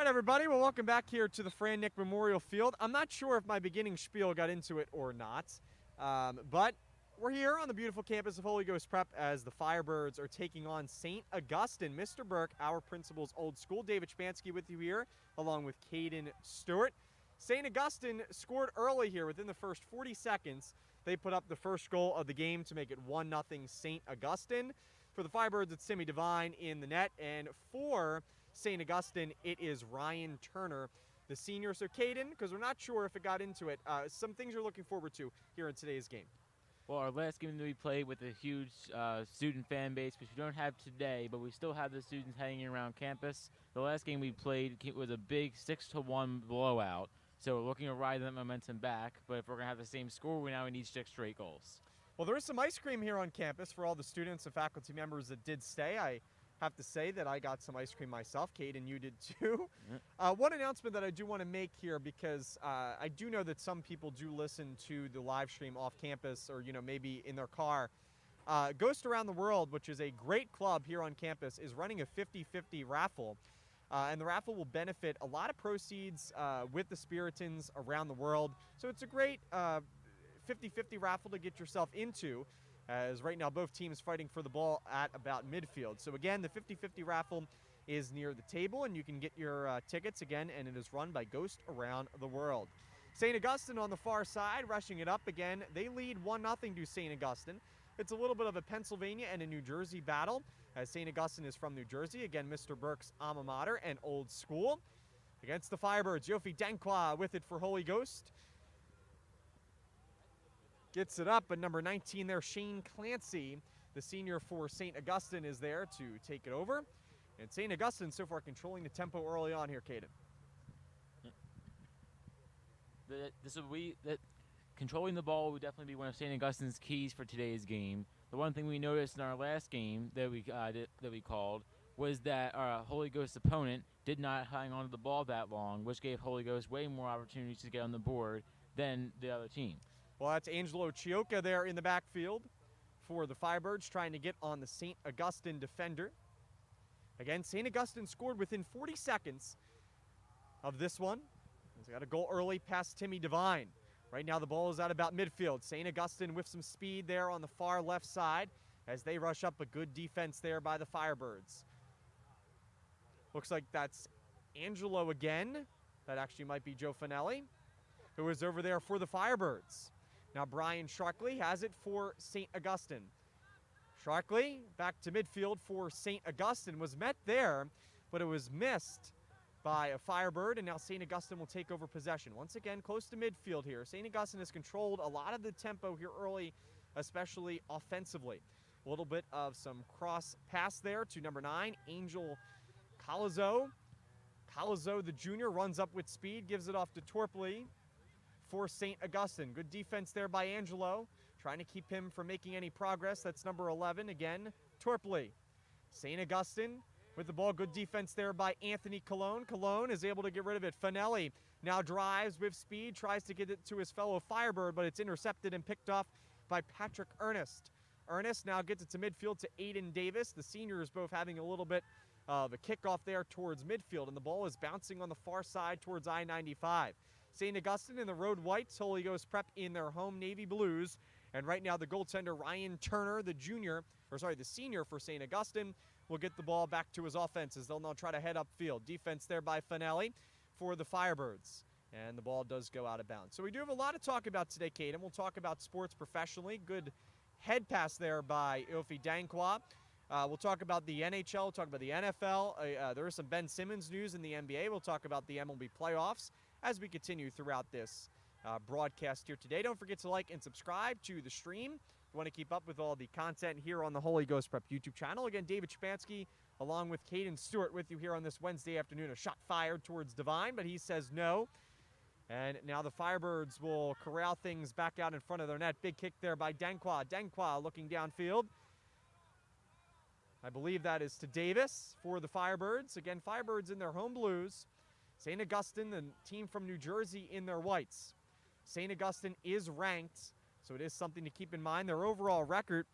All right, everybody. Well, welcome back here to the Fran Nick Memorial Field. I'm not sure if my beginning spiel got into it or not, but we're here on the beautiful campus of Holy Ghost Prep as the Firebirds are taking on St. Augustine. Mr. Burke, our principal's old school. David Spansky with you here, along with Caden Stewart. St. Augustine scored early here within the first 40 seconds. They put up the first goal of the game to make it 1-0 St. Augustine. For the Firebirds, it's Timmy Devine in the net, and for St. Augustine, it is Ryan Turner, the senior. So, Caden, because we're not sure if it got into it, some things you're looking forward to here in today's game. Well, our last game that we played with a huge student fan base, which we don't have today, but we still have the students hanging around campus. The last game we played was a big 6-1 blowout, so we're looking to ride that momentum back. But if we're going to have the same score, we need 6 straight goals. Well, there is some ice cream here on campus for all the students and faculty members that did stay. I have to say that I got some ice cream myself. Caden, you did too. One announcement that I do want to make here, because I do know that some people do listen to the live stream off campus or, maybe in their car. Ghost Around the World, which is a great club here on campus, is running a 50-50 raffle. And the raffle will benefit a lot of proceeds with the Spiritans around the world. So it's a great 50-50 raffle to get yourself into, as right now both teams fighting for the ball at about midfield. So again, the 50-50 raffle is near the table, and you can get your tickets again, and it is run by Ghost Around the World. St. Augustine on the far side, rushing it up again. They lead 1-0 to St. Augustine. It's a little bit of a Pennsylvania and a New Jersey battle, as St. Augustine is from New Jersey. Again, Mr. Burke's alma mater and old school. Against the Firebirds, Yofi Dankwa with it for Holy Ghost. Gets it up, but number 19 there, Shane Clancy, the senior for St. Augustine, is there to take it over. And St. Augustine so far controlling the tempo early on here, Caden. Controlling the ball would definitely be one of St. Augustine's keys for today's game. The one thing we noticed in our last game that we called was that our Holy Ghost opponent did not hang on to the ball that long, which gave Holy Ghost way more opportunities to get on the board than the other team. Well, that's Angelo Chioka there in the backfield for the Firebirds, trying to get on the St. Augustine defender. Again, St. Augustine scored within 40 seconds of this one. They got a goal early past Timmy Devine. Right now the ball is at about midfield. St. Augustine with some speed there on the far left side as they rush up. A good defense there by the Firebirds. Looks like that's Angelo again. That actually might be Joe Finelli, who is over there for the Firebirds. Now Brian Sharkley has it for St. Augustine. Sharkley back to midfield for St. Augustine. Was met there, but it was missed by a Firebird, and now St. Augustine will take over possession. Once again, close to midfield here. St. Augustine has controlled a lot of the tempo here early, especially offensively. A little bit of some cross pass there to number 9, Angel Calazo. Calazo, the junior, runs up with speed, gives it off to Torpley for St. Augustine. Good defense there by Angelo, trying to keep him from making any progress. That's number 11 again, Torpley. St. Augustine with the ball. Good defense there by Anthony Colon. Colon is able to get rid of it. Finelli now drives with speed, tries to get it to his fellow Firebird, but it's intercepted and picked off by Patrick Ernest. Ernest now gets it to midfield to Aiden Davis. The seniors both having a little bit of a kickoff there towards midfield, and the ball is bouncing on the far side towards I-95. St. Augustine in the Road Whites, Holy Ghost Prep in their home Navy Blues. And right now the goaltender Ryan Turner, the senior for St. Augustine, will get the ball back to his offenses. They'll now try to head upfield. Defense there by Finelli for the Firebirds. And the ball does go out of bounds. So we do have a lot to talk about today, Caden. We'll talk about sports professionally. Good head pass there by Yofi Dankwa. We'll talk about the NHL, we'll talk about the NFL. There is some Ben Simmons news in the NBA. We'll talk about the MLB playoffs as we continue throughout this broadcast here today. Don't forget to like and subscribe to the stream. If you want to keep up with all the content here on the Holy Ghost Prep YouTube channel. Again, David Spansky along with Caden Stewart with you here on this Wednesday afternoon. A shot fired towards Devine, but he says no. And now the Firebirds will corral things back out in front of their net. Big kick there by Dankwa. Dankwa looking downfield. I believe that is to Davis for the Firebirds. Again, Firebirds in their home blues. St. Augustine, the team from New Jersey, in their whites. St. Augustine is ranked, so it is something to keep in mind. Their overall record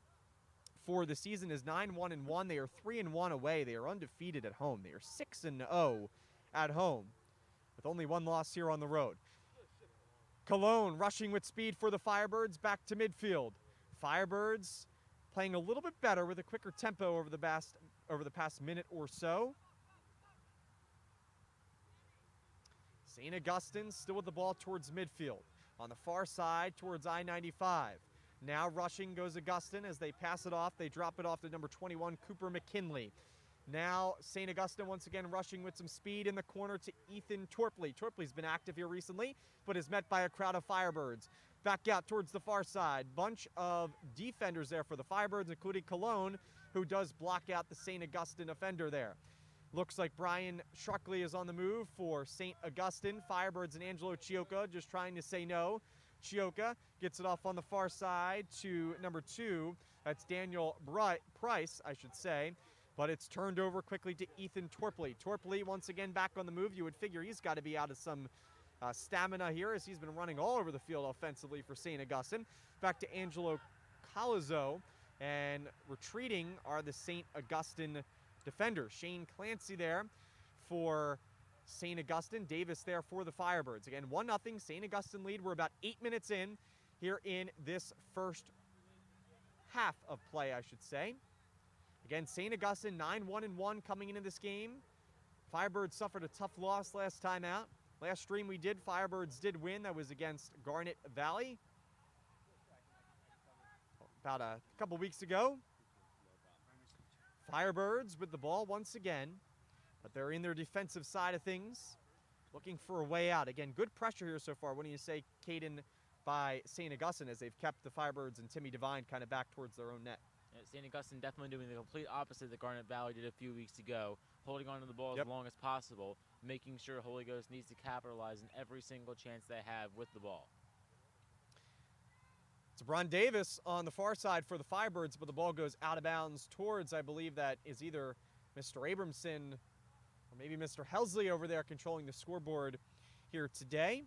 for the season is 9-1-1. They are 3-1 away. They are undefeated at home. They are 6-0 at home, with only one loss here on the road. Cologne rushing with speed for the Firebirds back to midfield. Firebirds playing a little bit better with a quicker tempo over the past minute or so. St. Augustine still with the ball towards midfield. On the far side towards I-95. Now rushing goes Augustine as they pass it off. They drop it off to number 21, Cooper McKinley. Now St. Augustine once again rushing with some speed in the corner to Ethan Torpley. Torpley's been active here recently, but is met by a crowd of Firebirds. Back out towards the far side. Bunch of defenders there for the Firebirds, including Cologne, who does block out the St. Augustine defender there. Looks like Brian Shuckley is on the move for St. Augustine. Firebirds and Angelo Chioka just trying to say no. Chioka gets it off on the far side to number 2. That's Daniel Price, I should say. But it's turned over quickly to Ethan Torpley. Torpley once again back on the move. You would figure he's got to be out of some stamina here as he's been running all over the field offensively for St. Augustine. Back to Angelo Colizzo, and retreating are the St. Augustine defenders. Shane Clancy there for St. Augustine. Davis there for the Firebirds. Again, 1-0 St. Augustine lead. We're about 8 minutes in here in this first half of play, I should say. Again, St. Augustine 9-1-1 coming into this game. Firebirds suffered a tough loss last time out. Last stream we did, Firebirds did win. That was against Garnet Valley about a couple weeks ago. Firebirds with the ball once again, but they're in their defensive side of things, looking for a way out. Again, good pressure here so far. What do you say, Caden, by St. Augustine, as they've kept the Firebirds and Timmy Devine kind of back towards their own net? St. Augustine definitely doing the complete opposite that Garnet Valley did a few weeks ago, holding on to the ball as long as possible, making sure Holy Ghost needs to capitalize on every single chance they have with the ball. It's Bron Davis on the far side for the Firebirds, but the ball goes out of bounds towards, I believe that is either Mr. Abramson or maybe Mr. Helsley over there controlling the scoreboard here today.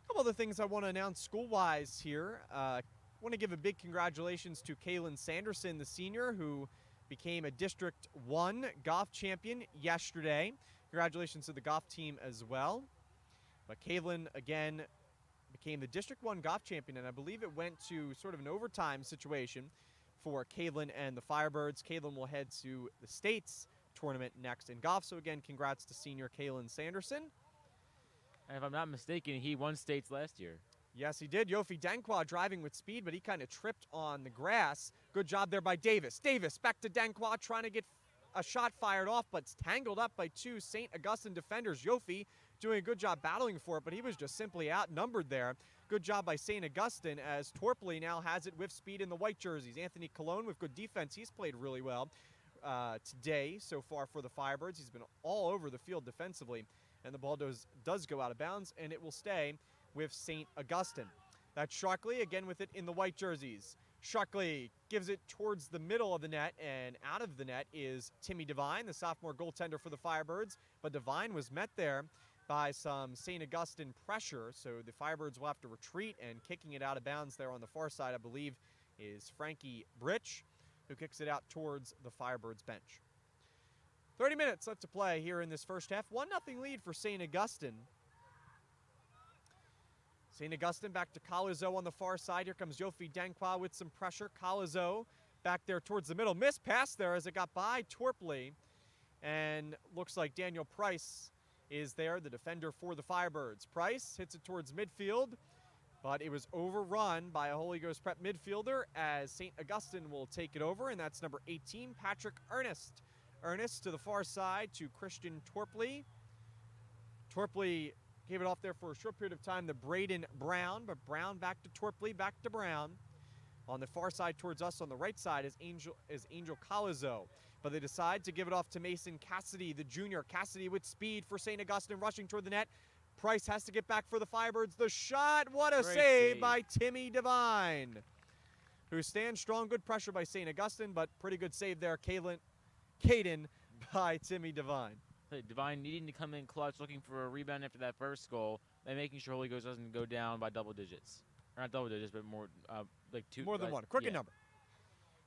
A couple other things I want to announce school-wise here. I want to give a big congratulations to Kaylin Sanderson, the senior, who became a District 1 golf champion yesterday. Congratulations to the golf team as well. But Kaylin, again, became the District 1 golf champion, and I believe it went to sort of an overtime situation for Kaylin and the Firebirds. Kaylin will head to the States tournament next in golf. So, again, congrats to senior Kaylin Sanderson. And if I'm not mistaken, he won States last year. Yes, he did. Yofi Dankwa driving with speed, but he kind of tripped on the grass. Good job there by Davis. Davis back to Dankwa trying to get a shot fired off, but it's tangled up by 2 St. Augustine defenders. Yofi doing a good job battling for it, but he was just simply outnumbered there. Good job by St. Augustine as Torpley now has it with speed in the white jerseys. Anthony Colon with good defense. He's played really well today so far for the Firebirds. He's been all over the field defensively, and the ball does go out of bounds, and it will stay with St. Augustine. That's Shuckley again with it in the white jerseys. Shuckley gives it towards the middle of the net, and out of the net is Timmy Devine, the sophomore goaltender for the Firebirds. But Devine was met there by some St. Augustine pressure, so the Firebirds will have to retreat, and kicking it out of bounds there on the far side, I believe, is Frankie Britch, who kicks it out towards the Firebirds bench. 30 minutes left to play here in this first half. 1-0 lead for St. Augustine. St. Augustine back to Colizzo on the far side. Here comes Yofi Dankwa with some pressure. Colizzo back there towards the middle. Missed pass there as it got by Torpley. And looks like Daniel Price is there, the defender for the Firebirds. Price hits it towards midfield, but it was overrun by a Holy Ghost Prep midfielder as St. Augustine will take it over, and that's number 18, Patrick Ernest. Ernest to the far side to Christian Torpley. Torpley gave it off there for a short period of time to Braden Brown, but Brown back to Torpley, back to Brown. On the far side towards us on the right side is Angel Colizzo. But they decide to give it off to Mason Cassidy, the junior. Cassidy with speed for St. Augustine, rushing toward the net. Price has to get back for the Firebirds. The shot, what a save by Timmy Devine, who stands strong. Good pressure by St. Augustine, but pretty good save there, Caden by Timmy Devine. Devine needing to come in clutch, looking for a rebound after that first goal, and making sure Holy Ghost doesn't go down by double digits. Or not double digits, but more like 2. More than one. Quick number.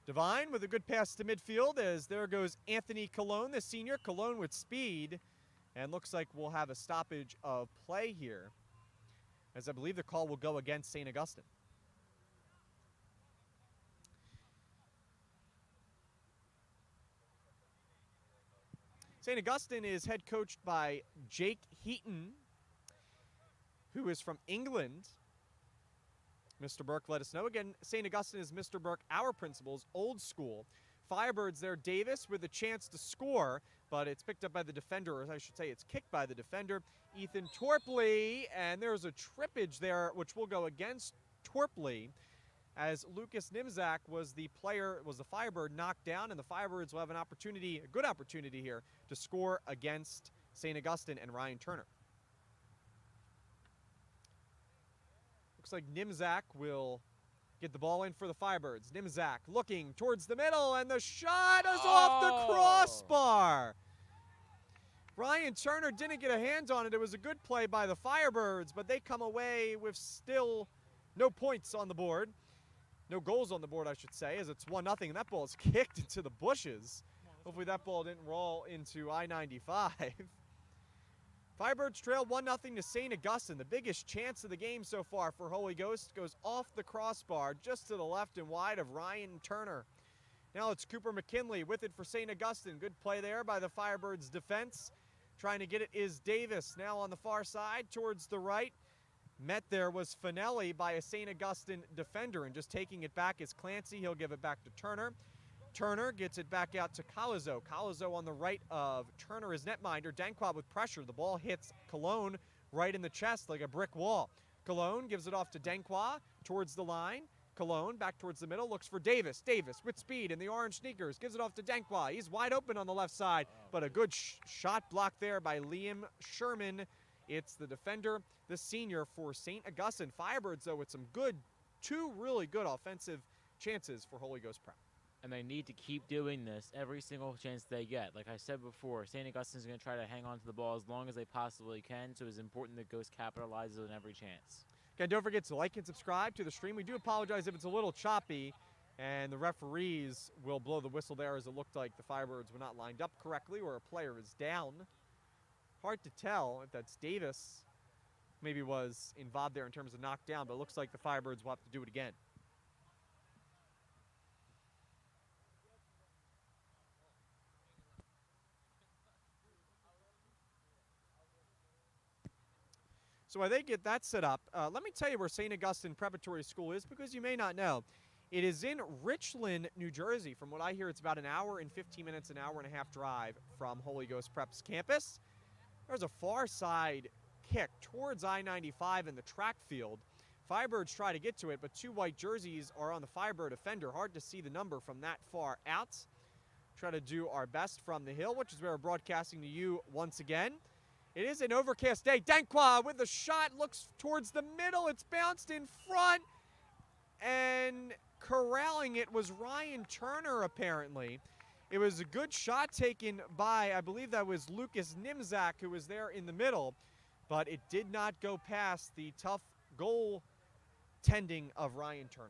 Devine with a good pass to midfield as there goes Anthony Colon, the senior. Colon with speed. And looks like we'll have a stoppage of play here, as I believe the call will go against St. Augustine. St. Augustine is head coached by Jake Heaton, who is from England. Mr. Burke let us know. Again, St. Augustine is Mr. Burke, our principals, old school. Firebirds there, Davis with a chance to score, but it's picked up by the defender, or I should say it's kicked by the defender, Ethan Torpley, and there's a trippage there which will go against Torpley, as Lucas Nimzak was the Firebird knocked down, and the Firebirds will have a good opportunity here to score against St. Augustine and Ryan Turner. Looks like Nimzak will get the ball in for the Firebirds. Nimzak looking towards the middle, and the shot is off the crossbar. Ryan Turner didn't get a hand on it. It was a good play by the Firebirds, but they come away with still no points on the board. No goals on the board, I should say, as it's 1-0, and that ball is kicked into the bushes. Hopefully that ball didn't roll into I-95. Firebirds trail 1-0 to St. Augustine. The biggest chance of the game so far for Holy Ghost goes off the crossbar just to the left and wide of Ryan Turner. Now it's Cooper McKinley with it for St. Augustine. Good play there by the Firebirds defense. Trying to get it is Davis. Now on the far side towards the right. Met there was Finelli by a St. Augustine defender, and just taking it back is Clancy. He'll give it back to Turner. Turner gets it back out to Colazo. Colazo on the right of Turner is netminder. Danquat with pressure. The ball hits Cologne right in the chest like a brick wall. Cologne gives it off to Danquat towards the line. Cologne back towards the middle, looks for Davis. Davis with speed in the orange sneakers, gives it off to Danquat. He's wide open on the left side, but a good shot block there by Liam Sherman. It's the defender, the senior for St. Augustine. Firebirds, though, with two really good offensive chances for Holy Ghost Prep. And they need to keep doing this every single chance they get. Like I said before, St. Augustine's going to try to hang on to the ball as long as they possibly can, so it's important that Ghost capitalizes on every chance. Again, don't forget to like and subscribe to the stream. We do apologize if it's a little choppy, and the referees will blow the whistle there, as it looked like the Firebirds were not lined up correctly or a player is down. Hard to tell if that's Davis, maybe was involved there in terms of knockdown, but it looks like the Firebirds will have to do it again. So while they get that set up, let me tell you where St. Augustine Preparatory School is, because you may not know. It is in Richland, New Jersey. From what I hear, it's about an hour and 15 minutes, an hour and a half drive from Holy Ghost Prep's campus. There's a far side kick towards I-95 in the track field. Firebirds try to get to it, but two white jerseys are on the Firebird defender. Hard to see the number from that far out. Try to do our best from the hill, which is where we're broadcasting to you once again. It is an overcast day. Danquat with the shot, looks towards the middle. It's bounced in front, and corralling it was Ryan Turner, apparently. It was a good shot taken by, I believe that was Lucas Nimzak, who was there in the middle, but it did not go past the tough goal tending of Ryan Turner.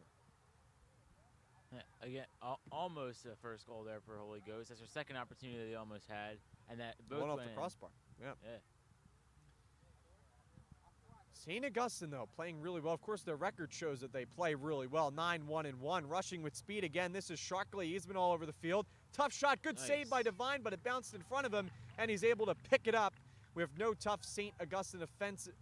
Again, almost a first goal there for Holy Ghost. That's their second opportunity they almost had, and that both one off went the in. crossbar. Yeah. Yeah. St. Augustine, though, playing really well. Of course, their record shows that they play really well. 9-1-1, rushing with speed again. This is Sharkley. He's been all over the field. Tough shot, good save by Devine, but it bounced in front of him, and he's able to pick it up with no tough St. Augustine offensive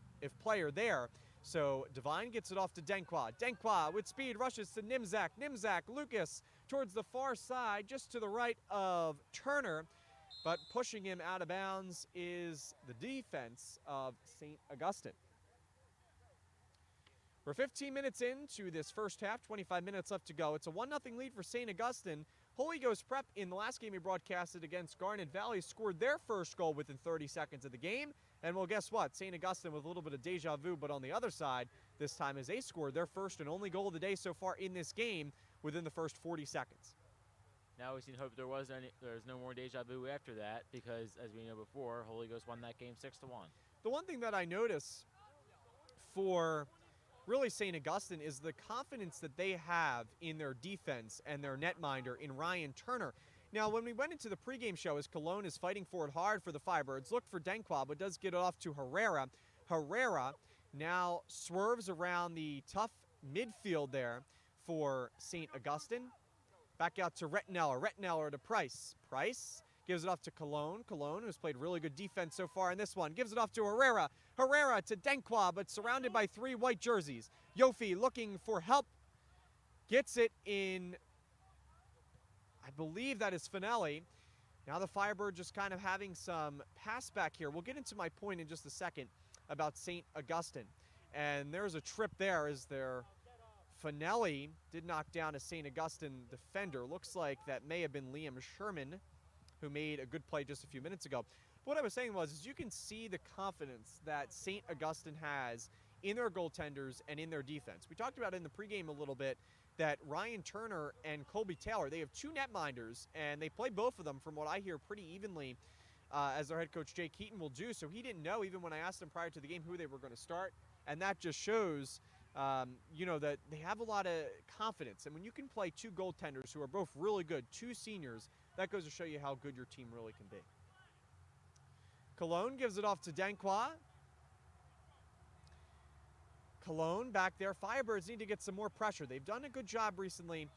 player there. So Devine gets it off to Danquat. Danquat with speed rushes to Nimzak. Nimzak, Lucas towards the far side, just to the right of Turner. But pushing him out of bounds is the defense of St. Augustine. We're 15 minutes into this first half, 25 minutes left to go. It's a 1-0 lead for St. Augustine. Holy Ghost Prep, in the last game we broadcasted against Garnet Valley, scored their first goal within 30 seconds of the game. And well, guess what? St. Augustine with a little bit of deja vu, but on the other side, this time as they scored their first and only goal of the day so far in this game within the first 40 seconds. Now we can hope there's no more deja vu after that, because as we know before, Holy Ghost won that game 6-1. The one thing that I notice for really St. Augustine is the confidence that they have in their defense and their netminder in Ryan Turner. Now, when we went into the pregame show, as Cologne is fighting for it hard for the Firebirds, look for Denqua, but does get it off to Herrera. Herrera now swerves around the tough midfield there for St. Augustine. Back out to Retteneller. Retteneller to Price. Price gives it off to Cologne. Cologne, who's played really good defense so far in this one, gives it off to Herrera. Herrera to Denqua, but surrounded by 3 white jerseys. Yofi looking for help. Gets it in, I believe that is Finelli. Now the Firebird just kind of having some pass back here. We'll get into my point in just a second about St. Augustine. And there's a trip there as their Finelli did knock down a St. Augustine defender. Looks like that may have been Liam Sherman, who made a good play just a few minutes ago. What I was saying was, is you can see the confidence that St. Augustine has in their goaltenders and in their defense. We talked about in the pregame a little bit that Ryan Turner and Colby Taylor, they have 2 netminders, and they play both of them, from what I hear, pretty evenly, as their head coach Jay Keaton will do. So he didn't know, even when I asked him prior to the game, who they were going to start. And that just shows, you know, that they have a lot of confidence. And when you can play 2 goaltenders who are both really good, 2 seniors, that goes to show you how good your team really can be. Cologne gives it off to Denqua. Cologne back there. Firebirds need to get some more pressure. They've done a good job recently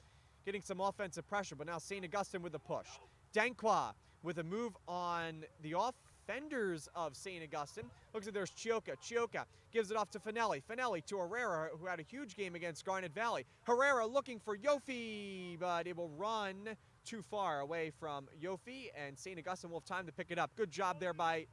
getting some offensive pressure, but now St. Augustine with a push. Denqua with a move on the offenders of St. Augustine. Looks like there's Chioka. Chioka gives it off to Finelli. Finelli to Herrera, who had a huge game against Garnet Valley. Herrera looking for Yofi, but it will run too far away from Yofi, and St. Augustine will have time to pick it up. Good job there by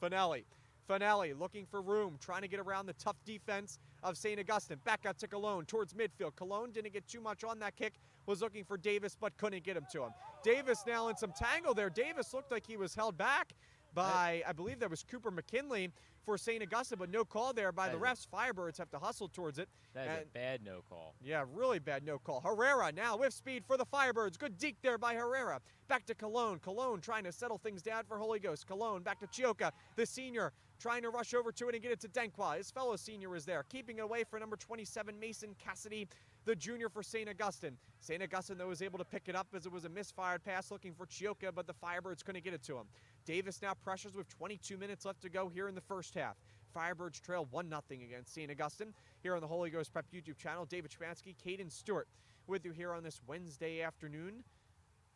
Finelli. Finelli looking for room, trying to get around the tough defense of St. Augustine. Back out to Cologne towards midfield. Cologne didn't get too much on that kick, was looking for Davis, but couldn't get him to him. Davis now in some tangle there. Davis looked like he was held back by, I believe that was Cooper McKinley for St. Augustine, but no call there by the refs. Firebirds have to hustle towards it. That is a bad no call. Yeah, really bad no call. Herrera now with speed for the Firebirds. Good deke there by Herrera. Back to Cologne. Cologne trying to settle things down for Holy Ghost. Cologne back to Chioka, the senior, trying to rush over to it and get it to Denqua. His fellow senior is there, keeping it away for number 27, Mason Cassidy, the junior for St. Augustine. St. Augustine, though, was able to pick it up as it was a misfired pass looking for Chioka, but the Firebirds couldn't get it to him. Davis now pressures with 22 minutes left to go here in the first half. Firebirds trail 1-0 against St. Augustine. Here on the Holy Ghost Prep YouTube channel, David Schmansky, Caden Stewart with you here on this Wednesday afternoon.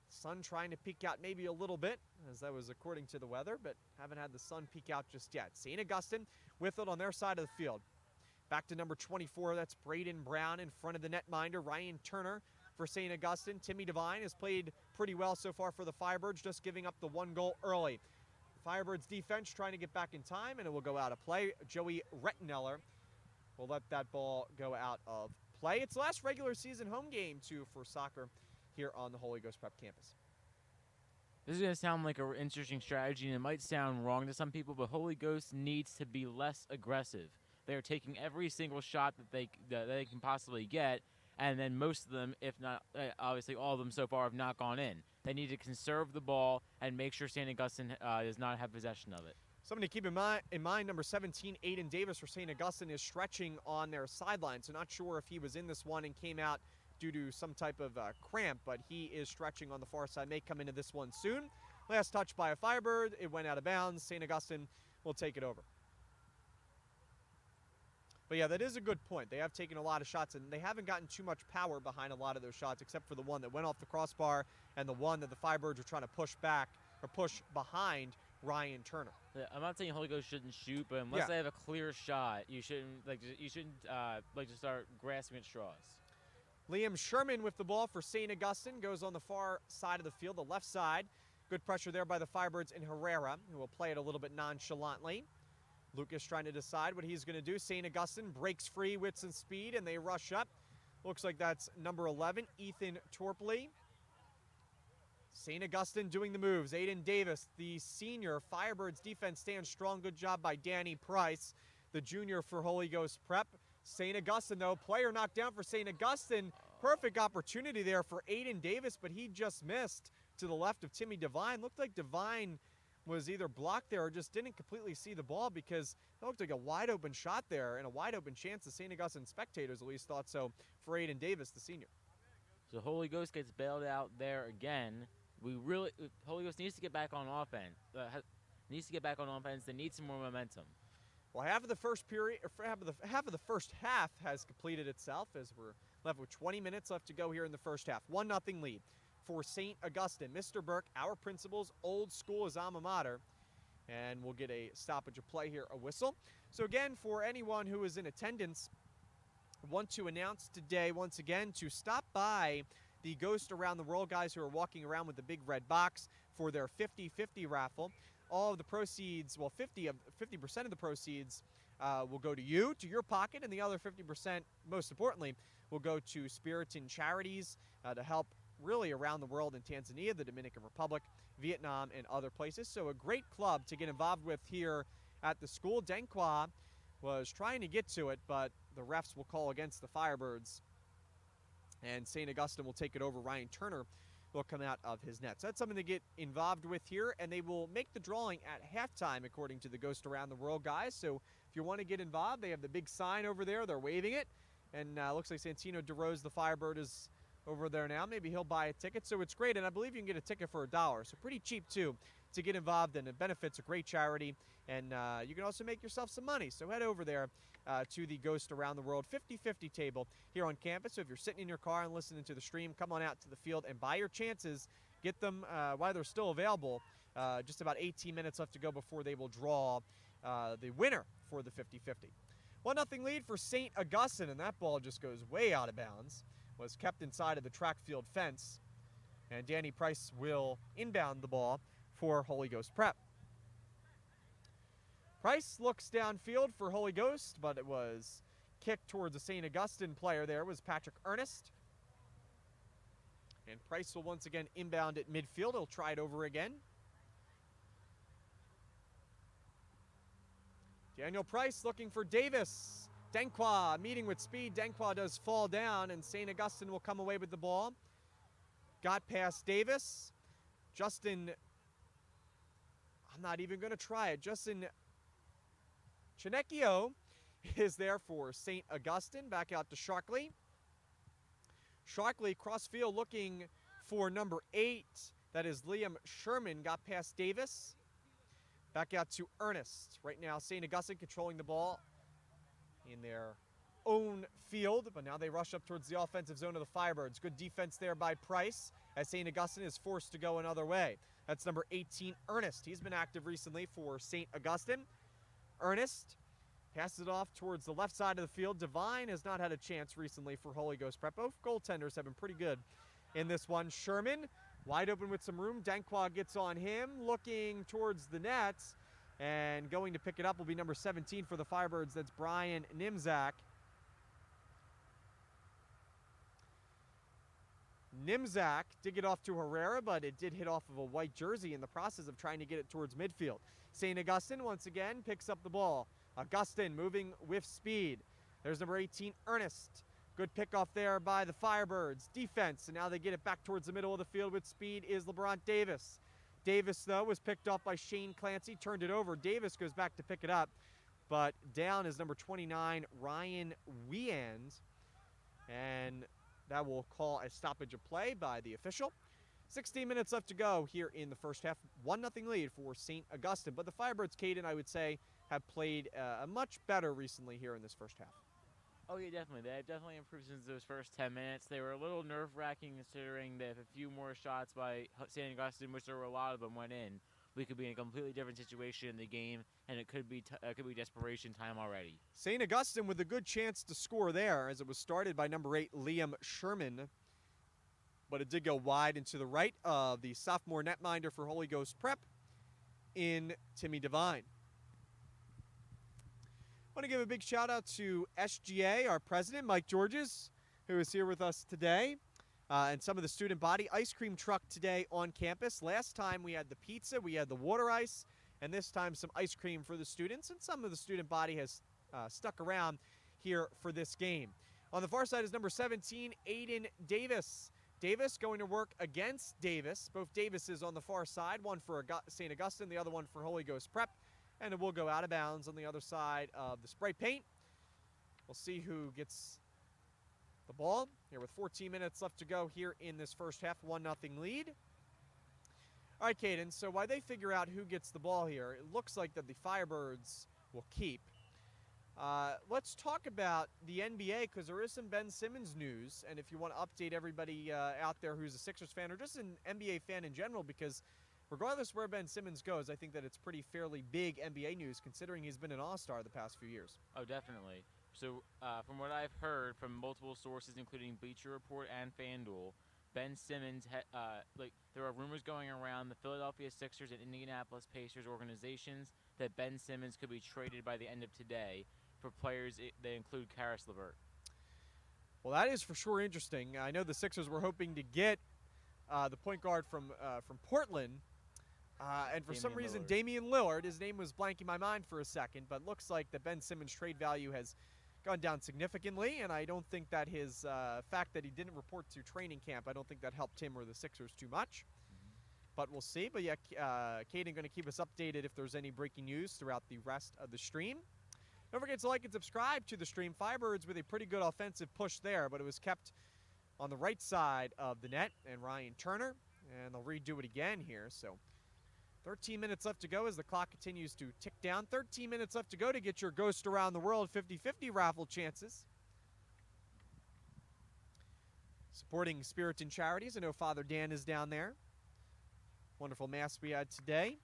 Sun trying to peek out maybe a little bit, as that was according to the weather, but haven't had the sun peek out just yet. St. Augustine with it on their side of the field. Back to number 24, that's Braden Brown in front of the netminder. Ryan Turner for St. Augustine. Timmy Devine has played pretty well so far for the Firebirds, just giving up the 1 goal early. Firebirds defense trying to get back in time, and it will go out of play. Joey Retteneller will let that ball go out of play. It's the last regular season home game, too, for soccer here on the Holy Ghost Prep campus. This is going to sound like an interesting strategy, and it might sound wrong to some people, but Holy Ghost needs to be less aggressive. They are taking every single shot that they can possibly get, and then most of them, if not, obviously all of them so far, have not gone in. They need to conserve the ball and make sure St. Augustine does not have possession of it. Something to keep in mind, number 17, Aiden Davis for St. Augustine is stretching on their sideline, so not sure if he was in this one and came out due to some type of cramp, but he is stretching on the far side, may come into this one soon. Last touch by a Firebird, it went out of bounds. St. Augustine will take it over. But yeah, that is a good point. They have taken a lot of shots, and they haven't gotten too much power behind a lot of those shots, except for the one that went off the crossbar and the one that the Firebirds were trying to push back or push behind Ryan Turner. Yeah, I'm not saying Holy Ghost shouldn't shoot, but unless they have a clear shot, you shouldn't just start grasping at straws. Liam Sherman with the ball for St. Augustine goes on the far side of the field, the left side. Good pressure there by the Firebirds and Herrera, who will play it a little bit nonchalantly. Lucas trying to decide what he's going to do. St. Augustine breaks free with some speed, and they rush up. Looks like that's number 11, Ethan Torpley. St. Augustine doing the moves. Aiden Davis, the senior. Firebirds defense stands strong. Good job by Danny Price, the junior for Holy Ghost Prep. St. Augustine, though, player knocked down for St. Augustine. Perfect opportunity there for Aiden Davis, but he just missed to the left of Timmy Devine. Looked like Devine was either blocked there or just didn't completely see the ball, because it looked like a wide open shot there and a wide open chance. The St. Augustine spectators at least thought so for Aiden Davis, the senior. So Holy Ghost gets bailed out there again. Holy Ghost needs to get back on offense. They need some more momentum. Well, half of the first period, or half of the first half has completed itself, as we're left with 20 minutes left to go here in the first half. 1-0 lead for St. Augustine. Mr. Burke, our principal's old school, his alma mater, and we'll get a stoppage of play here, a whistle. So again, for anyone who is in attendance, I want to announce today once again to stop by the Ghost Around the World guys who are walking around with the big red box for their 50-50 raffle. All of the proceeds, well, 50% of the proceeds will go to you, to your pocket, and the other 50%, most importantly, will go to Spiritan charities to help really around the world in Tanzania, the Dominican Republic, Vietnam, and other places. So a great club to get involved with here at the school. Denqua was trying to get to it, but the refs will call against the Firebirds, and St. Augustine will take it over. Ryan Turner will come out of his net. So that's something to get involved with here, and they will make the drawing at halftime, according to the Ghost Around the World guys. So if you want to get involved, they have the big sign over there. They're waving it, and looks like Santino DeRose, the Firebird, is over there now. Maybe he'll buy a ticket. So it's great, and I believe you can get a ticket for $1. So pretty cheap, too, to get involved, and it benefits a great charity, and you can also make yourself some money. So head over there to the Ghost Around the World 50-50 table here on campus. So if you're sitting in your car and listening to the stream, come on out to the field and buy your chances. Get them while they're still available. Just about 18 minutes left to go before they will draw the winner for the 50-50. 1-0 lead for St. Augustine, and that ball just goes way out of bounds. Was kept inside of the track field fence, and Danny Price will inbound the ball for Holy Ghost Prep. Price looks downfield for Holy Ghost, but it was kicked towards a St. Augustine player. There was Patrick Ernest. And Price will once again inbound at midfield. He'll try it over again. Daniel Price looking for Davis. Denqua meeting with speed. Denqua does fall down, and St. Augustine will come away with the ball. Got past Davis. Justin, I'm not even going to try it. Justin Chinecchio is there for St. Augustine. Back out to Sharkley. Sharkley crossfield looking for number 8. That is Liam Sherman. Got past Davis. Back out to Ernest. Right now, St. Augustine controlling the ball in their own field, but now they rush up towards the offensive zone of the Firebirds. Good defense there by Price, as St. Augustine is forced to go another way. That's number 18, Ernest. He's been active recently for St. Augustine. Ernest passes it off towards the left side of the field. Devine has not had a chance recently for Holy Ghost Prep. Both goaltenders have been pretty good in this one. Sherman, wide open with some room. Denqua gets on him, looking towards the nets, and going to pick it up will be number 17 for the Firebirds. That's Brian Nimzak. Nimzak did get off to Herrera, but it did hit off of a white jersey in the process of trying to get it towards midfield. St. Augustine once again picks up the ball. Augustine moving with speed. There's number 18, Ernest. Good pickoff there by the Firebirds. Defense, and now they get it back towards the middle of the field with speed is LeBron Davis. Davis, though, was picked off by Shane Clancy, turned it over. Davis goes back to pick it up, but down is number 29, Ryan Weand, and that will call a stoppage of play by the official. 16 minutes left to go here in the first half. 1-0 lead for St. Augustine, but the Firebirds, Caden, I would say, have played much better recently here in this first half. Oh, yeah, definitely. They've definitely improved since those first 10 minutes. They were a little nerve-wracking considering that if a few more shots by St. Augustine, which there were a lot of them, went in, we could be in a completely different situation in the game, and it could be desperation time already. St. Augustine with a good chance to score there, as it was started by number 8, Liam Sherman. But it did go wide into the right of the sophomore netminder for Holy Ghost Prep in Timmy Devine. I want to give a big shout out to SGA, our president, Mike Georges, who is here with us today, and some of the student body. Ice cream truck today on campus. Last time we had the pizza, we had the water ice, and this time some ice cream for the students, and some of the student body has stuck around here for this game. On the far side is number 17, Aiden Davis. Davis going to work against Davis. Both Davises on the far side, one for St. Augustine, the other one for Holy Ghost Prep. And it will go out of bounds on the other side of the spray paint. We'll see who gets the ball here with 14 minutes left to go here in this first half, 1-0 lead. All right, Caden, so while they figure out who gets the ball here, it looks like that the Firebirds will keep. Let's talk about the NBA because there is some Ben Simmons news, and if you want to update everybody out there who's a Sixers fan or just an NBA fan in general, because regardless where Ben Simmons goes, I think that it's pretty fairly big NBA news considering he's been an all-star the past few years. Oh, definitely. So from what I've heard from multiple sources, including Bleacher Report and FanDuel, Ben Simmons, there are rumors going around the Philadelphia Sixers and Indianapolis Pacers organizations that Ben Simmons could be traded by the end of today for players that include Karis LeVert. Well, that is for sure interesting. I know the Sixers were hoping to get the point guard from Portland, and for some reason, Damian Lillard, his name was blanking my mind for a second, but looks like the Ben Simmons trade value has gone down significantly, and I don't think that his fact that he didn't report to training camp, I don't think that helped him or the Sixers too much. But we'll see. But yeah, Caden going to keep us updated if there's any breaking news throughout the rest of the stream. Don't forget to like and subscribe to the stream. Firebirds with a pretty good offensive push there, but it was kept on the right side of the net, and Ryan Turner, and they'll redo it again here. So 13 minutes left to go as the clock continues to tick down. 13 minutes left to go to get your Ghost Around the World 50-50 raffle chances. Supporting Spirit and Charities. I know Father Dan is down there. Wonderful mass we had today.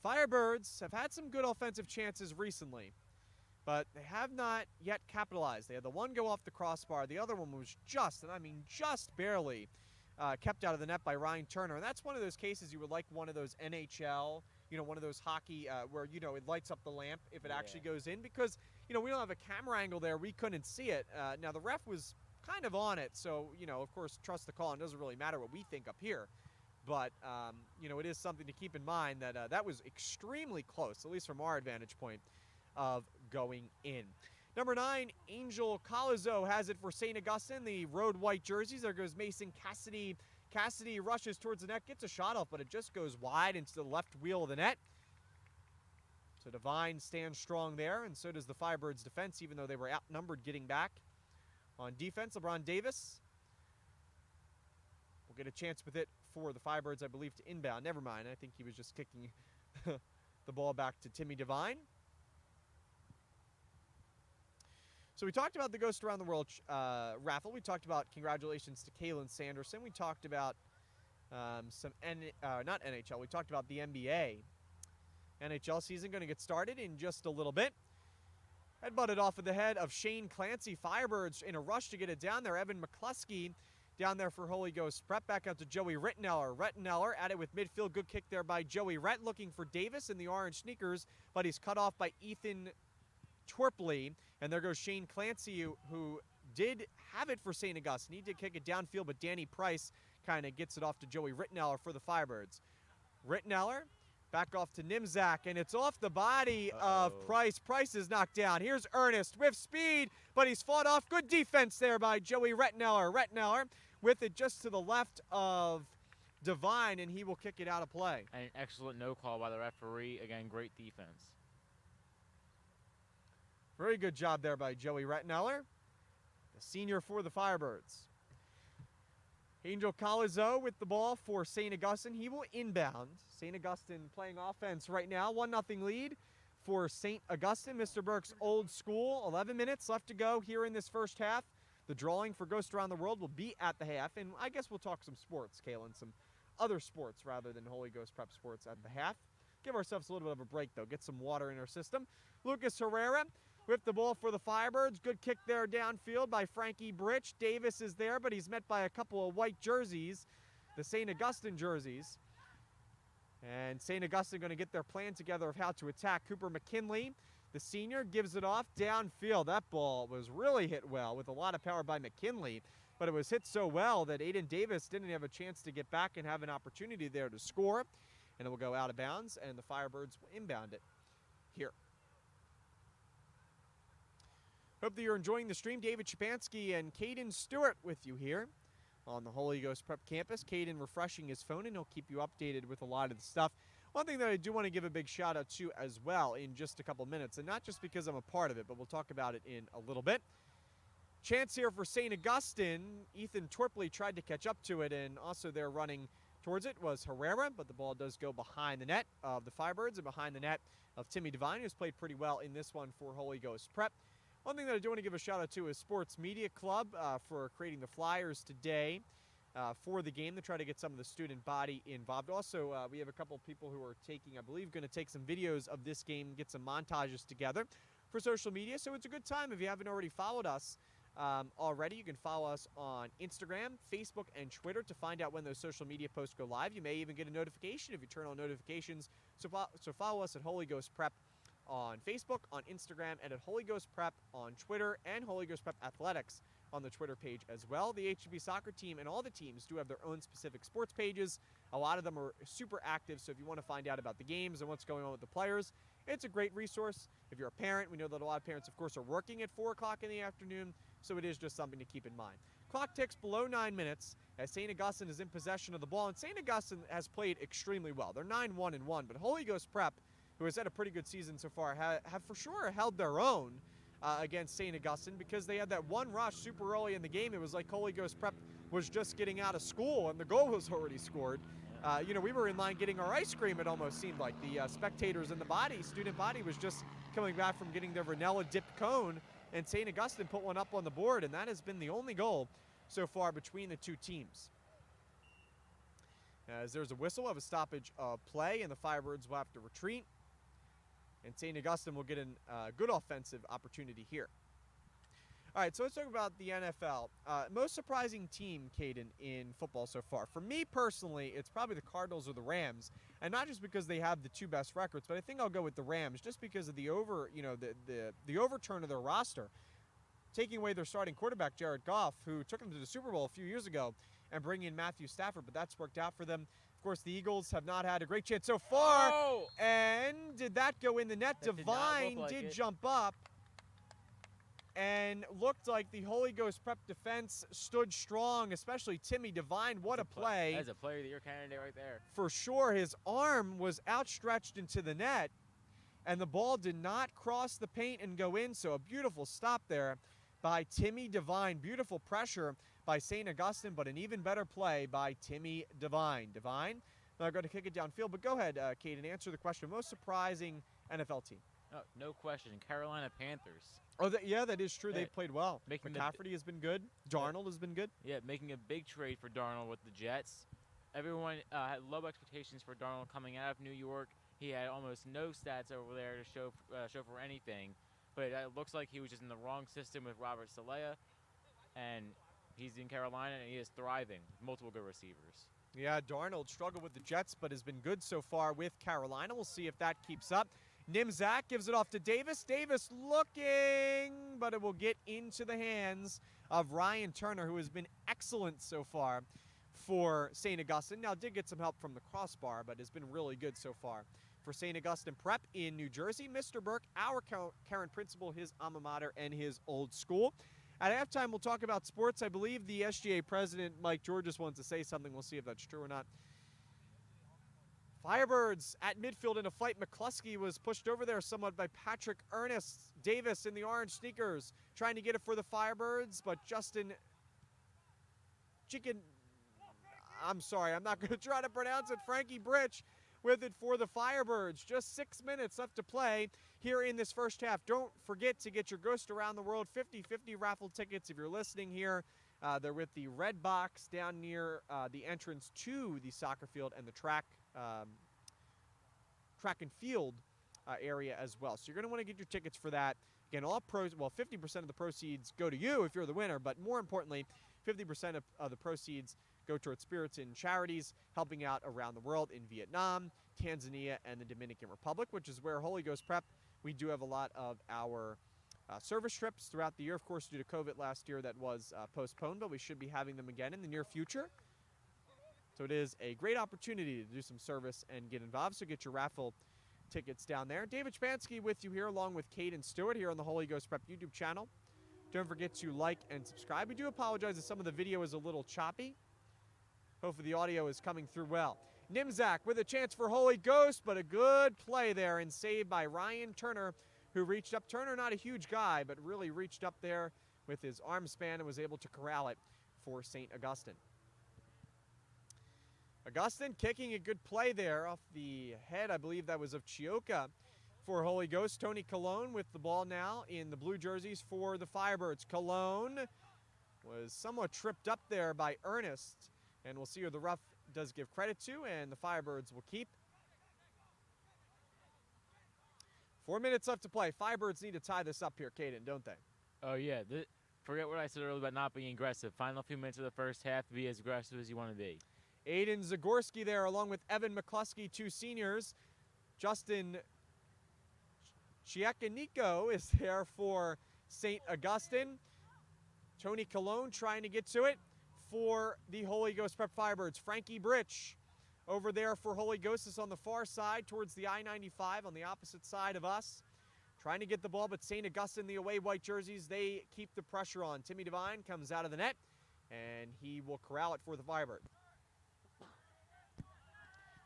Firebirds have had some good offensive chances recently, but they have not yet capitalized. They had the one go off the crossbar. The other one was just, and I mean just barely, kept out of the net by Ryan Turner. And that's one of those cases you would like one of those NHL, one of those hockey where, it lights up the lamp if it actually goes in, because, we don't have a camera angle there. We couldn't see it. Now, the ref was kind of on it, so, of course, trust the call, and it doesn't really matter what we think up here. But, it is something to keep in mind that that was extremely close, at least from our vantage point, of going in. Number 9, Angel Colazo has it for St. Augustine, the road white jerseys. There goes Mason Cassidy. Cassidy rushes towards the net, gets a shot off, but it just goes wide into the left wheel of the net. So Devine stands strong there, and so does the Firebirds defense, even though they were outnumbered getting back. On defense, LeBron Davis will get a chance with it for the Firebirds, I believe, to inbound. Never mind. I think he was just kicking the ball back to Timmy Devine. So we talked about the Ghost Around the World raffle. We talked about congratulations to Kalen Sanderson. We talked about not NHL. We talked about the NBA. NHL season going to get started in just a little bit. Head butted off of the head of Shane Clancy. Firebirds in a rush to get it down there. Evan McCluskey down there for Holy Ghost Prep. Back out to Joey Rittenauer. Rittenauer at it with midfield. Good kick there by Joey Rett, looking for Davis in the orange sneakers, but he's cut off by Ethan Twerpley. And there goes Shane Clancy, who did have it for St. Augustine. He did kick it downfield, but Danny Price kind of gets it off to Joey Rittenauer for the Firebirds. Rittenauer back off to Nimzak, and it's off the body of Price. Price is knocked down. Here's Ernest with speed, but he's fought off. Good defense there by Joey Rittenauer. Rittenauer with it just to the left of Devine, and he will kick it out of play. And an excellent no call by the referee. Again, great defense. Very good job there by Joey Rittenauer, the senior for the Firebirds. Angel Colazo with the ball for St. Augustine. He will inbound. St. Augustine playing offense right now. 1-0 lead for St. Augustine. Mr. Burke's old school. 11 minutes left to go here in this first half. The drawing for Ghost Around the World will be at the half. And I guess we'll talk some sports, Kalen, some other sports rather than Holy Ghost Prep sports at the half. Give ourselves a little bit of a break, though. Get some water in our system. Lucas Herrera with the ball for the Firebirds. Good kick there downfield by Frankie Britch. Davis is there, but he's met by a couple of white jerseys, the St. Augustine jerseys. And St. Augustine going to get their plan together of how to attack. Cooper McKinley, the senior, gives it off downfield. That ball was really hit well with a lot of power by McKinley, but it was hit so well that Aiden Davis didn't have a chance to get back and have an opportunity there to score. And it will go out of bounds, and the Firebirds will inbound it here. Hope that you're enjoying the stream. David Shapansky and Caden Stewart with you here on the Holy Ghost Prep campus. Caden refreshing his phone, and he'll keep you updated with a lot of the stuff. One thing that I do want to give a big shout out to as well in just a couple minutes, and not just because I'm a part of it, but we'll talk about it in a little bit. Chance here for St. Augustine. Ethan Torpley tried to catch up to it, and also they're running towards it was Herrera, but the ball does go behind the net of the Firebirds and behind the net of Timmy Devine, who's played pretty well in this one for Holy Ghost Prep. One thing that I do want to give a shout out to is Sports Media Club for creating the flyers today for the game to try to get some of the student body involved. Also, we have a couple of people who are taking, I believe, going to take some videos of this game, get some montages together for social media. So it's a good time if you haven't already followed us. Already, you can follow us on Instagram, Facebook, and Twitter to find out when those social media posts go live. You may even get a notification if you turn on notifications. So follow us at Holy Ghost Prep on Facebook, on Instagram, and at Holy Ghost Prep on Twitter, and Holy Ghost Prep Athletics on the Twitter page as well. The HGP soccer team and all the teams do have their own specific sports pages. A lot of them are super active, so if you want to find out about the games and what's going on with the players, it's a great resource. If you're a parent, we know that a lot of parents, of course, are working at 4 o'clock in the afternoon, so it is just something to keep in mind. Clock ticks below 9 minutes as St. Augustine is in possession of the ball, and St. Augustine has played extremely well. They're 9-1-1, but Holy Ghost Prep, who has had a pretty good season so far, have for sure held their own against St. Augustine because they had that one rush super early in the game. It was like Holy Ghost Prep was just getting out of school and the goal was already scored. We were in line getting our ice cream, it almost seemed like. The spectators in the student body was just coming back from getting their vanilla dipped cone, and St. Augustine put one up on the board, and that has been the only goal so far between the two teams. As there's a whistle of a stoppage of play, and the Firebirds will have to retreat. And St. Augustine will get a good offensive opportunity here. All right, so let's talk about the NFL. Most surprising team, Caden, in football so far. For me personally, it's probably the Cardinals or the Rams, and not just because they have the two best records, but I think I'll go with the Rams just because of the overturn of their roster, taking away their starting quarterback Jared Goff, who took them to the Super Bowl a few years ago, and bringing in Matthew Stafford, but that's worked out for them. Of course, the Eagles have not had a great chance so far. Oh! And did that go in the net? That Devine did jump up and looked like the Holy Ghost Prep defense stood strong, especially Timmy Devine. What a play. That's a player of the year candidate right there. For sure, his arm was outstretched into the net, and the ball did not cross the paint and go in, so a beautiful stop there by Timmy Devine. Beautiful pressure by St. Augustine, but an even better play by Timmy Devine. Devine, now going to kick it downfield, but go ahead, Caden, answer the question. Most surprising NFL team? Oh, no question. Carolina Panthers. Oh, yeah, that is true. Yeah. They've played well. Making McCaffrey has been good. Darnold has been good. Yeah, making a big trade for Darnold with the Jets. Everyone had low expectations for Darnold coming out of New York. He had almost no stats over there to show for anything, but it looks like he was just in the wrong system with Robert Saleh, and he's in Carolina, and he is thriving with multiple good receivers. Yeah, Darnold struggled with the Jets, but has been good so far with Carolina. We'll see if that keeps up. Nimzak gives it off to Davis. Davis looking, but it will get into the hands of Ryan Turner, who has been excellent so far for St. Augustine. Now, did get some help from the crossbar, but has been really good so far for St. Augustine Prep in New Jersey. Mr. Burke, our current principal, his alma mater, and his old school. At halftime, we'll talk about sports. I believe the SGA president, Mike Georges, wants to say something. We'll see if that's true or not. Firebirds at midfield in a fight. McCluskey was pushed over there somewhat by Patrick Ernest. Davis in the orange sneakers trying to get it for the Firebirds, but Justin I'm sorry, I'm not going to try to pronounce it. Frankie Britch with it for the Firebirds. Just 6 minutes left to play here in this first half. Don't forget to get your Ghost Around the World 50/50 raffle tickets if you're listening here. They're with the red box down near the entrance to the soccer field and the track and field area as well. So you're going to want to get your tickets for that. Again, 50% of the proceeds go to you if you're the winner, but more importantly, 50% of the proceeds go towards spirits and charities, helping out around the world in Vietnam, Tanzania, and the Dominican Republic, which is where Holy Ghost Prep, we do have a lot of our service trips throughout the year. Of course, due to COVID last year, that was postponed, but we should be having them again in the near future. So it is a great opportunity to do some service and get involved. So get your raffle tickets down there. David Shapansky with you here, along with Caden Stewart here on the Holy Ghost Prep YouTube channel. Don't forget to like and subscribe. We do apologize if some of the video is a little choppy. Hopefully the audio is coming through well. Nimzak with a chance for Holy Ghost, but a good play there and saved by Ryan Turner, who reached up. Turner, not a huge guy, but really reached up there with his arm span and was able to corral it for St. Augustine. Augustine kicking a good play there off the head, I believe that was of Chioka for Holy Ghost. Tony Colon with the ball now in the blue jerseys for the Firebirds. Colon was somewhat tripped up there by Ernest, and we'll see who the ref does give credit to, and the Firebirds will keep. 4 minutes left to play. Firebirds need to tie this up here, Caden, don't they? Oh, yeah. Forget what I said earlier about not being aggressive. Final few minutes of the first half, be as aggressive as you want to be. Aiden Zagorski there along with Evan McCluskey, 2 seniors. Justin Chiacaniko is there for St. Augustine. Tony Colon trying to get to it for the Holy Ghost Prep Firebirds. Frankie Britch over there for Holy Ghost is on the far side towards the I-95 on the opposite side of us. Trying to get the ball, but St. Augustine, the away white jerseys, they keep the pressure on. Timmy Devine comes out of the net, and he will corral it for the Firebirds.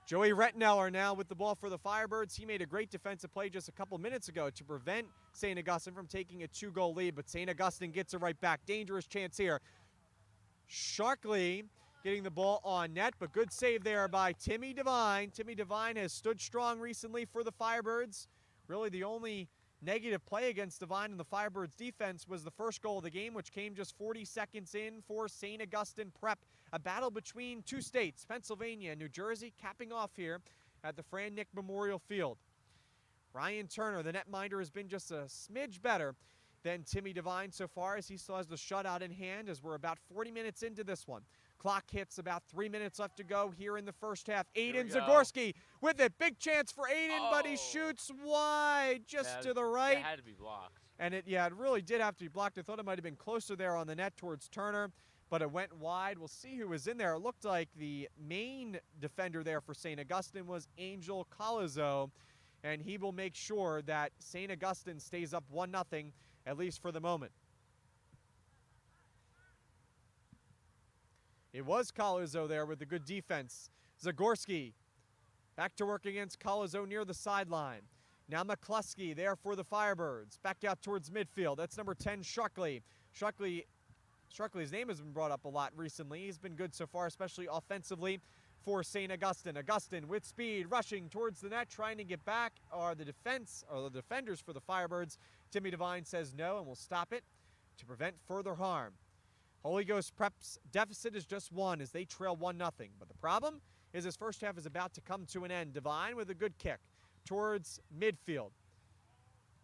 Joey Rettenauer now with the ball for the Firebirds. He made a great defensive play just a couple minutes ago to prevent St. Augustine from taking a 2-goal lead, but St. Augustine gets it right back. Dangerous chance here. Sharkley getting the ball on net, but good save there by Timmy Devine. Timmy Devine has stood strong recently for the Firebirds. Really the only negative play against Devine and the Firebirds defense was the first goal of the game, which came just 40 seconds in for St. Augustine Prep. A battle between 2 states, Pennsylvania and New Jersey, capping off here at the Fran Nick Memorial Field. Ryan Turner, the netminder, has been just a smidge better than Timmy Devine so far, as he still has the shutout in hand, as we're about 40 minutes into this one. Clock hits, about 3 minutes left to go here in the first half. Aiden Zagorski with it. Big chance for Aiden, but he shoots wide just to the right. It had to be blocked. And it really did have to be blocked. I thought it might have been closer there on the net towards Turner, but it went wide. We'll see who was in there. It looked like the main defender there for St. Augustine was Angel Colazo, and he will make sure that St. Augustine stays up 1-0, at least for the moment. It was Colazo there with the good defense. Zagorski back to work against Colazo near the sideline. Now McCluskey there for the Firebirds. Back out towards midfield. That's number 10, Sharkley. Sharkley's name has been brought up a lot recently. He's been good so far, especially offensively for St. Augustine. Augustine with speed, rushing towards the net, trying to get back. Are the defenders for the Firebirds. Timmy Devine says no and will stop it to prevent further harm. Holy Ghost Prep's deficit is just 1 as they trail 1-0. But the problem is this first half is about to come to an end. Devine with a good kick towards midfield.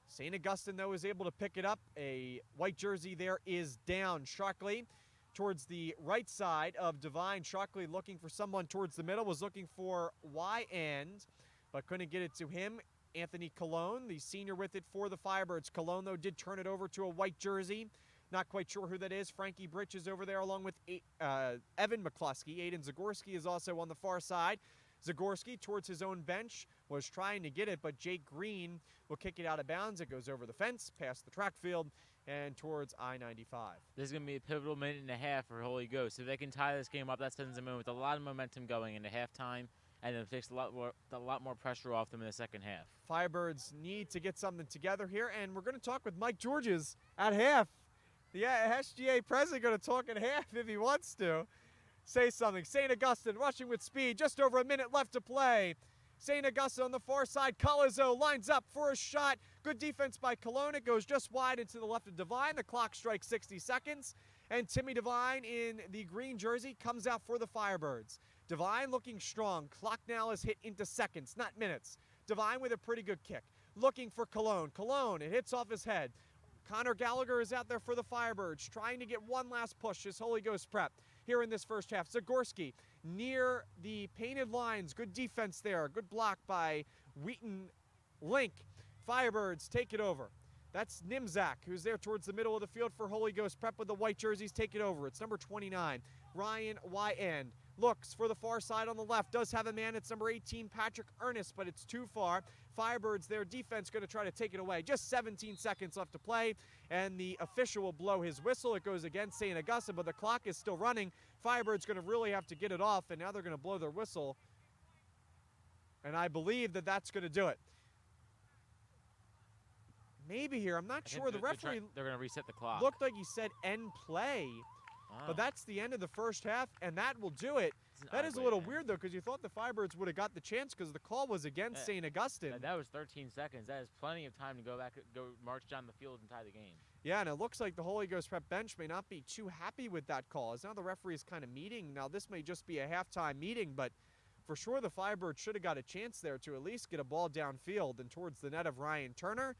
St. Augustine, though, is able to pick it up. A white jersey there is down. Sharkley towards the right side of Devine. Sharkley looking for someone towards the middle, was looking for Y end, but couldn't get it to him. Anthony Colon, the senior, with it for the Firebirds. Colon, though, did turn it over to a white jersey. Not quite sure who that is. Frankie Britch is over there along with Evan McCluskey. Aiden Zagorski is also on the far side. Zagorski towards his own bench was trying to get it, but Jake Green will kick it out of bounds. It goes over the fence, past the track field, and towards I-95. This is going to be a pivotal minute and a half for Holy Ghost. If they can tie this game up, that sends them in with a lot of momentum going into halftime, and it takes a lot more pressure off them in the second half. Firebirds need to get something together here, and we're going to talk with Mike Georges at half. Yeah, SGA president going to talk at half if he wants to. Say something. St. Augustine rushing with speed. Just over a minute left to play. St. Augustine on the far side. Colazo lines up for a shot. Good defense by Cologne. It goes just wide into the left of Devine. The clock strikes 60 seconds. And Timmy Devine in the green jersey comes out for the Firebirds. Devine looking strong. Clock now is hit into seconds, not minutes. Devine with a pretty good kick. Looking for Cologne. Cologne, it hits off his head. Connor Gallagher is out there for the Firebirds, trying to get one last push as Holy Ghost Prep here in this first half. Zagorski near the painted lines. Good defense there. Good block by Wheaton Link. Firebirds take it over. That's Nimzak, who's there towards the middle of the field for Holy Ghost Prep with the white jerseys. Take it over. It's number 29, Ryan Wyand. Looks for the far side on the left. Does have a man. It's number 18, Patrick Ernest, but it's too far. Firebirds, their defense, going to try to take it away. Just 17 seconds left to play, and the official will blow his whistle. It goes against St. Augustine, but the clock is still running. Firebirds going to really have to get it off, and now they're going to blow their whistle. And I believe that that's going to do it. Maybe here. I'm not sure. The referee they're going to reset the clock. Looked like he said end play. But that's the end of the first half, and that will do it. That is a little weird, though, because you thought the Firebirds would have got the chance because the call was against St. Augustine. That was 13 seconds. That is plenty of time to go march down the field and tie the game. Yeah, and it looks like the Holy Ghost Prep bench may not be too happy with that call. As now the referee is kind of meeting. Now, this may just be a halftime meeting, but for sure the Firebirds should have got a chance there to at least get a ball downfield and towards the net of Ryan Turner.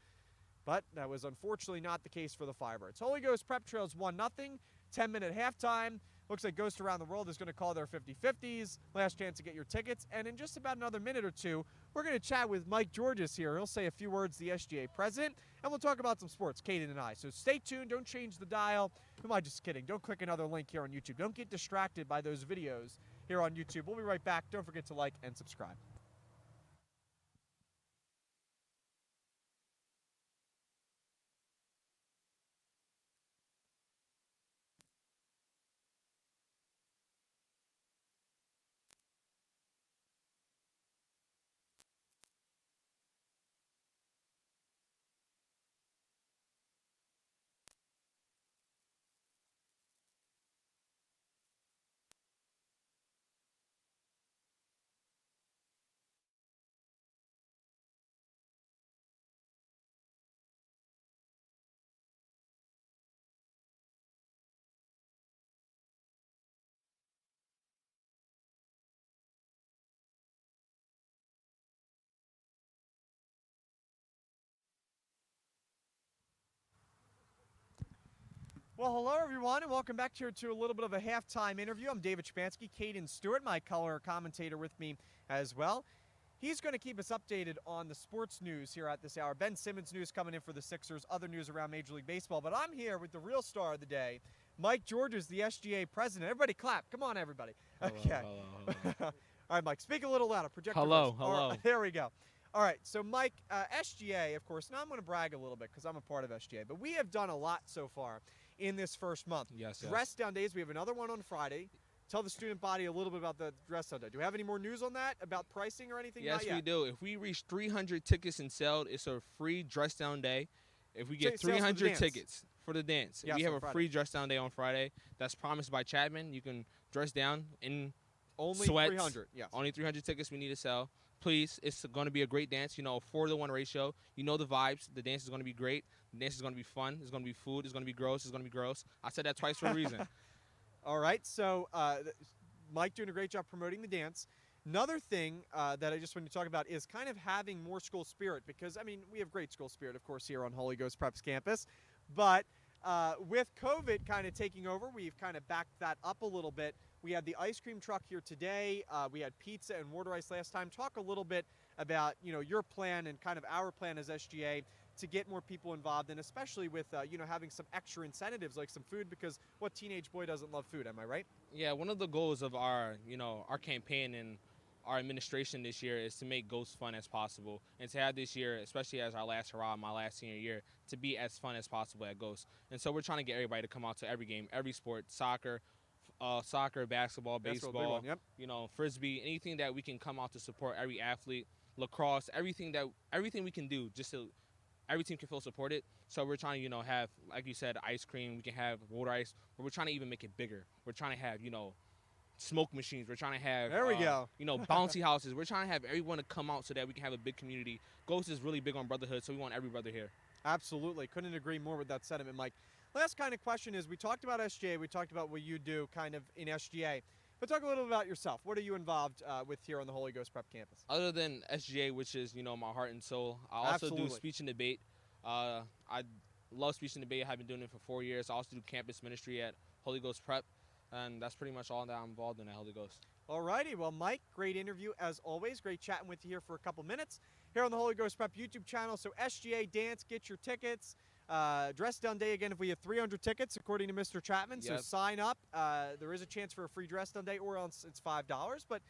But that was unfortunately not the case for the Firebirds. Holy Ghost Prep trails 1-0. 10-minute halftime. Looks like Ghost Around the World is going to call their 50-50s. Last chance to get your tickets. And in just about another minute or two, we're going to chat with Mike Georges here. He'll say a few words to the SGA president, and we'll talk about some sports, Caden and I. So stay tuned. Don't change the dial. Who am I just kidding? Don't click another link here on YouTube. Don't get distracted by those videos here on YouTube. We'll be right back. Don't forget to like and subscribe. Well, hello, everyone, and welcome back here to a little bit of a halftime interview. I'm David Shapansky, Caden Stewart, my color commentator with me as well. He's going to keep us updated on the sports news here at this hour. Ben Simmons news coming in for the Sixers, other news around Major League Baseball. But I'm here with the real star of the day, Mike Georges, the SGA president. Everybody clap. Come on, everybody. Okay. Hello. All right, Mike, speak a little louder. Project Hello. There we go. All right, so Mike, SGA, of course, now I'm going to brag a little bit because I'm a part of SGA, but we have done a lot so far in this first month. Yes. Dress down days. We have another one on Friday. Tell the student body a little bit about the dress down day. Do we have any more news on that about pricing or anything? Yes, Not yet. we do. If we reach 300 tickets and sell, it's a free dress down day. If we get 300 tickets for the dance, yes, we have a Friday. free dress down day on Friday. That's promised by Chapman. You can dress down in only sweats. 300. Yes. Only 300 tickets we need to sell. Please, it's going to be a great dance. 4-to-1 ratio. You know the vibes. The dance is going to be great. The dance is going to be fun. It's going to be food. It's going to be gross. It's going to be gross. I said that twice for a reason. All right. So Mike doing a great job promoting the dance. Another thing that I just want to talk about is kind of having more school spirit because, I mean, we have great school spirit, of course, here on Holy Ghost Prep's campus. But with COVID kind of taking over, we've kind of backed that up a little bit. We had the ice cream truck here today. We had pizza and water ice last time. Talk a little bit about, your plan and kind of our plan as SGA to get more people involved, and especially with, having some extra incentives like some food because what teenage boy doesn't love food, am I right? Yeah, one of the goals of our campaign and our administration this year is to make Ghost fun as possible and to have this year, especially as our last hurrah, my last senior year, to be as fun as possible at Ghost. And so we're trying to get everybody to come out to every game, every sport, soccer, basketball, baseball, yep. Frisbee, anything that we can come out to support every athlete, lacrosse, everything we can do just so every team can feel supported. So we're trying to, have, like you said, ice cream. We can have water ice, but we're trying to even make it bigger. We're trying to have, smoke machines. We're trying to have, there we go. Bouncy houses. We're trying to have everyone to come out so that we can have a big community. Ghost is really big on brotherhood, so we want every brother here. Absolutely. Couldn't agree more with that sentiment, Mike. Last kind of question is, we talked about SGA. We talked about what you do kind of in SGA. But talk a little about yourself. What are you involved with here on the Holy Ghost Prep campus? Other than SGA, which is, my heart and soul, I also do speech and debate. I love speech and debate. I've been doing it for 4 years. I also do campus ministry at Holy Ghost Prep. And that's pretty much all that I'm involved in at Holy Ghost. All righty. Well, Mike, great interview as always. Great chatting with you here for a couple minutes here on the Holy Ghost Prep YouTube channel. So SGA Dance, get your tickets. Dress down day again if we have 300 tickets according to Mr. Chapman. Yep. So sign up. There is a chance for a free dress down day, or else it's $5. But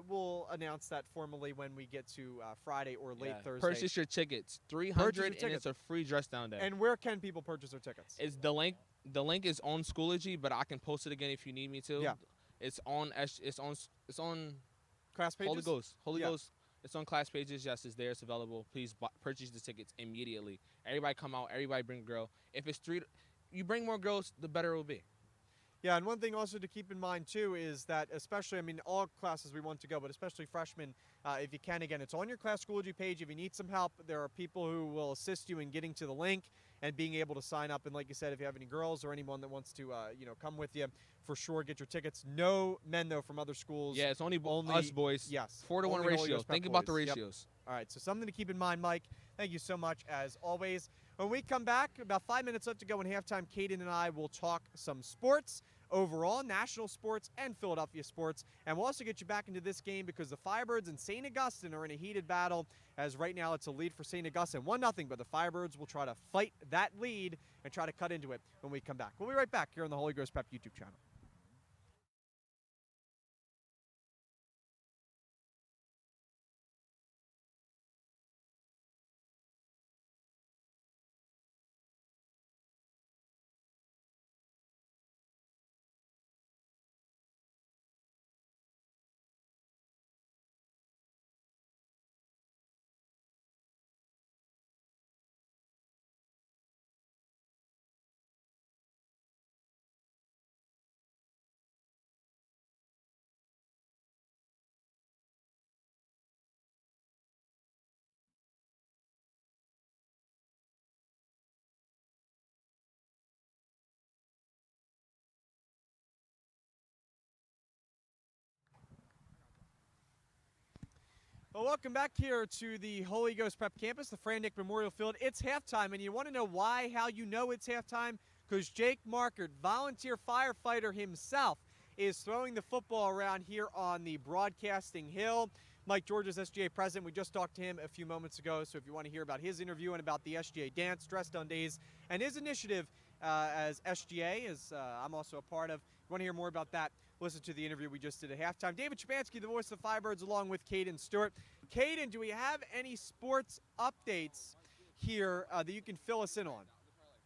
we'll announce that formally when we get to Friday or late Thursday. Purchase your tickets. 300 and it's a free dress down day. And where can people purchase their tickets? Is the link? The link is on Schoology, but I can post it again if you need me to. Yeah. It's on Class pages? Holy Ghost. It's on class pages. Yes, it's there. It's available. Please purchase the tickets immediately. Everybody come out. Everybody bring a girl. If it's 3, you bring more girls, the better it will be. Yeah, and one thing also to keep in mind, too, is that especially, I mean, all classes we want to go, but especially freshmen, if you can, again, it's on your class Schoology page. If you need some help, there are people who will assist you in getting to the link and being able to sign up. And like you said, if you have any girls or anyone that wants to, come with you, for sure, get your tickets. No men, though, from other schools. Yeah, it's only us boys. Yes. 4-to-1 ratio. Think about the ratios. Yep. All right, so something to keep in mind, Mike. Thank you so much, as always. When we come back, about 5 minutes left to go in halftime, Caden and I will talk some sports. Overall, national sports and Philadelphia sports. And we'll also get you back into this game because the Firebirds and St. Augustine are in a heated battle, as right now it's a lead for St. Augustine, 1-0, but the Firebirds will try to fight that lead and try to cut into it when we come back. We'll be right back here on the Holy Ghost Prep YouTube channel. Well, welcome back here to the Holy Ghost Prep Campus, the Frandick Memorial Field. It's halftime, and you want to know why, how you know it's halftime? Because Jake Markert, volunteer firefighter himself, is throwing the football around here on the broadcasting hill. Mike Georges, SGA president, we just talked to him a few moments ago, so if you want to hear about his interview and about the SGA Dance, Dress Down Days, and his initiative as SGA, as I'm also a part of, if you want to hear more about that, listen to the interview we just did at halftime. David Chabansky, the voice of the Firebirds, along with Caden Stewart. Caden, do we have any sports updates here that you can fill us in on?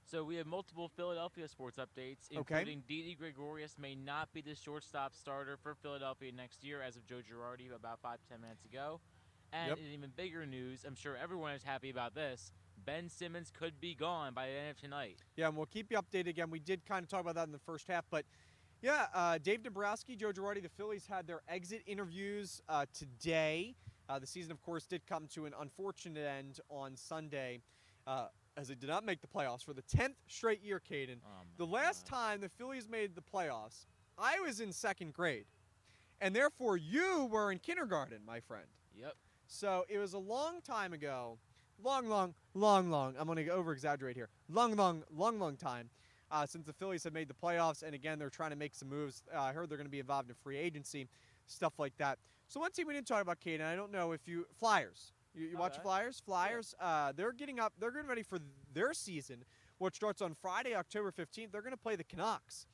So we have multiple Philadelphia sports updates, including Didi Gregorius may not be the shortstop starter for Philadelphia next year, as of Joe Girardi about 5-10 minutes ago. And in even bigger news, I'm sure everyone is happy about this, Ben Simmons could be gone by the end of tonight. Yeah, and we'll keep you updated again. We did kind of talk about that in the first half, but yeah, Dave Dombrowski, Joe Girardi, the Phillies had their exit interviews today. The season, of course, did come to an unfortunate end on Sunday, as they did not make the playoffs for the 10th straight year, Caden. The last time the Phillies made the playoffs, I was in second grade, and therefore you were in kindergarten, my friend. Yep. So it was a long time ago, long, I'm going to over-exaggerate here, long time since the Phillies have made the playoffs, and again, they're trying to make some moves. I heard they're going to be involved in free agency, stuff like that. So one team we didn't talk about, Caden, I don't know if you, Flyers. You watch Flyers? Flyers, they're getting ready for their season, which starts on Friday, October 15th. They're going to play the Canucks.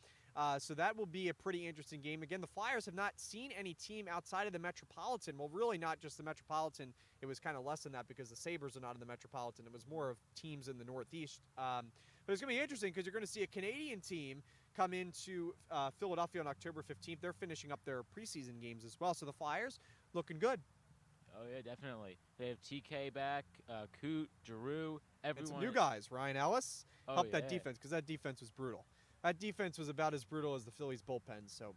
So that will be a pretty interesting game. Again, the Flyers have not seen any team outside of the Metropolitan. Well, really not just the Metropolitan. It was kind of less than that because the Sabres are not in the Metropolitan. It was more of teams in the Northeast. But it's going to be interesting because you're going to see a Canadian team come into Philadelphia on October 15th. They're finishing up their preseason games as well. So the Flyers looking good. Oh, yeah, definitely. They have TK back, Coot, Giroux, everyone. And some new guys. Ryan Ellis helped that defense because that defense was brutal. That defense was about as brutal as the Phillies bullpen. So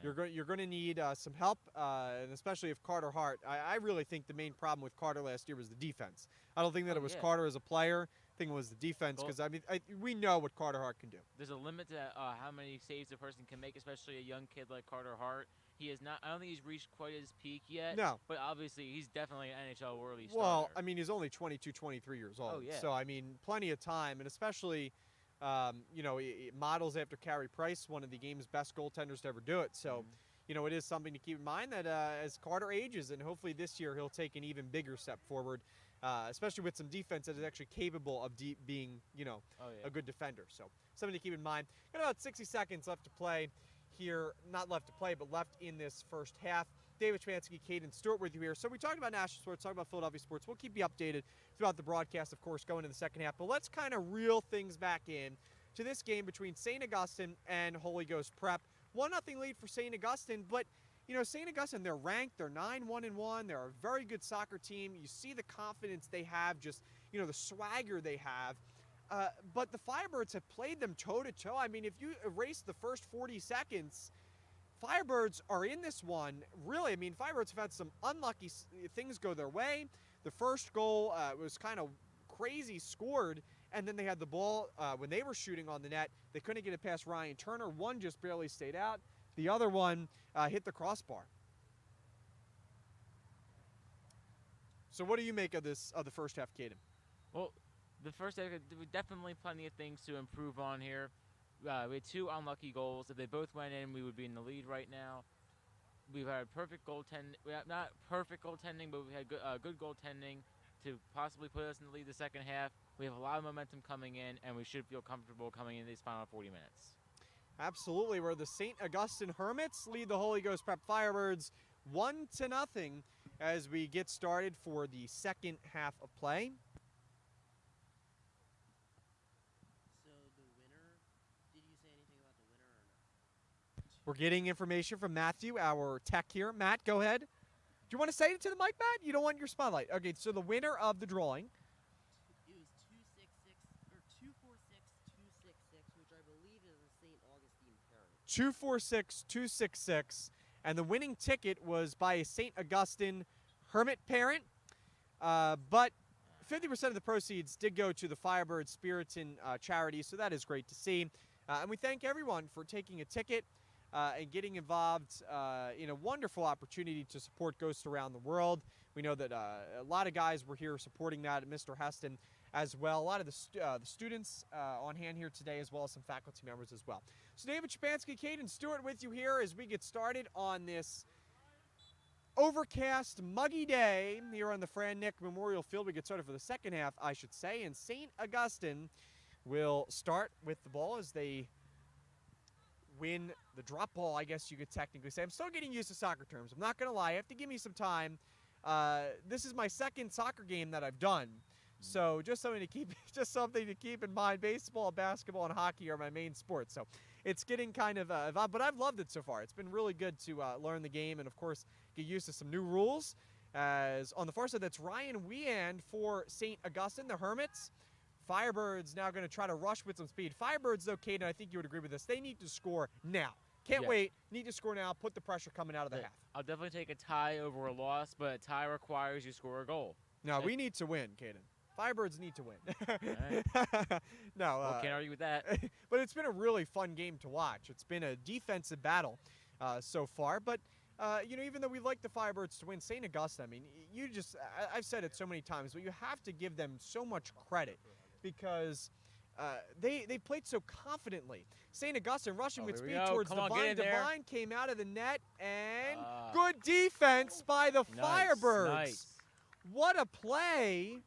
you're going to need some help, and especially if Carter Hart. I really think the main problem with Carter last year was the defense. I don't think that it was Carter as a player. I think it was the defense because, I mean, we know what Carter Hart can do. There's a limit to how many saves a person can make, especially a young kid like Carter Hart. He is not. I don't think he's reached quite his peak yet. No. But obviously, he's definitely an NHL worthy starter. Well, I mean, he's only 22, 23 years old. Oh, yeah. So, I mean, plenty of time, and especially You know, it models after Carey Price, one of the game's best goaltenders to ever do it. So, you know, it is something to keep in mind that as Carter ages, and hopefully this year he'll take an even bigger step forward, especially with some defense that is actually capable of being, you know, a good defender. So something to keep in mind. Got about 60 seconds left to play here. Not left to play, but left in this first half. David Chpansky, Caden Stewart with you here. So we talked about national sports, talked about Philadelphia sports. We'll keep you updated throughout the broadcast, of course, going into the second half. But let's kind of reel things back in to this game between St. Augustine and Holy Ghost Prep. 1-0 lead for St. Augustine, but you know, St. Augustine, they're ranked, they're 9-1-1, they're a very good soccer team. You see the confidence they have, just, you know, the swagger they have. But the Firebirds have played them toe-to-toe. I mean, if you erase the first 40 seconds, Firebirds are in this one. Really, I mean, Firebirds have had some unlucky things go their way. The first goal was kind of crazy scored, and then they had the ball when they were shooting on the net. They couldn't get it past Ryan Turner. One just barely stayed out. The other one hit the crossbar. So what do you make of this, of the first half, Caden? Well, the first half, definitely plenty of things to improve on here. We had 2 unlucky goals. If they both went in, we would be in the lead right now. We've had perfect goaltending. We have not perfect goaltending, but we had good goaltending to possibly put us in the lead the second half. We have a lot of momentum coming in, and we should feel comfortable coming in these final 40 minutes. Absolutely. Where the St. Augustine Hermits lead the Holy Ghost Prep Firebirds 1-0 as we get started for the second half of play. So the winner, did you say anything about the winner or no? We're getting information from Matthew, our tech here. Matt, go ahead. Do you want to say it to the mic, Matt? You don't want your spotlight. Okay, so the winner of the drawing. It was 266 or 246-266, which I believe is a St. Augustine parent. 246-266, and the winning ticket was by a St. Augustine Hermit parent, but 50% of the proceeds did go to the Firebird Spiritan charity, so that is great to see. And we thank everyone for taking a ticket and getting involved in a wonderful opportunity to support Ghosts around the world. We know that a lot of guys were here supporting that, Mr. Heston as well. A lot of the students on hand here today, as well as some faculty members as well. So David Chpansky, Caden Stewart with you here as we get started on this overcast, muggy day here on the Fran Nick Memorial Field. We get started for the second half, I should say, and St. Augustine will start with the ball as they win the drop ball, I guess you could technically say. I'm still getting used to soccer terms. I'm not going to lie. You have to give me some time. This is my second soccer game that I've done. So just something to keep in mind. Baseball, basketball, and hockey are my main sports. So it's getting kind of but I've loved it so far. It's been really good to learn the game and, of course, get used to some new rules. As on the far side, that's Ryan Weand for St. Augustine, the Hermits. Firebirds now going to try to rush with some speed. Firebirds, though, Caden, I think you would agree with this. They need to score now. Can't wait. Need to score now. Put the pressure coming out of the half. I'll definitely take a tie over a loss, but a tie requires you score a goal. No, we need to win, Caden. Firebirds need to win. Right. No, well, can't argue with that. But it's been a really fun game to watch. It's been a defensive battle so far. But, you know, even though we like the Firebirds to win, St. Augustine, I mean, I've said it so many times, but you have to give them so much credit because they played so confidently. St. Augustine rushing with speed towards Divine. Divine came out of the net, and good defense by the Firebirds. Nice. What a play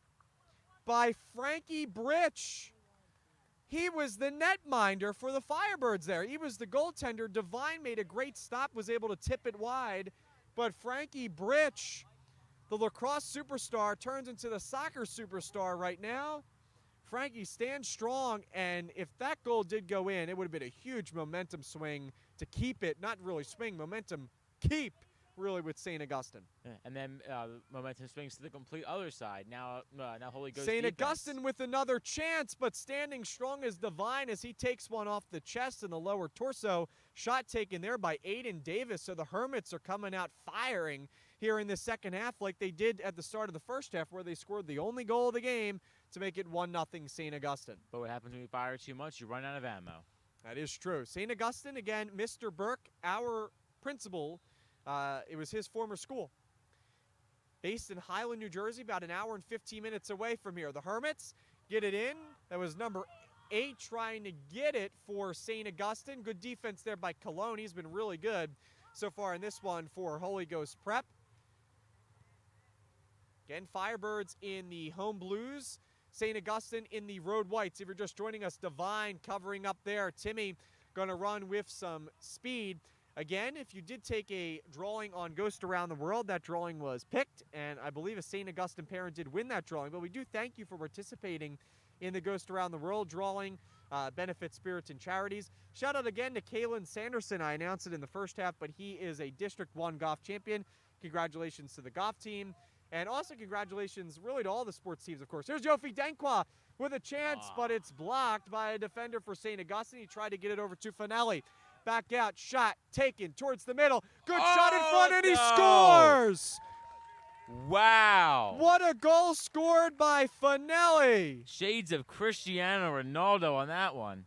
by Frankie Britch. He was the netminder for the Firebirds there. He was the goaltender. Divine made a great stop, was able to tip it wide. But Frankie Britch, the lacrosse superstar, turns into the soccer superstar right now. Frankie stands strong, and if that goal did go in, it would have been a huge momentum swing to keep it. Not really swing, momentum keep, really, with St. Augustine. Yeah, and then momentum swings to the complete other side. Now Holy Ghost St. defense. Augustine with another chance, but standing strong as Divine as he takes one off the chest and the lower torso. Shot taken there by Aiden Davis. So the Hermits are coming out firing here in the second half like they did at the start of the first half, where they scored the only goal of the game to make it 1-0 St. Augustine. But what happens when you fire too much? You run out of ammo. That is true. St. Augustine, again, Mr. Burke, our principal, it was his former school. Based in Highland, New Jersey, about an hour and 15 minutes away from here. The Hermits get it in. That was number 8 trying to get it for St. Augustine. Good defense there by Cologne. He's been really good so far in this one for Holy Ghost Prep. Again, Firebirds in the home blues. St. Augustine in the road whites. If you're just joining us, Divine covering up there. Timmy going to run with some speed. Again, if you did take a drawing on Ghost Around the World, that drawing was picked, and I believe a St. Augustine parent did win that drawing. But we do thank you for participating in the Ghost Around the World drawing, benefit spirits and charities. Shout out again to Kalen Sanderson. I announced it in the first half, but he is a District 1 golf champion. Congratulations to the golf team. And also congratulations really to all the sports teams, of course. Here's Jofi Denkwa with a chance, but it's blocked by a defender for St. Augustine. He tried to get it over to Finelli. Back out, shot taken towards the middle. Good shot in front, and he scores! Wow. What a goal scored by Finelli. Shades of Cristiano Ronaldo on that one.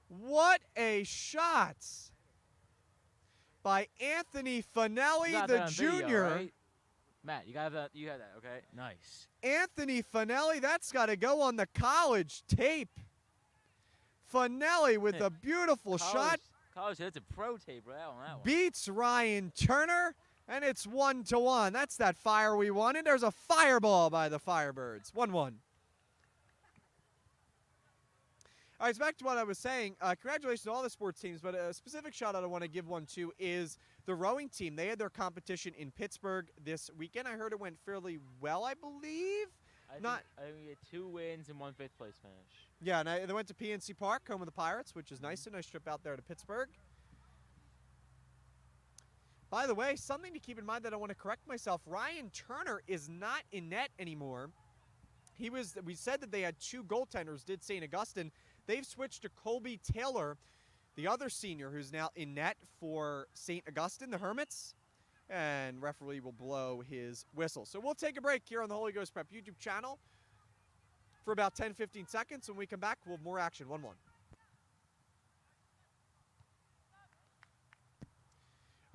What a shot by Anthony Finelli, the junior. Video, right? Matt, you got that? You had that, okay? Nice. Anthony Finelli, that's got to go on the college tape. Finelli with a beautiful shot. College, that's a pro tape right on that one. Beats Ryan Turner, and it's 1-1. That's that fire we wanted. There's a fireball by the Firebirds. 1-1. All right, so back to what I was saying. Congratulations to all the sports teams, but a specific shout-out I want to give one to is the rowing team. They had their competition in Pittsburgh this weekend. I heard it went fairly well, I believe. I think we had 2 wins and 1 5th-place finish. Yeah, and they went to PNC Park, home of the Pirates, which is nice. A nice trip out there to Pittsburgh. By the way, something to keep in mind that I want to correct myself. Ryan Turner is not in net anymore. We said that they had 2 goaltenders, did St. Augustine. They've switched to Colby Taylor, the other senior who's now in net for St. Augustine, the Hermits. And referee will blow his whistle. So we'll take a break here on the Holy Ghost Prep YouTube channel for about 10-15 seconds. When we come back, we'll have more action. 1-1. All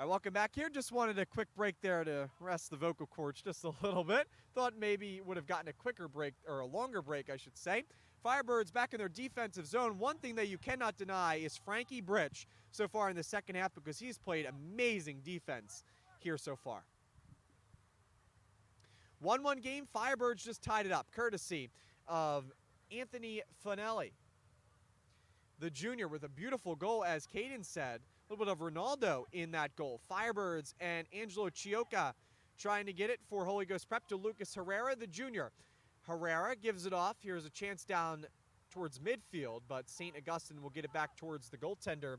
right, welcome back here. Just wanted a quick break there to rest the vocal cords just a little bit. Thought maybe would have gotten a quicker break, or a longer break, I should say. Firebirds back in their defensive zone. One thing that you cannot deny is Frankie Britch so far in the second half, because he's played amazing defense here so far. 1-1 game. Firebirds just tied it up, courtesy of Anthony Finelli, the junior, with a beautiful goal, as Caden said. A little bit of Ronaldo in that goal. Firebirds and Angelo Chioca trying to get it for Holy Ghost Prep to Lucas Herrera, the junior. Herrera gives it off. Here's a chance down towards midfield, but St. Augustine will get it back towards the goaltender,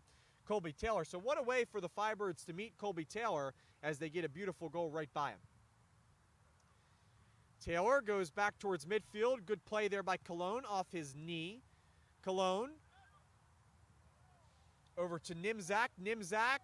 Colby Taylor. So what a way for the Firebirds to meet Colby Taylor as they get a beautiful goal right by him. Taylor goes back towards midfield. Good play there by Cologne off his knee. Cologne over to Nimzak. Nimzak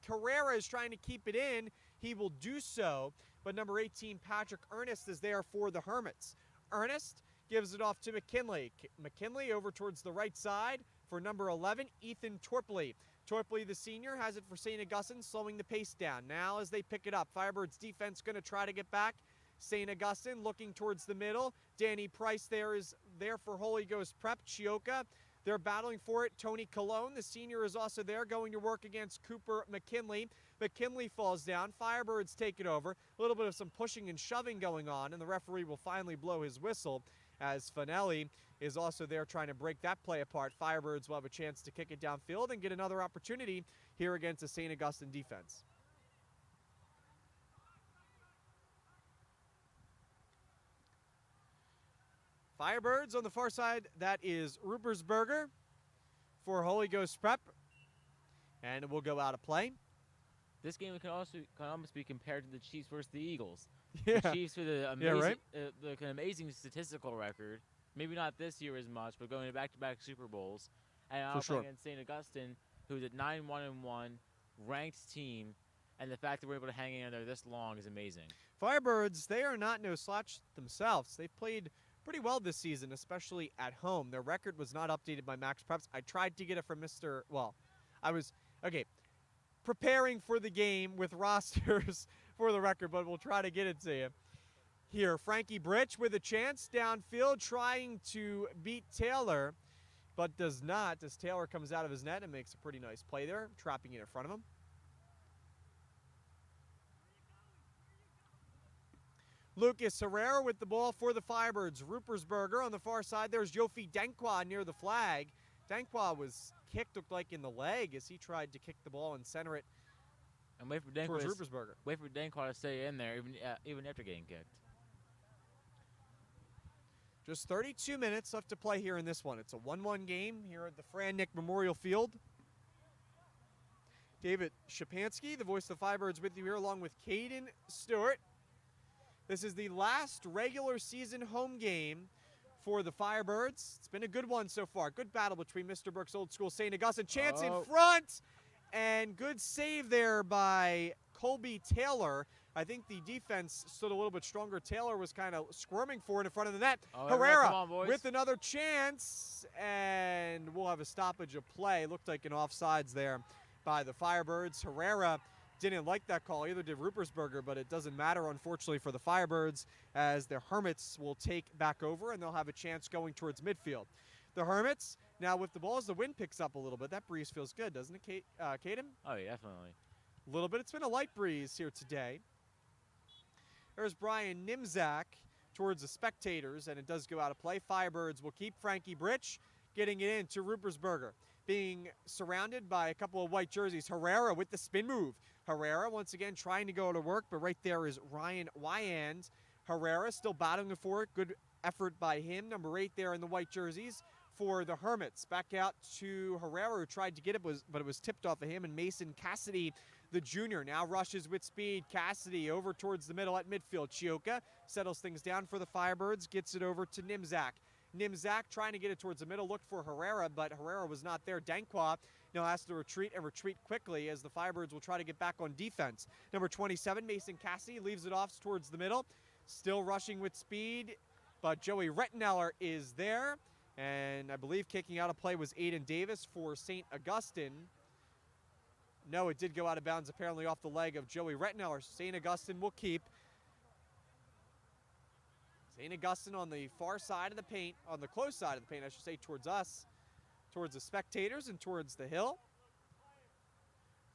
Carrera is trying to keep it in. He will do so, but number 18, Patrick Ernest, is there for the Hermits. Ernest gives it off to McKinley. McKinley over towards the right side for number 11, Ethan Torpley. Torpley, the senior, has it for St. Augustine, slowing the pace down. Now as they pick it up, Firebirds defense going to try to get back. St. Augustine looking towards the middle. Danny Price there is there for Holy Ghost Prep. Chioca, they're battling for it. Tony Cologne, the senior, is also there, going to work against Cooper McKinley. McKinley falls down. Firebirds take it over. A little bit of some pushing and shoving going on, and the referee will finally blow his whistle as Finelli is also there trying to break that play apart. Firebirds will have a chance to kick it downfield and get another opportunity here against the St. Augustine defense. Firebirds on the far side, that is Rupersberger for Holy Ghost Prep, and it will go out of play. This game can almost be compared to the Chiefs versus the Eagles. Yeah. The Chiefs with the amazing, right. An amazing statistical record. Maybe not this year as much, but going to back-to-back Super Bowls. And also against St. Augustine, who's at 9-1-1, ranked team, and the fact that we're able to hang in there this long is amazing. Firebirds, they are not no slouch themselves. They've played pretty well this season, especially at home. Their record was not updated by Max Preps. I tried to get it from preparing for the game with rosters for the record, but we'll try to get it to you. here. Frankie Britch with a chance downfield, trying to beat Taylor, but does not, as Taylor comes out of his net and makes a pretty nice play there, trapping it in front of him. Lucas Herrera with the ball for the Firebirds. Rupersberger on the far side. There's Yofi Denkwa near the flag. Denkwa was kicked, looked like in the leg, as he tried to kick the ball and center it And wait for towards Denkwa. Rupersberger. Wait for Denkwa to stay in there, even after getting kicked. Just 32 minutes left to play here in this one. It's a 1-1 game here at the Frannick Memorial Field. David Shapansky, the voice of the Firebirds, with you here, along with Caden Stewart. This is the last regular season home game for the Firebirds. It's been a good one so far. Good battle between Mr. Brooks Old School, St. Augustine. Chance in front, and good save there by Colby Taylor. I think the defense stood a little bit stronger. Taylor was kind of squirming for it in front of the net. Herrera come on, boys. with another chance, and we'll have a stoppage of play. Looked like an offsides there by the Firebirds. Herrera didn't like that call, either did Rupersberger, but it doesn't matter, unfortunately, for the Firebirds, as the Hermits will take back over, and they'll have a chance going towards midfield. The Hermits, now with the ball, as the wind picks up a little bit, that breeze feels good, doesn't it, Caden? Oh, yeah, definitely. A little bit. It's been a light breeze here today. There's Brian Nimzak towards the spectators, and it does go out of play. Firebirds will keep Frankie Britch, getting it in to Rupersberger, being surrounded by a couple of white jerseys. Herrera with the spin move. Herrera once again trying to go to work, but right there is Ryan Wyand. Herrera still battling for it. Good effort by him. Number 8 there in the white jerseys for the Hermits. Back out to Herrera, who tried to get it, but it was tipped off of him. And Mason Cassidy, the junior, now rushes with speed. Cassidy over towards the middle at midfield. Chioka settles things down for the Firebirds, gets it over to Nimzak. Nimzak trying to get it towards the middle, looked for Herrera, but Herrera was not there. Dankwa now has to retreat, and retreat quickly, as the Firebirds will try to get back on defense. Number 27, Mason Cassidy, leaves it off towards the middle. Still rushing with speed, but Joey Retteneller is there. And I believe kicking out of play was Aiden Davis for St. Augustine. No, it did go out of bounds, apparently off the leg of Joey Retteneller. St. Augustine will keep. St. Augustine on the far side of the paint, on the close side of the paint, I should say, towards us, towards the spectators and towards the hill.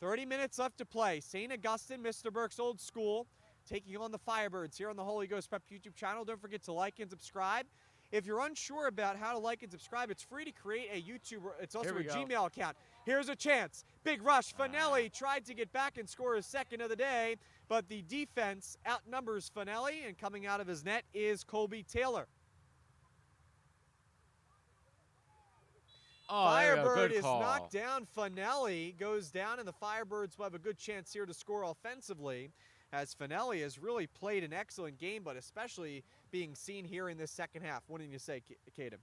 30 minutes left to play. St. Augustine, Mr. Burke's Old School, taking on the Firebirds here on the Holy Ghost Prep YouTube channel. Don't forget to like and subscribe. If you're unsure about how to like and subscribe, it's free to create a YouTube. It's also a Gmail account. Here's a chance. Big rush. Finelli tried to get back and score his second of the day, but the defense outnumbers Finelli, and coming out of his net is Colby Taylor. Oh, Firebird is knocked down. Finelli goes down, and the Firebirds will have a good chance here to score offensively, as Finelli has really played an excellent game, but especially being seen here in this second half. What did you say, Caden?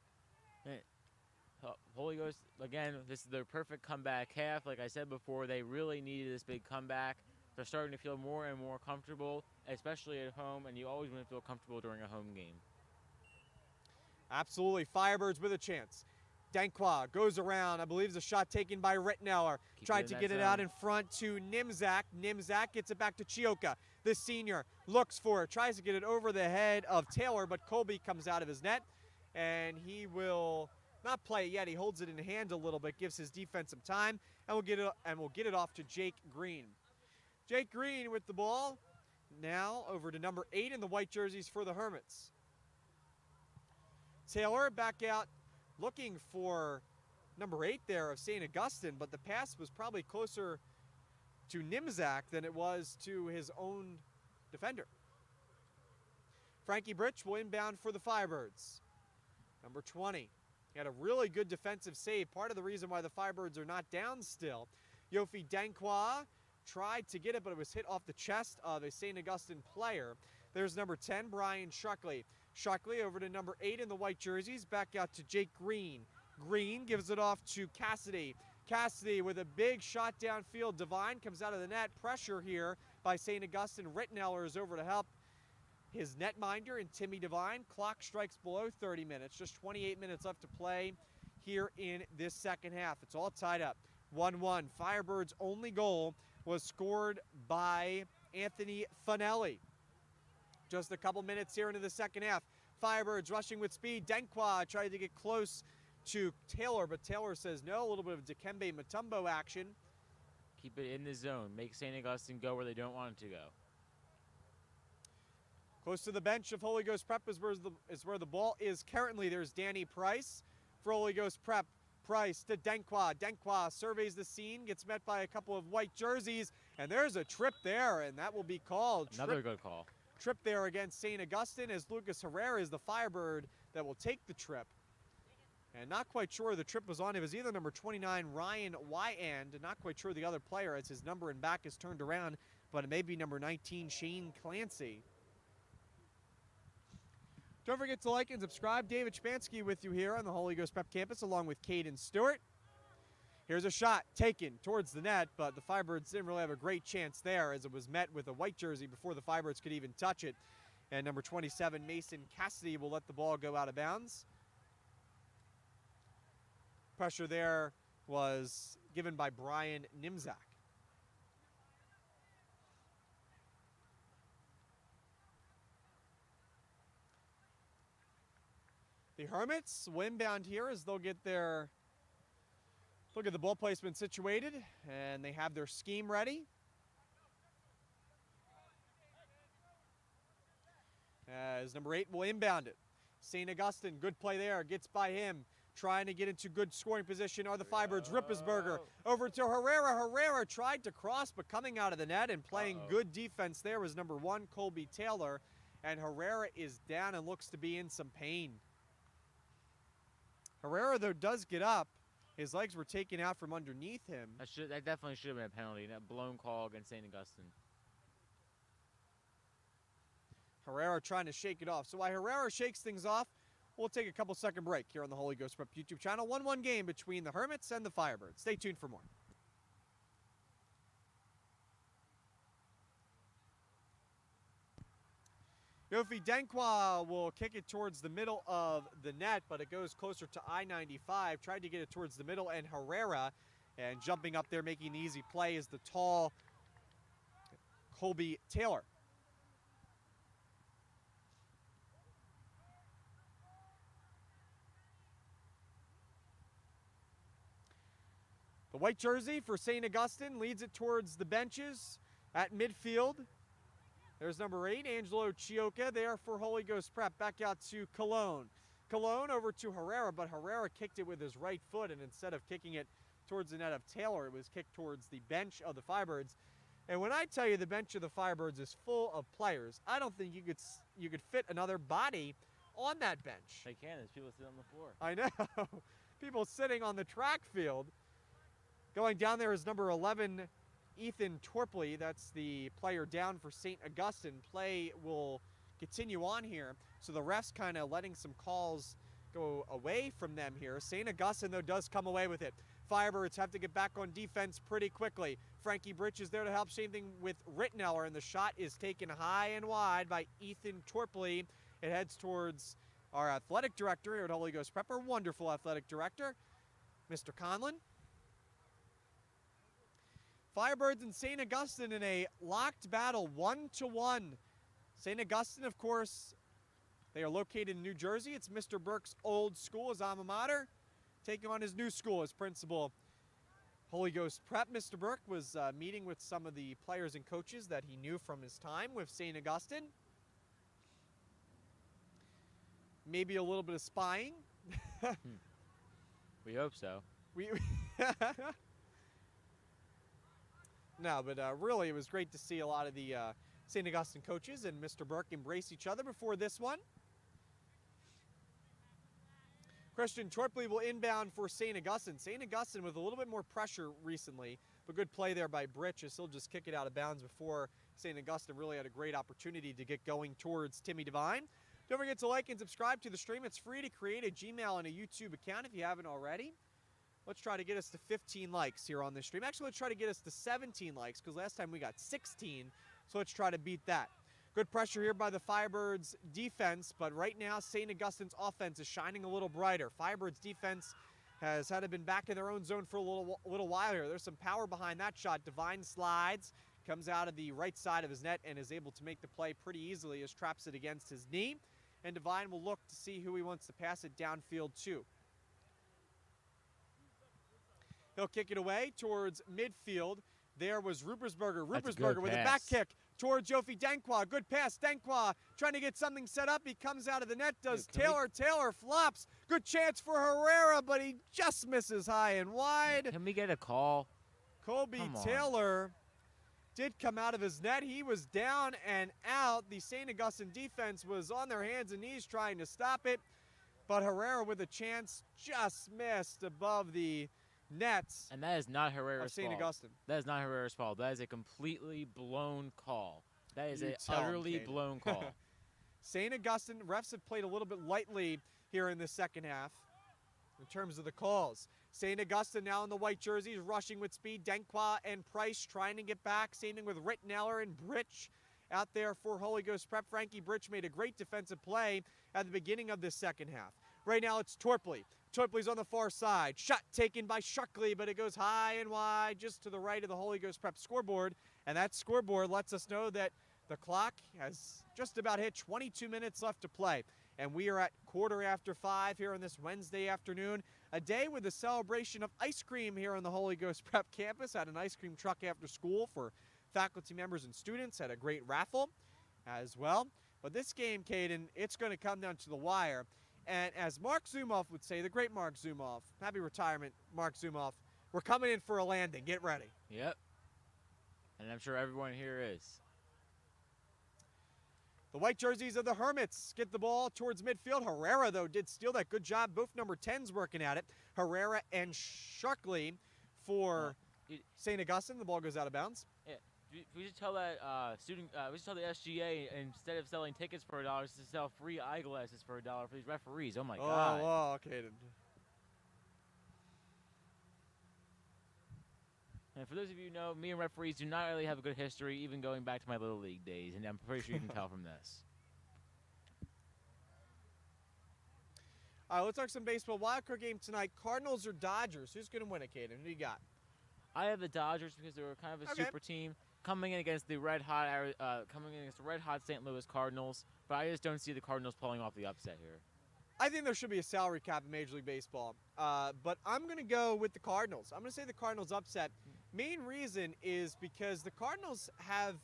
Holy Ghost, again, this is their perfect comeback half. Like I said before, they really needed this big comeback. They're starting to feel more and more comfortable, especially at home, and you always want to feel comfortable during a home game. Absolutely. Firebirds with a chance. Dankwa goes around. I believe it's a shot taken by Retteneller. Tried to get it out in front to Nimzak. Nimzak gets it back to Chioka. The senior looks for it. Tries to get it over the head of Taylor, but Colby comes out of his net. And he will not play it yet. He holds it in hand a little bit, gives his defense some time, and we'll get it off to Jake Green. Jake Green with the ball. Now over to number 8 in the white jerseys for the Hermits. Taylor back out, looking for number 8 there of St. Augustine, but the pass was probably closer to Nimzak than it was to his own defender. Frankie Britch will inbound for the Firebirds. Number 20. He had a really good defensive save. Part of the reason why the Firebirds are not down still. Yofi Dankwa tried to get it, but it was hit off the chest of a St. Augustine player. There's number 10, Brian Shuckley. Shuckley over to number 8 in the white jerseys. Back out to Jake Green. Green gives it off to Cassidy. Cassidy with a big shot downfield. Devine comes out of the net. Pressure here by St. Augustine. Ritteneller is over to help his netminder and Timmy Devine. Clock strikes below 30 minutes. Just 28 minutes left to play here in this second half. It's all tied up. 1-1. Firebirds' only goal was scored by Anthony Finelli. Just a couple minutes here into the second half. Firebirds rushing with speed. Denkwa tried to get close to Taylor, but Taylor says no. A little bit of Dikembe Mutombo action. Keep it in the zone. Make St. Augustine go where they don't want it to go. Close to the bench of Holy Ghost Prep is where the ball is currently. There's Danny Price for Holy Ghost Prep. Price to Denkwa. Denkwa surveys the scene, gets met by a couple of white jerseys, and there's a trip there, and that will be called. Another good call. Trip there against St. Augustine, as Lucas Herrera is the Firebird that will take the trip. And not quite sure the trip was on. It was either number 29, Ryan Wyand, not quite sure the other player as his number and back is turned around, but it may be number 19, Shane Clancy. Don't forget to like and subscribe. David Spansky with you here on the Holy Ghost Prep campus along with Caden Stewart. Here's a shot taken towards the net, but the Firebirds didn't really have a great chance there as it was met with a white jersey before the Firebirds could even touch it. And number 27, Mason Cassidy, will let the ball go out of bounds. Pressure there was given by Brian Nimzak. The Hermits will inbound here as they'll get their look at the ball placement situated, and they have their scheme ready. As number 8 will inbound it. St. Augustine, good play there, gets by him. Trying to get into good scoring position are the Firebirds. Rippesberger over to Herrera. Herrera tried to cross, but coming out of the net and playing good defense there was number 1, Colby Taylor. And Herrera is down and looks to be in some pain. Herrera, though, does get up. His legs were taken out from underneath him. That definitely should have been a penalty. That blown call against St. Augustine. Herrera trying to shake it off. So while Herrera shakes things off, we'll take a couple second break here on the Holy Ghost Prep YouTube channel. 1-1 game between the Hermits and the Firebirds. Stay tuned for more. Yofi Denkwa will kick it towards the middle of the net, but it goes closer to I-95. Tried to get it towards the middle, and Herrera, and jumping up there making the easy play is the tall Colby Taylor. The white jersey for St. Augustine leads it towards the benches at midfield. There's number 8, Angelo Chioka, there for Holy Ghost Prep. Back out to Cologne. Cologne over to Herrera, but Herrera kicked it with his right foot, and instead of kicking it towards the net of Taylor, it was kicked towards the bench of the Firebirds. And when I tell you the bench of the Firebirds is full of players, I don't think you could fit another body on that bench. They can. There's people sitting on the floor. I know. People sitting on the track field. Going down there is number 11, Ethan Torpley. That's the player down for St. Augustine. Play will continue on here. So the refs kind of letting some calls go away from them here. St. Augustine, though, does come away with it. Firebirds have to get back on defense pretty quickly. Frankie Bridge is there to help. Same thing with Rittenauer, and the shot is taken high and wide by Ethan Torpley. It heads towards our athletic director here at Holy Ghost Prep, our wonderful athletic director, Mr. Conlon. Firebirds and St. Augustine in a locked battle, 1-1. St. Augustine, of course, they are located in New Jersey. It's Mr. Burke's old school, his alma mater, taking on his new school as principal. Holy Ghost Prep, Mr. Burke was meeting with some of the players and coaches that he knew from his time with St. Augustine. Maybe a little bit of spying. We hope so. No, but really it was great to see a lot of the St. Augustine coaches and Mr. Burke embrace each other before this one. Christian Torpley will inbound for St. Augustine. St. Augustine with a little bit more pressure recently, but good play there by Britch as he'll just kick it out of bounds before St. Augustine really had a great opportunity to get going towards Timmy Devine. Don't forget to like and subscribe to the stream. It's free to create a Gmail and a YouTube account if you haven't already. Let's try to get us to 15 likes here on this stream. Actually, let's try to get us to 17 likes because last time we got 16. So let's try to beat that. Good pressure here by the Firebirds defense, but right now St. Augustine's offense is shining a little brighter. Firebirds defense has had to been back in their own zone for a little while here. There's some power behind that shot. Devine slides, comes out of the right side of his net and is able to make the play pretty easily as traps it against his knee. And Devine will look to see who he wants to pass it downfield to. He'll kick it away towards midfield. There was Rupersberger. Rupersberger with a back kick towards Jofi Denkwa. Good pass. Denkwa trying to get something set up. He comes out of the net, does Taylor. Taylor flops. Good chance for Herrera, but he just misses high and wide. Can we get a call? Colby Taylor did come out of his net. He was down and out. The St. Augustine defense was on their hands and knees trying to stop it, but Herrera with a chance just missed above the nets. And that is not Herrera's fault. St. Augustine. That is not Herrera's fault. That is a completely blown call. That is an utterly blown call. St. Augustine, refs have played a little bit lightly here in the second half in terms of the calls. St. Augustine now in the white jerseys, rushing with speed. Denkwa and Price trying to get back. Same thing with Rittenheller and Britch out there for Holy Ghost Prep. Frankie Britch made a great defensive play at the beginning of this second half. Right now it's Torpley. Torpley's on the far side. Shot taken by Shuckley, but it goes high and wide just to the right of the Holy Ghost Prep scoreboard. And that scoreboard lets us know that the clock has just about hit 22 minutes left to play. And we are at 5:15 here on this Wednesday afternoon. A day with a celebration of ice cream here on the Holy Ghost Prep campus. Had an ice cream truck after school for faculty members and students. Had a great raffle as well. But this game, Caden, it's going to come down to the wire. And as Mark Zumoff would say, the great Mark Zumoff, happy retirement, Mark Zumoff, we're coming in for a landing. Get ready. Yep. And I'm sure everyone here is. The white jerseys of the Hermits get the ball towards midfield. Herrera, though, did steal that. Good job. Both number 10s working at it. Herrera and Shuckley for St. Augustine. The ball goes out of bounds. Yeah. We should tell that we should tell the SGA, instead of selling tickets for $1, to sell free eyeglasses for $1 for these referees. Oh my God! Oh, okay. And for those of you who know, me and referees do not really have a good history, even going back to my Little League days, and I'm pretty sure you can tell from this. All right, let's talk some baseball. Wildcard game tonight. Cardinals or Dodgers? Who's going to win it, Caden? Who do you got? I have the Dodgers because they were kind of a super team coming in against the red hot St. Louis Cardinals, but I just don't see the Cardinals pulling off the upset here. I think there should be a salary cap in Major League Baseball, but I'm going to go with the Cardinals. I'm going to say the Cardinals upset. Main reason is because the Cardinals have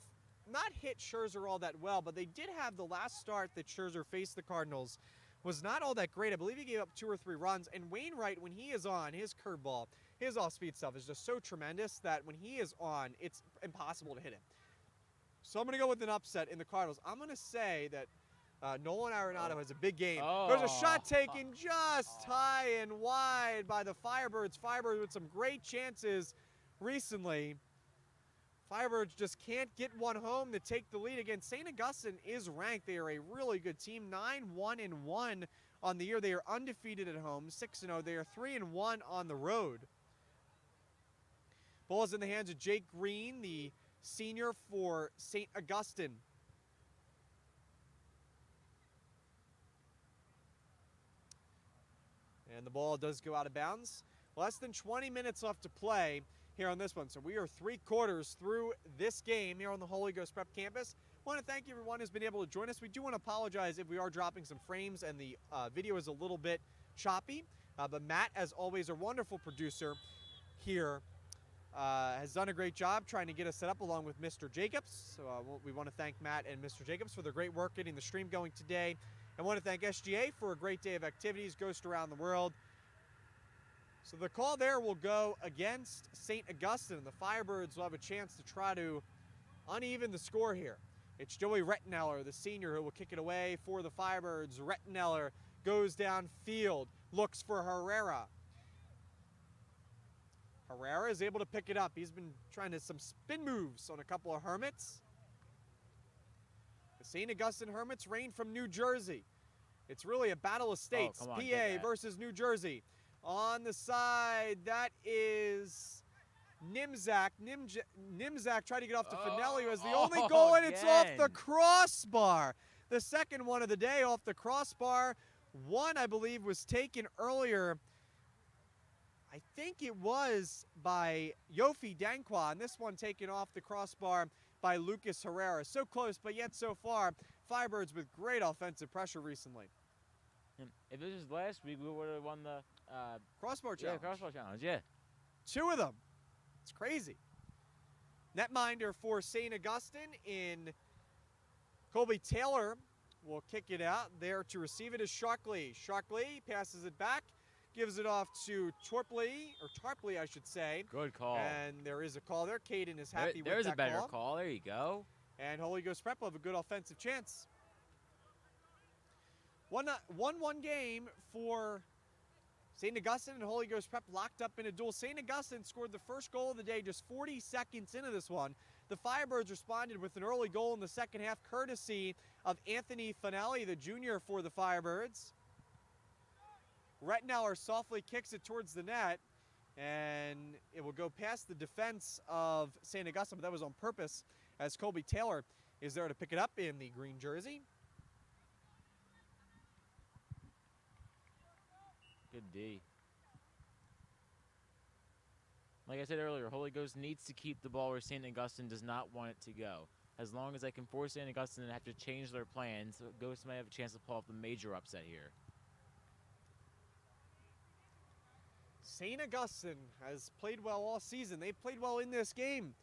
not hit Scherzer all that well, but they did have the last start that Scherzer faced the Cardinals was not all that great. I believe he gave up 2 or 3 runs, and Wainwright, when he is on, his curveball, his off-speed stuff is just so tremendous that when he is on, it's impossible to hit him. So I'm going to go with an upset in the Cardinals. I'm going to say that Nolan Arenado has a big game. There's a shot taken just high and wide by the Firebirds. Firebirds with some great chances recently. Firebirds just can't get one home to take the lead. Again, St. Augustine is ranked. They are a really good team, 9-1-1 on the year. They are undefeated at home, 6-0. They are 3-1 on the road. Ball is in the hands of Jake Green, the senior for St. Augustine. And the ball does go out of bounds. Less than 20 minutes left to play here on this one. So we are 3 quarters through this game here on the Holy Ghost Prep campus. I want to thank everyone who's been able to join us. We do want to apologize if we are dropping some frames and the video is a little bit choppy. But Matt, as always, a wonderful producer here, has done a great job trying to get us set up along with Mr. Jacobs. So we want to thank Matt and Mr. Jacobs for their great work getting the stream going today. I want to thank SGA for a great day of activities, Ghost Around the World. So the call there will go against St. Augustine. The Firebirds will have a chance to try to uneven the score here. It's Joey Retteneller, the senior, who will kick it away for the Firebirds. Retteneller goes downfield, looks for Herrera. Herrera is able to pick it up. He's been trying to some spin moves on a couple of Hermits. The St. Augustine Hermits reign from New Jersey. It's really a battle of states. PA versus New Jersey. On the side, that is Nimzak. Nimzak tried to get off to Finelli. It was the only goal, and it's off the crossbar. The second one of the day off the crossbar. One, I believe, was taken earlier I think it was by Yofi Dankwa, and this one taken off the crossbar by Lucas Herrera. So close, but yet so far. Firebirds with great offensive pressure recently. And if this was last week, we would have won the Crossbar challenge. crossbar challenge. Yeah. 2 of them. It's crazy. Netminder for St. Augustine in Colby Taylor will kick it out. There to receive it is Sharkley. Sharkley passes it back, gives it off to Tarpley, I should say. Good call. And there is a call there. Caden is happy with that call. There's a better call. There you go. And Holy Ghost Prep will have a good offensive chance. 1-1 game for St. Augustine and Holy Ghost Prep locked up in a duel. St. Augustine scored the first goal of the day just 40 seconds into this one. The Firebirds responded with an early goal in the second half, courtesy of Anthony Finelli, the junior for the Firebirds. Rettenauer softly kicks it towards the net, and it will go past the defense of St. Augustine, but that was on purpose, as Colby Taylor is there to pick it up in the green jersey. Good D. Like I said earlier, Holy Ghost needs to keep the ball where St. Augustine does not want it to go. As long as I can force St. Augustine to have to change their plans, Ghost might have a chance to pull off the major upset here. St. Augustine has played well all season. They've played well in this game,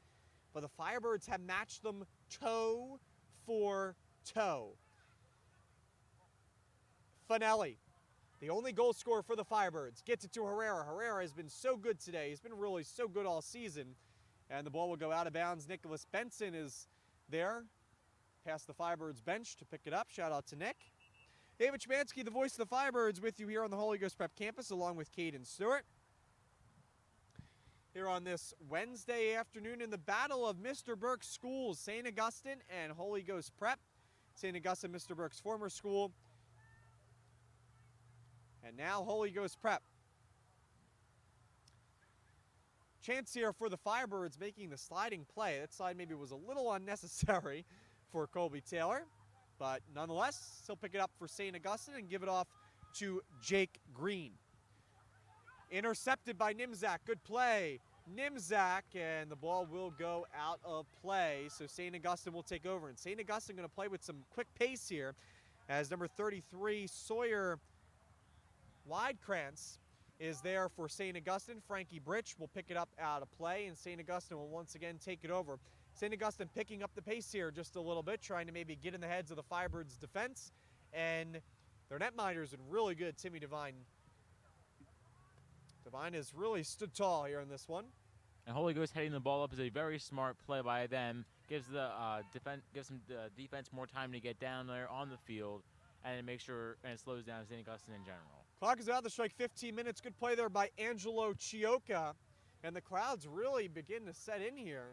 but the Firebirds have matched them toe for toe. Finelli, the only goal scorer for the Firebirds, gets it to Herrera. Herrera has been so good today. He's been really so good all season. And the ball will go out of bounds. Nicholas Benson is there past the Firebirds bench to pick it up. Shout out to Nick. David Chmansky, the voice of the Firebirds, with you here on the Holy Ghost Prep campus, along with Caden Stewart. Here on this Wednesday afternoon in the battle of Mr. Burke's schools, St. Augustine and Holy Ghost Prep. St. Augustine, Mr. Burke's former school. And now Holy Ghost Prep. Chance here for the Firebirds making the sliding play. That slide maybe was a little unnecessary for Colby Taylor, but nonetheless, he'll pick it up for St. Augustine and give it off to Jake Green. Intercepted by Nimzak. Good play. Nimzak, and the ball will go out of play, so St. Augustine will take over. And St. Augustine going to play with some quick pace here as number 33, Sawyer Widekrantz, is there for St. Augustine. Frankie Britch will pick it up out of play, and St. Augustine will once again take it over. St. Augustine picking up the pace here just a little bit, trying to maybe get in the heads of the Firebirds' defense, and their netminders are really good. Timmy Devine. Devine has really stood tall here in this one. And Holy Ghost heading the ball up is a very smart play by them. Gives the defense more time to get down there on the field, and it slows down St. Augustine in general. Clock is about to strike 15 minutes. Good play there by Angelo Chioka. And the crowds really begin to set in here.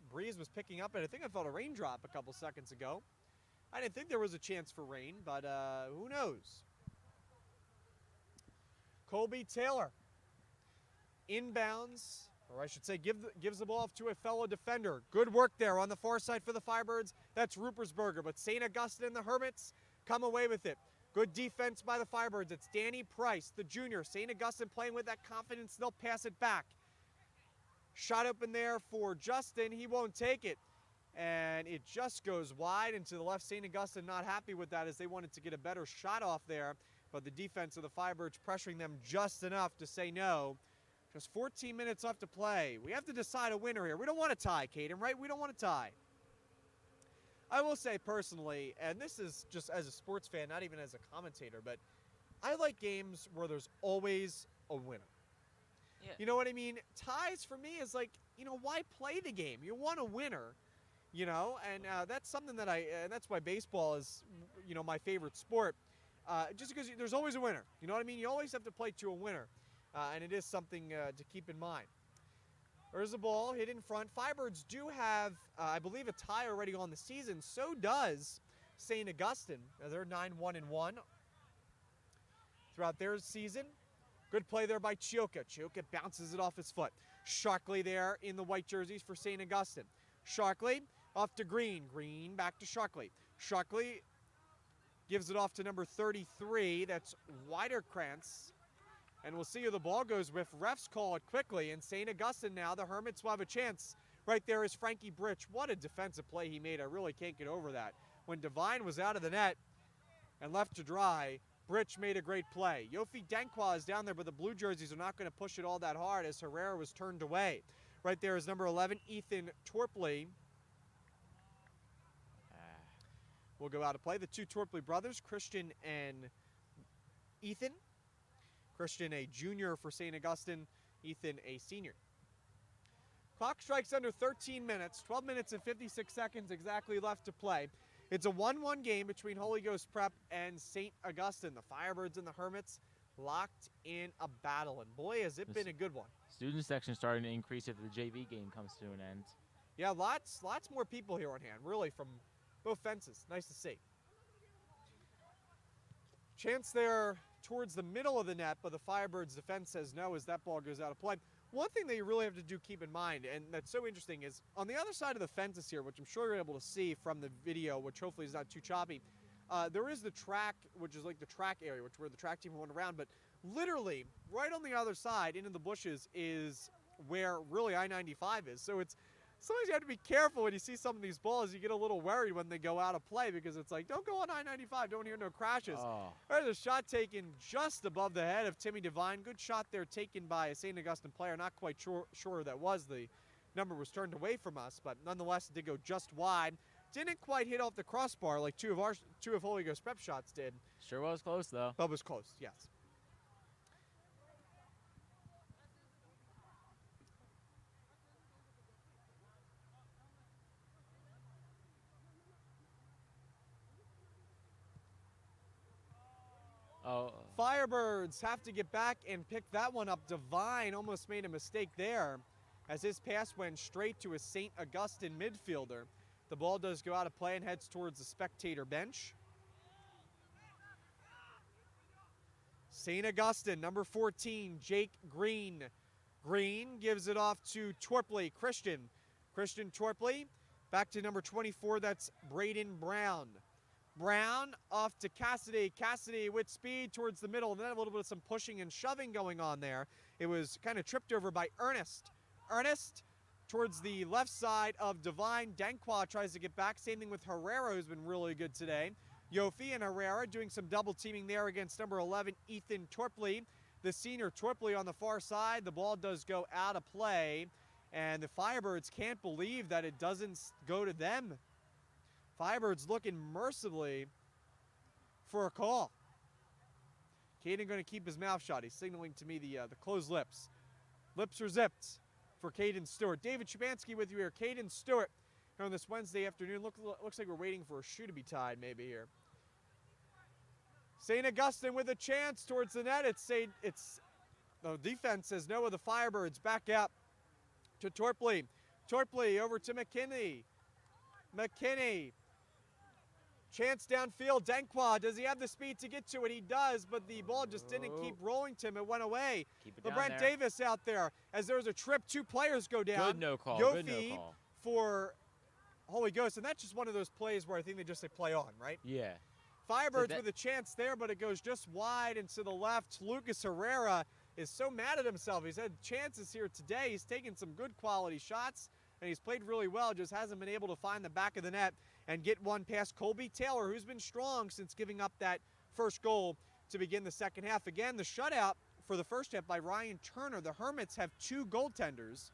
Breeze was picking up, and I think I felt a raindrop a couple seconds ago. I didn't think there was a chance for rain, but who knows? Colby Taylor inbounds, or I should say gives the ball off to a fellow defender. Good work there on the far side for the Firebirds. That's Rupersberger, but St. Augustine and the Hermits come away with it. Good defense by the Firebirds. It's Danny Price, the junior. St. Augustine playing with that confidence. They'll pass it back. Shot open there for Justin. He won't take it. And it just goes wide and to the left. St. Augustine not happy with that as they wanted to get a better shot off there. But the defense of the Firebirds pressuring them just enough to say no. Just 14 minutes left to play. We have to decide a winner here. We don't want to tie, Caden, right? We don't want to tie. I will say personally, and this is just as a sports fan, not even as a commentator, but I like games where there's always a winner. Yeah. You know what I mean? Ties for me is like, why play the game? You want a winner, and that's something that and that's why baseball is, my favorite sport, just because there's always a winner. You know what I mean? You always have to play to a winner, and it is something to keep in mind. There's the ball hit in front. Firebirds do have, I believe, a tie already on the season. So does St. Augustine. They're 9-1-1 throughout their season. Good play there by Chioka. Chioka bounces it off his foot. Sharkley there in the white jerseys for St. Augustine. Sharkley off to Green. Green back to Sharkley. Sharkley gives it off to number 33. That's Widerkrantz. And we'll see who the ball goes with. Refs call it quickly, and St. Augustine now, the Hermits will have a chance. Right there is Frankie Britch. What a defensive play he made. I really can't get over that. When Devine was out of the net and left to dry, Britch made a great play. Yofi Denkwa is down there, but the blue jerseys are not going to push it all that hard as Herrera was turned away. Right there is number 11, Ethan Torpley. Will go out to play. The two Torpley brothers, Christian and Ethan. Christian, a junior for St. Augustine. Ethan, a senior. Clock strikes under 13 minutes. 12 minutes and 56 seconds exactly left to play. It's a 1-1 game between Holy Ghost Prep and St. Augustine. The Firebirds and the Hermits locked in a battle. And boy, has it been a good one. Student section starting to increase after the JV game comes to an end. Yeah, lots more people here on hand, really, from both fences. Nice to see. Chance there towards the middle of the net, but the Firebirds defense says no as that ball goes out of play. One thing that you really have to keep in mind, and that's so interesting, is on the other side of the fences here, which I'm sure you're able to see from the video, which hopefully is not too choppy, there is the track, which is like the track area, which where the track team went around, but literally right on the other side, into the bushes, is where really I-95 is. So it's sometimes you have to be careful when you see some of these balls. You get a little worried when they go out of play because it's like, don't go on I-95, don't hear no crashes. Oh. There's a shot taken just above the head of Timmy Devine. Good shot there taken by a St. Augustine player. Not quite sure that was the number was turned away from us, but nonetheless it did go just wide. Didn't quite hit off the crossbar like two of Holy Ghost Prep shots did. Sure was close, though. But was close, yes. Oh. Firebirds have to get back and pick that one up. Devine almost made a mistake there as his pass went straight to a St. Augustine midfielder. The ball does go out of play and heads towards the spectator bench. St. Augustine, number 14, Jake Green. Green gives it off to Torpley, Christian. Christian Torpley, back to number 24, that's Braden Brown. Brown off to Cassidy. Cassidy with speed towards the middle, and then a little bit of some pushing and shoving going on there. It was kind of tripped over by Ernest. Ernest towards the left side of Devine. Denkwa tries to get back. Same thing with Herrera, who's been really good today. Yofi and Herrera doing some double teaming there against number 11, Ethan Torpley. The senior Torpley on the far side. The ball does go out of play, and the Firebirds can't believe that it doesn't go to them. Firebirds looking mercifully for a call. Caden going to keep his mouth shut. He's signaling to me the closed lips. Lips are zipped for Caden Stewart. David Schubanski with you here. Caden Stewart here on this Wednesday afternoon. Looks like we're waiting for a shoe to be tied maybe here. St. Augustine with a chance towards the net. The defense says no with the Firebirds. Back out to Torpley. Torpley over to McKinney. McKinney. Chance downfield. Denkwa, does he have the speed to get to it? He does, but the ball just didn't keep rolling to him. It went away. Keep it down LeBrant there. Davis out there. As there was a trip, two players go down. Good no call. Yofi Good no call. for Holy Ghost, and that's just one of those plays where I think they just say play on, right? Yeah. Firebirds that- with a chance there, but it goes just wide and to the left. Lucas Herrera is so mad at himself. He's had chances here today. He's taken some good quality shots, and he's played really well, just hasn't been able to find the back of the net and get one past Colby Taylor, who's been strong since giving up that first goal to begin the second half. Again, the shutout for the first half by Ryan Turner. The Hermits have two goaltenders.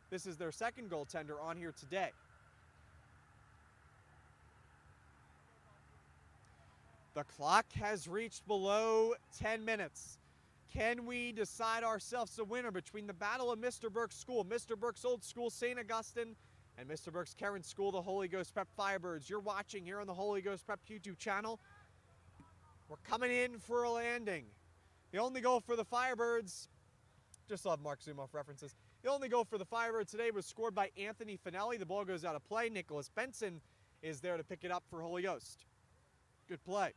This is their second goaltender on here today. The clock has reached below 10 minutes. Can we decide ourselves a winner between the battle of Mr. Burke's school, Mr. Burke's old school, St. Augustine, and Mr. Burke's Karen School, the Holy Ghost Prep Firebirds? You're watching here on the Holy Ghost Prep YouTube channel. We're coming in for a landing. The only goal for the Firebirds, just love Mark Zumoff references. The only goal for the Firebirds today was scored by Anthony Finelli. The ball goes out of play. Nicholas Benson is there to pick it up for Holy Ghost. Good play.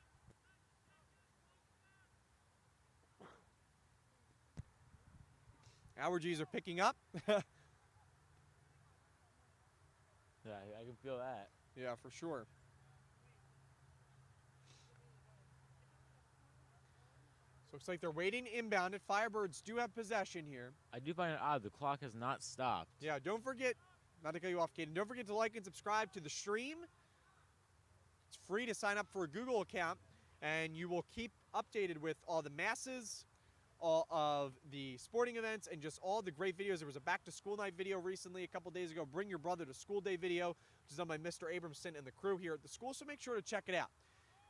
Allergies are picking up. Yeah, I can feel that. Yeah, for sure. So looks like they're waiting inbound. It. Firebirds do have possession here. I do find it odd. The clock has not stopped. Yeah, don't forget, not to cut you off, Caden, don't forget to like and subscribe to the stream. It's free to sign up for a Google account, and you will keep updated with all the masses, all of the sporting events, and just all the great videos. There was a back-to-school night video recently, a couple days ago, Bring Your Brother to School Day video, which is done by Mr. Abramson and the crew here at the school, so make sure to check it out.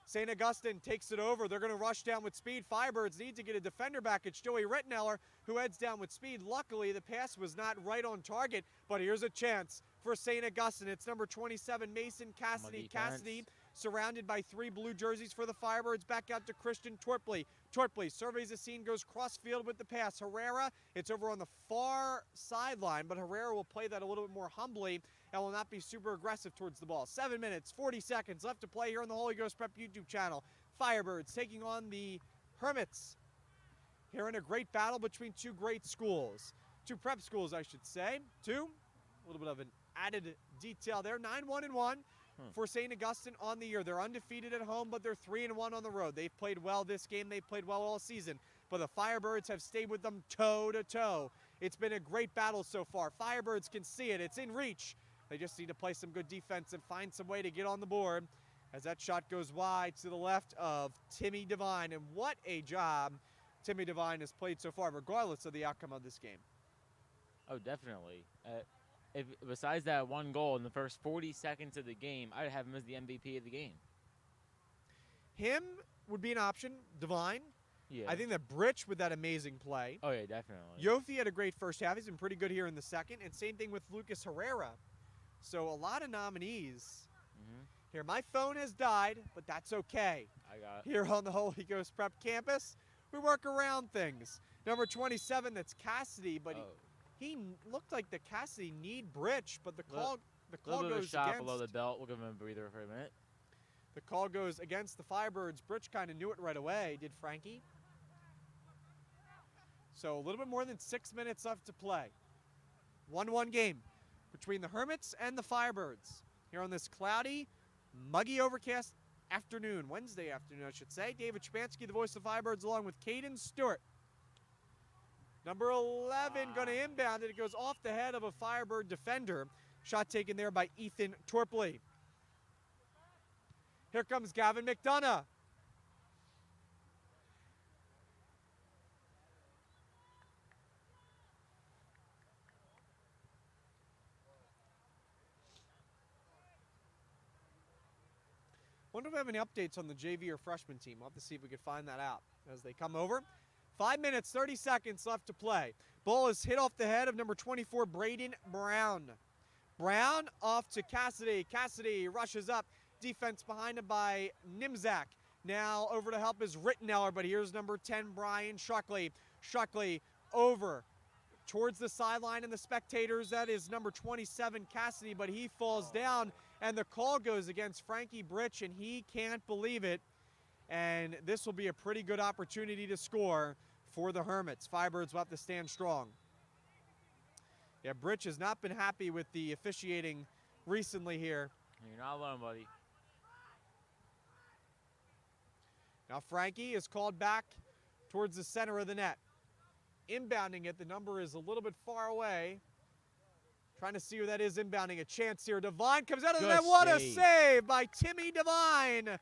St. Augustine takes it over. They're going to rush down with speed. Firebirds need to get a defender back. It's Joey Rittenauer who heads down with speed. Luckily, the pass was not right on target, but here's a chance for St. Augustine. It's number 27, Mason Cassidy. Cassidy surrounded by 3 blue jerseys for the Firebirds. Back out to Christian Torpley. Torpley surveys the scene, goes cross-field with the pass. Herrera, it's over on the far sideline, but Herrera will play that a little bit more humbly and will not be super aggressive towards the ball. 7 minutes, 40 seconds left to play here on the Holy Ghost Prep YouTube channel. Firebirds taking on the Hermits. Here in a great battle between 2 great schools. 2 prep schools, I should say. 2, a little bit of an added detail there. 9-1-1 for St. Augustine on the year. They're undefeated at home, but they're 3-1 on the road. They've played well this game. They've played well all season. But the Firebirds have stayed with them toe-to-toe. It's been a great battle so far. Firebirds can see it. It's in reach. They just need to play some good defense and find some way to get on the board as that shot goes wide to the left of Timmy Devine. And what a job Timmy Devine has played so far, regardless of the outcome of this game. Oh, definitely. If besides that one goal in the first 40 seconds of the game, I'd have him as the MVP of the game. Him would be an option. Devine. Yeah. I think that Britch with that amazing play. Oh, yeah, definitely. Yofi had a great first half. He's been pretty good here in the second. And same thing with Lucas Herrera. So a lot of nominees. Here, my phone has died, but that's okay. I got it. Here on the Holy Ghost Prep campus, we work around things. Number 27, that's Cassidy, but he looked like the Cassidy need Britch, but the call little goes shot against. below the belt. We'll give him a breather for a minute. The call goes against the Firebirds. Britch kind of knew it right away, did Frankie. So a little bit more than 6 minutes left to play. 1-1 game between the Hermits and the Firebirds here on this cloudy, muggy, overcast afternoon, Wednesday afternoon, I should say. David Shapansky, the voice of the Firebirds, along with Caden Stewart. Number 11 going to inbound it. It goes off the head of a Firebird defender. Shot taken there by Ethan Torpley. Here comes Gavin McDonough. Wonder if we have any updates on the JV or freshman team. We'll have to see if we can find that out as they come over. 5 minutes, 30 seconds left to play. Ball is hit off the head of number 24, Braden Brown. Brown off to Cassidy. Cassidy rushes up. Defense behind him by Nimzak. Now over to help is Rittenauer, but here's number 10, Brian Shuckley. Shuckley over towards the sideline and the spectators. That is number 27, Cassidy, but he falls down. And the call goes against Frankie Britch, and he can't believe it. And this will be a pretty good opportunity to score for the Hermits. Firebirds will have to stand strong. Yeah, Britch has not been happy with the officiating recently here. You're not alone, buddy. Now Frankie is called back towards the center of the net. Inbounding it, the number is a little bit far away. Trying to see who that is inbounding. A chance here. Devine comes out of the net. What a save by Timmy Devine.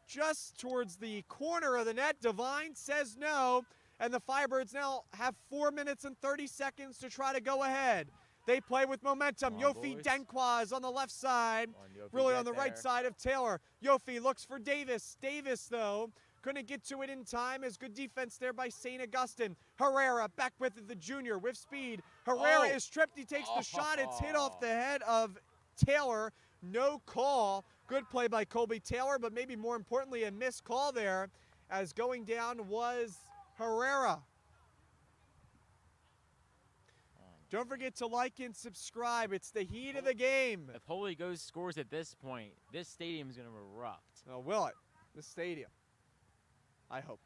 Just towards the corner of the net. Devine says no. And the Firebirds now have 4 minutes and 30 seconds to try to go ahead. They play with momentum. Yofi Denquaz on the left side. Really on the right side of Taylor. Yofi looks for Davis. Davis, though, couldn't get to it in time. As good defense there by St. Augustine. Herrera back with it, the junior with speed. Herrera is tripped. He takes the shot. It's hit off the head of Taylor. No call. Good play by Colby Taylor, but maybe more importantly, a missed call there as going down was Herrera. Don't forget to like and subscribe. It's the heat of the game. If Holy Ghost scores at this point, this stadium is going to erupt. Oh, will it? This stadium. I hope.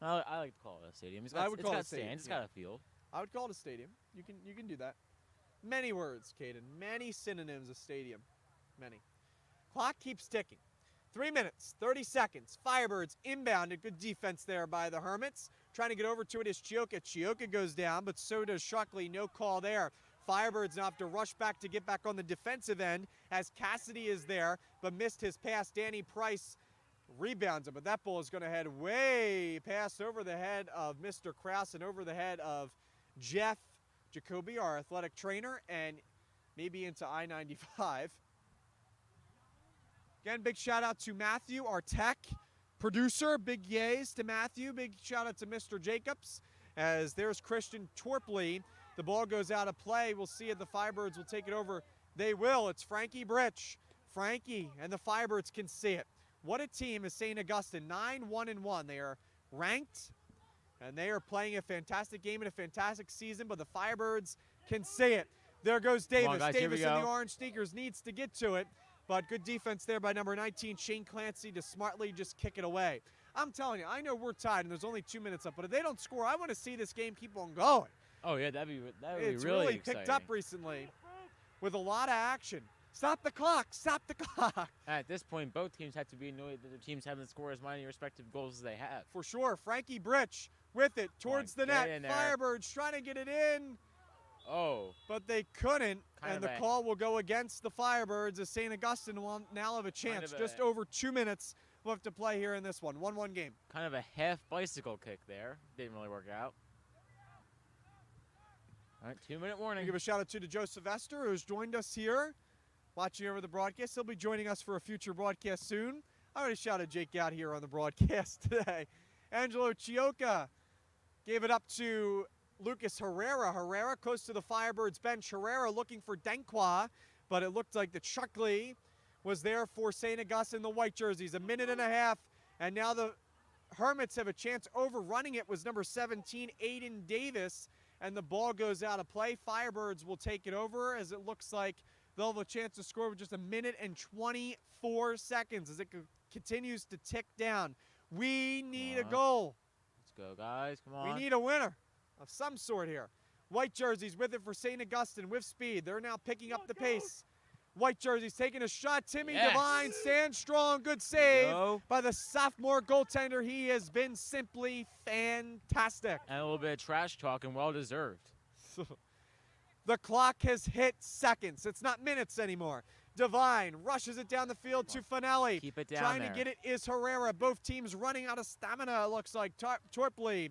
I like to call it a stadium. It's got stands. It's got a field. I would call it a stadium. You can do that. Many words, Caden. Many synonyms of stadium. Many. Clock keeps ticking. 3 minutes, 30 seconds. Firebirds inbound. A good defense there by the Hermits. Trying to get over to it is Chioka. Chioka goes down, but so does Shuckley. No call there. Firebirds now have to rush back to get back on the defensive end as Cassidy is there, but missed his pass. Danny Price rebounds it, but that ball is going to head way past over the head of Mr. Kraus and over the head of Jeff Jacoby, our athletic trainer, and maybe into I-95. Again, big shout out to Matthew, our tech producer. Big yays to Matthew. Big shout out to Mr. Jacobs, as there's Christian Torpley. The ball goes out of play. We'll see if the Firebirds will take it over. They will. It's Frankie Britch. Frankie and the Firebirds can see it. What a team is St. Augustine, 9-1-1. They are ranked, and they are playing a fantastic game and a fantastic season, but the Firebirds can see it. There goes Davis. On, guys, Davis in go. the orange sneakers needs to get to it, but good defense there by number 19, Shane Clancy, to smartly just kick it away. I'm telling you, I know we're tied, and there's only 2 minutes up, but if they don't score, I want to see this game keep on going. Oh, yeah, that'd be It's really really exciting. picked up recently with a lot of action. Stop the clock. Stop the clock. At this point, both teams have to be annoyed that their teams haven't scored as many respective goals as they have. For sure. Frankie Britch with it towards the get net. in there. Firebirds trying to get it in, Oh, but they couldn't. Kind And of the a- call will go against the Firebirds as St. Augustine will now have a chance. of Just a- over 2 minutes left to play here in this one. 1-1 game. kind of a half bicycle kick there. Didn't really work out. All right, 2-minute I warning. give a shout out to Joe Sylvester, who's joined us here watching over the broadcast. He'll be joining us for a future broadcast soon. I already shouted Jake out here on the broadcast today. Angelo Chioka gave it up to Lucas Herrera. Herrera close to the Firebirds bench. Herrera looking for Denkwa, but it looked like the Chuckley was there for St. Augustine, the white jerseys. A minute and a half, and now the Hermits have a chance. Overrunning it was number 17, Aiden Davis, and the ball goes out of play. Firebirds will take it over, as it looks like they'll have a chance to score with just a minute and 24 seconds as it continues to tick down. We need a goal. Let's go, guys. Come on. We need a winner of some sort here. White jerseys with it for St. Augustine with speed. They're now picking up the pace. White jerseys taking a shot. Timmy Yes. Devine stands strong. Good There you save go. by the sophomore goaltender. He has been simply fantastic. And a little bit of trash talk, and well-deserved. The clock has hit seconds. It's not minutes anymore. Devine rushes it down the field to Finelli. Keep it down Trying there. to get it is Herrera. Both teams running out of stamina, it looks like. Torpley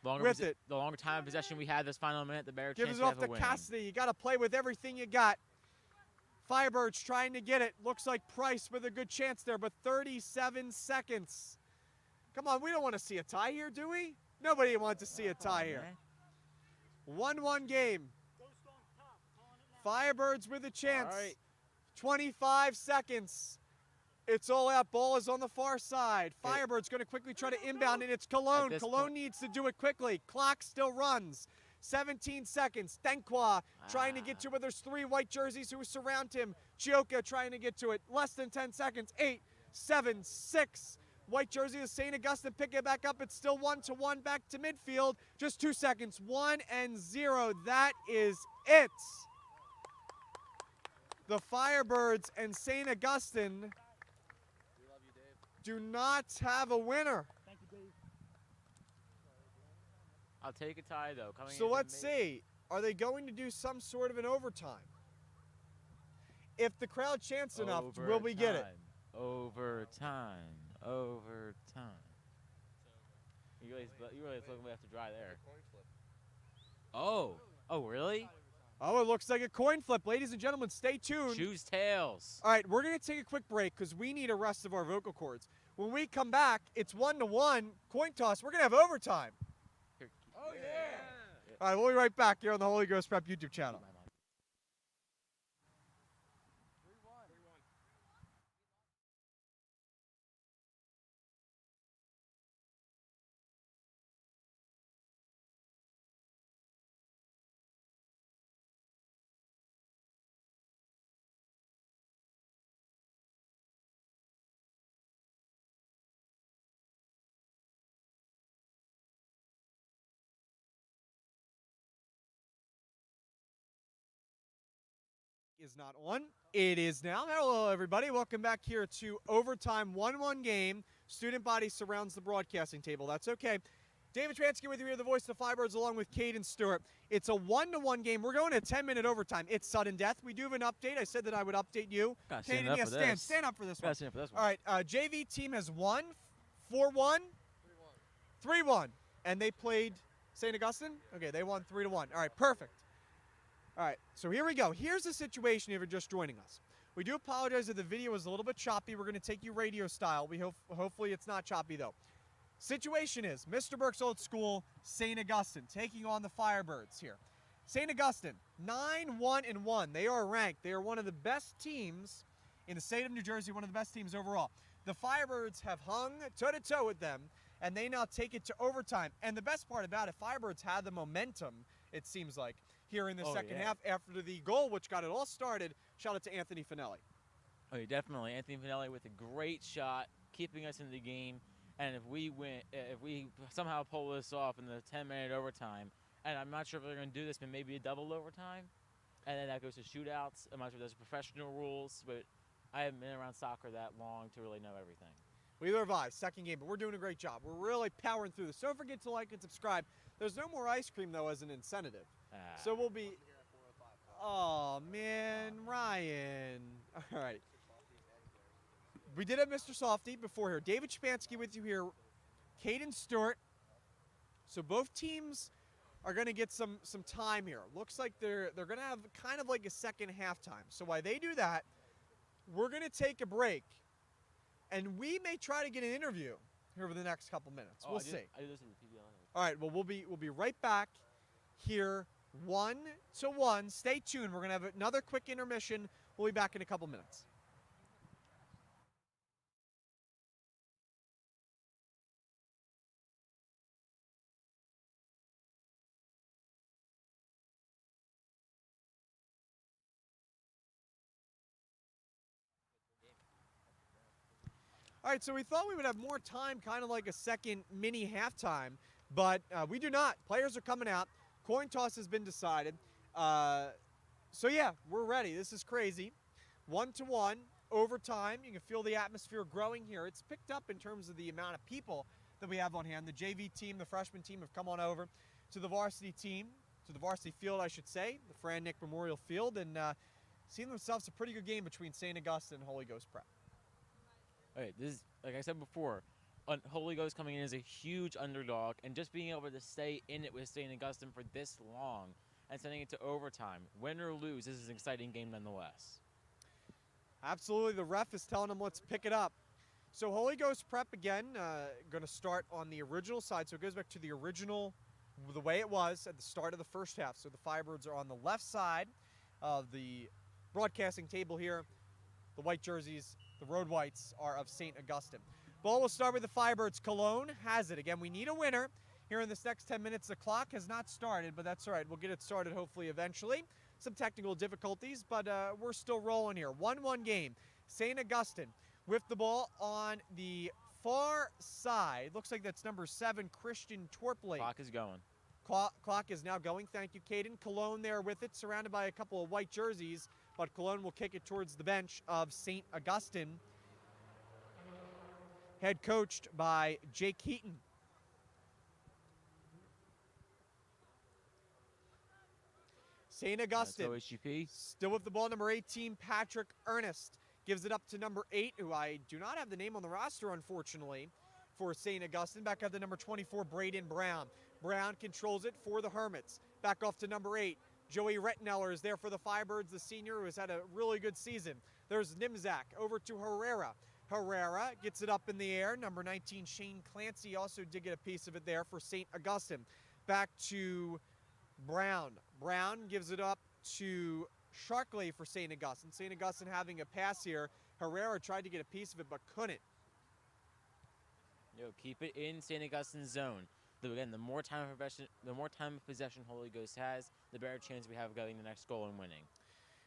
Longer with posi- it. The longer time of possession we had this final minute, the better Gives chance it we off have to of winning. Cassidy. You got to play with everything you got. Firebirds trying to get it. Looks like Price with a good chance there, but 37 seconds. Come on, we don't want to see a tie here, do we? Nobody wants to see a tie here. 1-1 game. Firebirds with a chance. All right. 25 seconds. It's all out. Ball is on the far side. Okay. Firebirds going to quickly try to inbound, and it's Cologne. this Cologne point- needs to do it quickly. Clock still runs. 17 seconds. Denkwa trying to get to it. There's 3 white jerseys who surround him. Chioka trying to get to it. Less than 10 seconds. 8, 7, 6. White jersey of St. Augustine pick it back up. It's still 1-1 back to midfield. Just 2 seconds. 1-0. That is it. The Firebirds and St. Augustine do not have a winner. I'll take a tie, though. Coming So in let's from me. see. Are they going to do some sort of an overtime? If the crowd chants enough, will we get it? Overtime. You really have to dry there. Oh, really? Oh, it looks like a coin flip. Ladies and gentlemen, stay tuned. Choose tails. All right, we're going to take a quick break because we need a rest of our vocal cords. When we come back, it's 1-1 coin toss. We're going to have overtime. Oh, yeah. All right, we'll be right back here on the Holy Ghost Prep YouTube channel. Is not on. It is now. Hello, everybody. Welcome back here to overtime 1-1 game. Student body surrounds the broadcasting table. That's okay. David Transky with you here, the voice of the Firebirds, along with Caden Stewart. It's a 1-1 game. We're going to 10-minute overtime. It's sudden death. We do have an update. I said that I would update you. Caden, Caden, stand up for this one. Stand up for this one. All right, JV team has won 4-1, 3-1, and they played St. Augustine. Okay, they won 3-1. All right, perfect. All right, so here we go. Here's the situation if you're just joining us. We do apologize if the video is a little bit choppy. We're going to take you radio style. We hopefully it's not choppy, though. Situation is Mr. Burke's old school, St. Augustine, taking on the Firebirds here. St. Augustine, 9-1-1. They are ranked. They are one of the best teams in the state of New Jersey, one of the best teams overall. The Firebirds have hung toe-to-toe with them, and they now take it to overtime. And the best part about it, Firebirds had the momentum, it seems like, here in the second half after the goal, which got it all started. Shout out to Anthony Finelli. Oh, yeah, definitely. Anthony Finelli with a great shot, keeping us in the game. And if we somehow pull this off in the 10-minute overtime, and I'm not sure if they're going to do this, but maybe a double overtime, and then that goes to shootouts. I'm not sure if there's professional rules, but I haven't been around soccer that long to really know everything. We survived, second game, but we're doing a great job. We're really powering through this. So don't forget to like and subscribe. There's no more ice cream, though, as an incentive. So we'll be... Oh, man, Ryan. All right. We did have Mr. Softy before here. David Shapansky with you here. Caden Stewart. So both teams are going to get some time here. Looks like they're going to have kind of like a second halftime. So while they do that, we're going to take a break. And we may try to get an interview here over the next couple minutes. We'll see. I do listen to PBL. All right, well, we'll be right back here 1-1. Stay tuned. We're going to have another quick intermission. We'll be back in a couple minutes. All right, so we thought we would have more time, kind of like a second mini halftime, but we do not. Players are coming out. Coin toss has been decided. So, yeah, we're ready. This is crazy. 1-1, overtime. You can feel the atmosphere growing here. It's picked up in terms of the amount of people that we have on hand. The JV team, the freshman team have come on over to the varsity team, to the varsity field, I should say, the Fran Nick Memorial Field, and seen themselves a pretty good game between St. Augustine and Holy Ghost Prep. All right, this is, like I said before, Holy Ghost coming in as a huge underdog, and just being able to stay in it with St. Augustine for this long and sending it to overtime, win or lose, this is an exciting game nonetheless. Absolutely, the ref is telling them let's pick it up. So Holy Ghost Prep again, going to start on the original side, so it goes back to the original, the way it was at the start of the first half. So the Firebirds are on the left side of the broadcasting table here. The white jerseys, the road whites, are of St. Augustine. Ball will start with the Firebirds. Cologne has it. Again, we need a winner here in this next 10 minutes. The clock has not started, but that's all right. We'll get it started hopefully eventually. Some technical difficulties, but we're still rolling here. 1-1 game. St. Augustine with the ball on the far side. Looks like that's number 7, Christian Torpley. Clock is going. Clock is now going. Thank you, Caden. Cologne there with it, surrounded by a couple of white jerseys, but Cologne will kick it towards the bench of St. Augustine. Head coached by Jake Heaton. St. Augustine HGP. still with the ball, number 18, Patrick Ernest. Gives it up to number 8, who I do not have the name on the roster, unfortunately, for St. Augustine. Back up to number 24, Braden Brown. Brown controls it for the Hermits. Back off to number 8. Joey Retteneller is there for the Firebirds, the senior who has had a really good season. There's Nimzak over to Herrera. Herrera gets it up in the air. Number 19, Shane Clancy, also did get a piece of it there for St. Augustine. Back to Brown. Brown gives it up to Sharkley for St. Augustine. St. Augustine having a pass here. Herrera tried to get a piece of it but couldn't. Keep it in St. Augustine's zone. Again, the more time of possession Holy Ghost has, the better chance we have of getting the next goal and winning.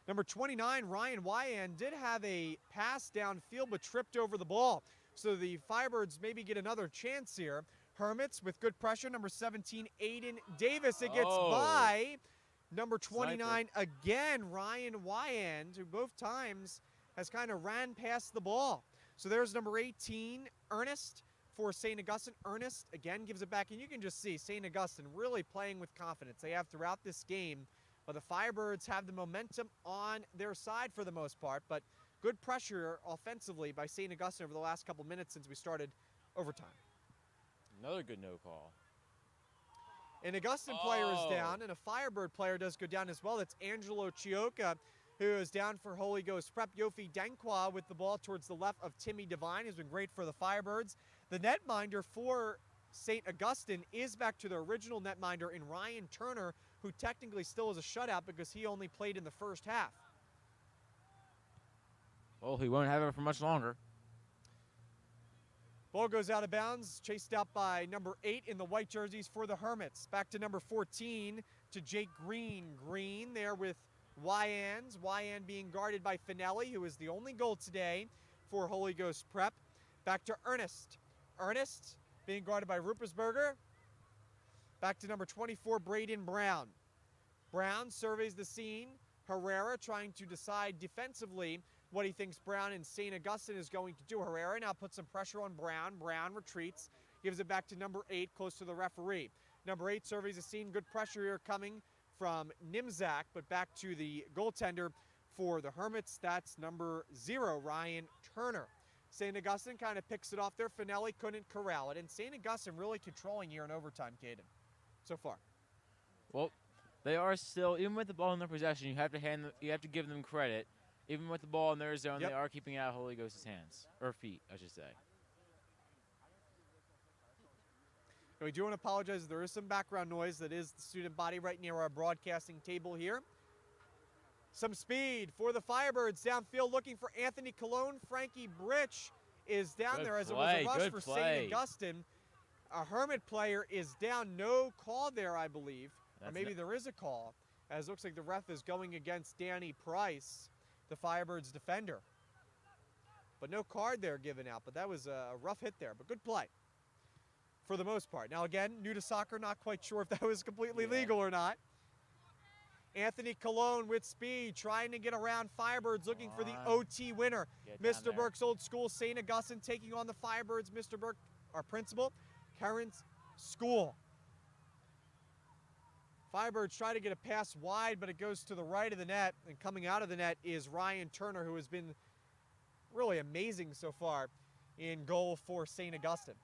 Number 29, Ryan Wyan, did have a pass downfield but tripped over the ball. So the Firebirds maybe get another chance here. Hermits with good pressure. Number 17, Aiden Davis. It gets by Number 29, again, Ryan Wyand, who both times has kind of ran past the ball. So there's number 18, Ernest, for St. Augustine. Ernest, again, gives it back. And you can just see St. Augustine really playing with confidence. They have throughout this game. But the Firebirds have the momentum on their side for the most part. But good pressure offensively by St. Augustine over the last couple minutes since we started overtime. Another good no call. An Augustine player is down, and a Firebird player does go down as well. That's Angelo Chioka, who is down for Holy Ghost Prep. Yofi Dankwa with the ball towards the left of Timmy Devine, who's been great for the Firebirds. The netminder for St. Augustine is back to the original netminder in Ryan Turner, who technically still is a shutout because he only played in the first half. Well, he won't have it for much longer. Ball goes out of bounds, chased out by number 8 in the white jerseys for the Hermits. Back to number 14 to Jake Green. Green there with Wyand. Wyand being guarded by Finelli, who is the only goal today for Holy Ghost Prep. Back to Ernest. Ernest being guarded by Ruppersberger. Back to number 24, Braden Brown. Brown surveys the scene. Herrera trying to decide defensively what he thinks Brown and St. Augustine is going to do. Herrera now puts some pressure on Brown. Brown retreats, gives it back to number 8, close to the referee. Number 8 surveys the scene. Good pressure here coming from Nimzak, but back to the goaltender for the Hermits. That's number 0, Ryan Turner. St. Augustine kind of picks it off there. Finelli couldn't corral it, and St. Augustine really controlling here in overtime, Caden, so far. Well, they are still, even with the ball in their possession, you have to give them credit. Even with the ball in their zone, they are keeping it out of Holy Ghost's hands. Or feet, I should say. And we do want to apologize. There is some background noise. That is the student body right near our broadcasting table here. Some speed for the Firebirds. Downfield looking for Anthony Colon. Frankie Britch is down there as it was a rush for St. Augustine. A Hermit player is down. No call there, I believe. Or maybe there is a call, as it looks like the ref is going against Danny Price, the Firebirds defender. But no card there given out, but that was a rough hit there, but good play for the most part. Now again, new to soccer, not quite sure if that was completely legal or not. Anthony Colon with speed, trying to get around Firebirds, looking for the OT winner. Mr. Burke's old school, St. Augustine taking on the Firebirds. Mr. Burke, our principal, Karen's school. Firebirds try to get a pass wide, but it goes to the right of the net, and coming out of the net is Ryan Turner, who has been really amazing so far in goal for St. Augustine.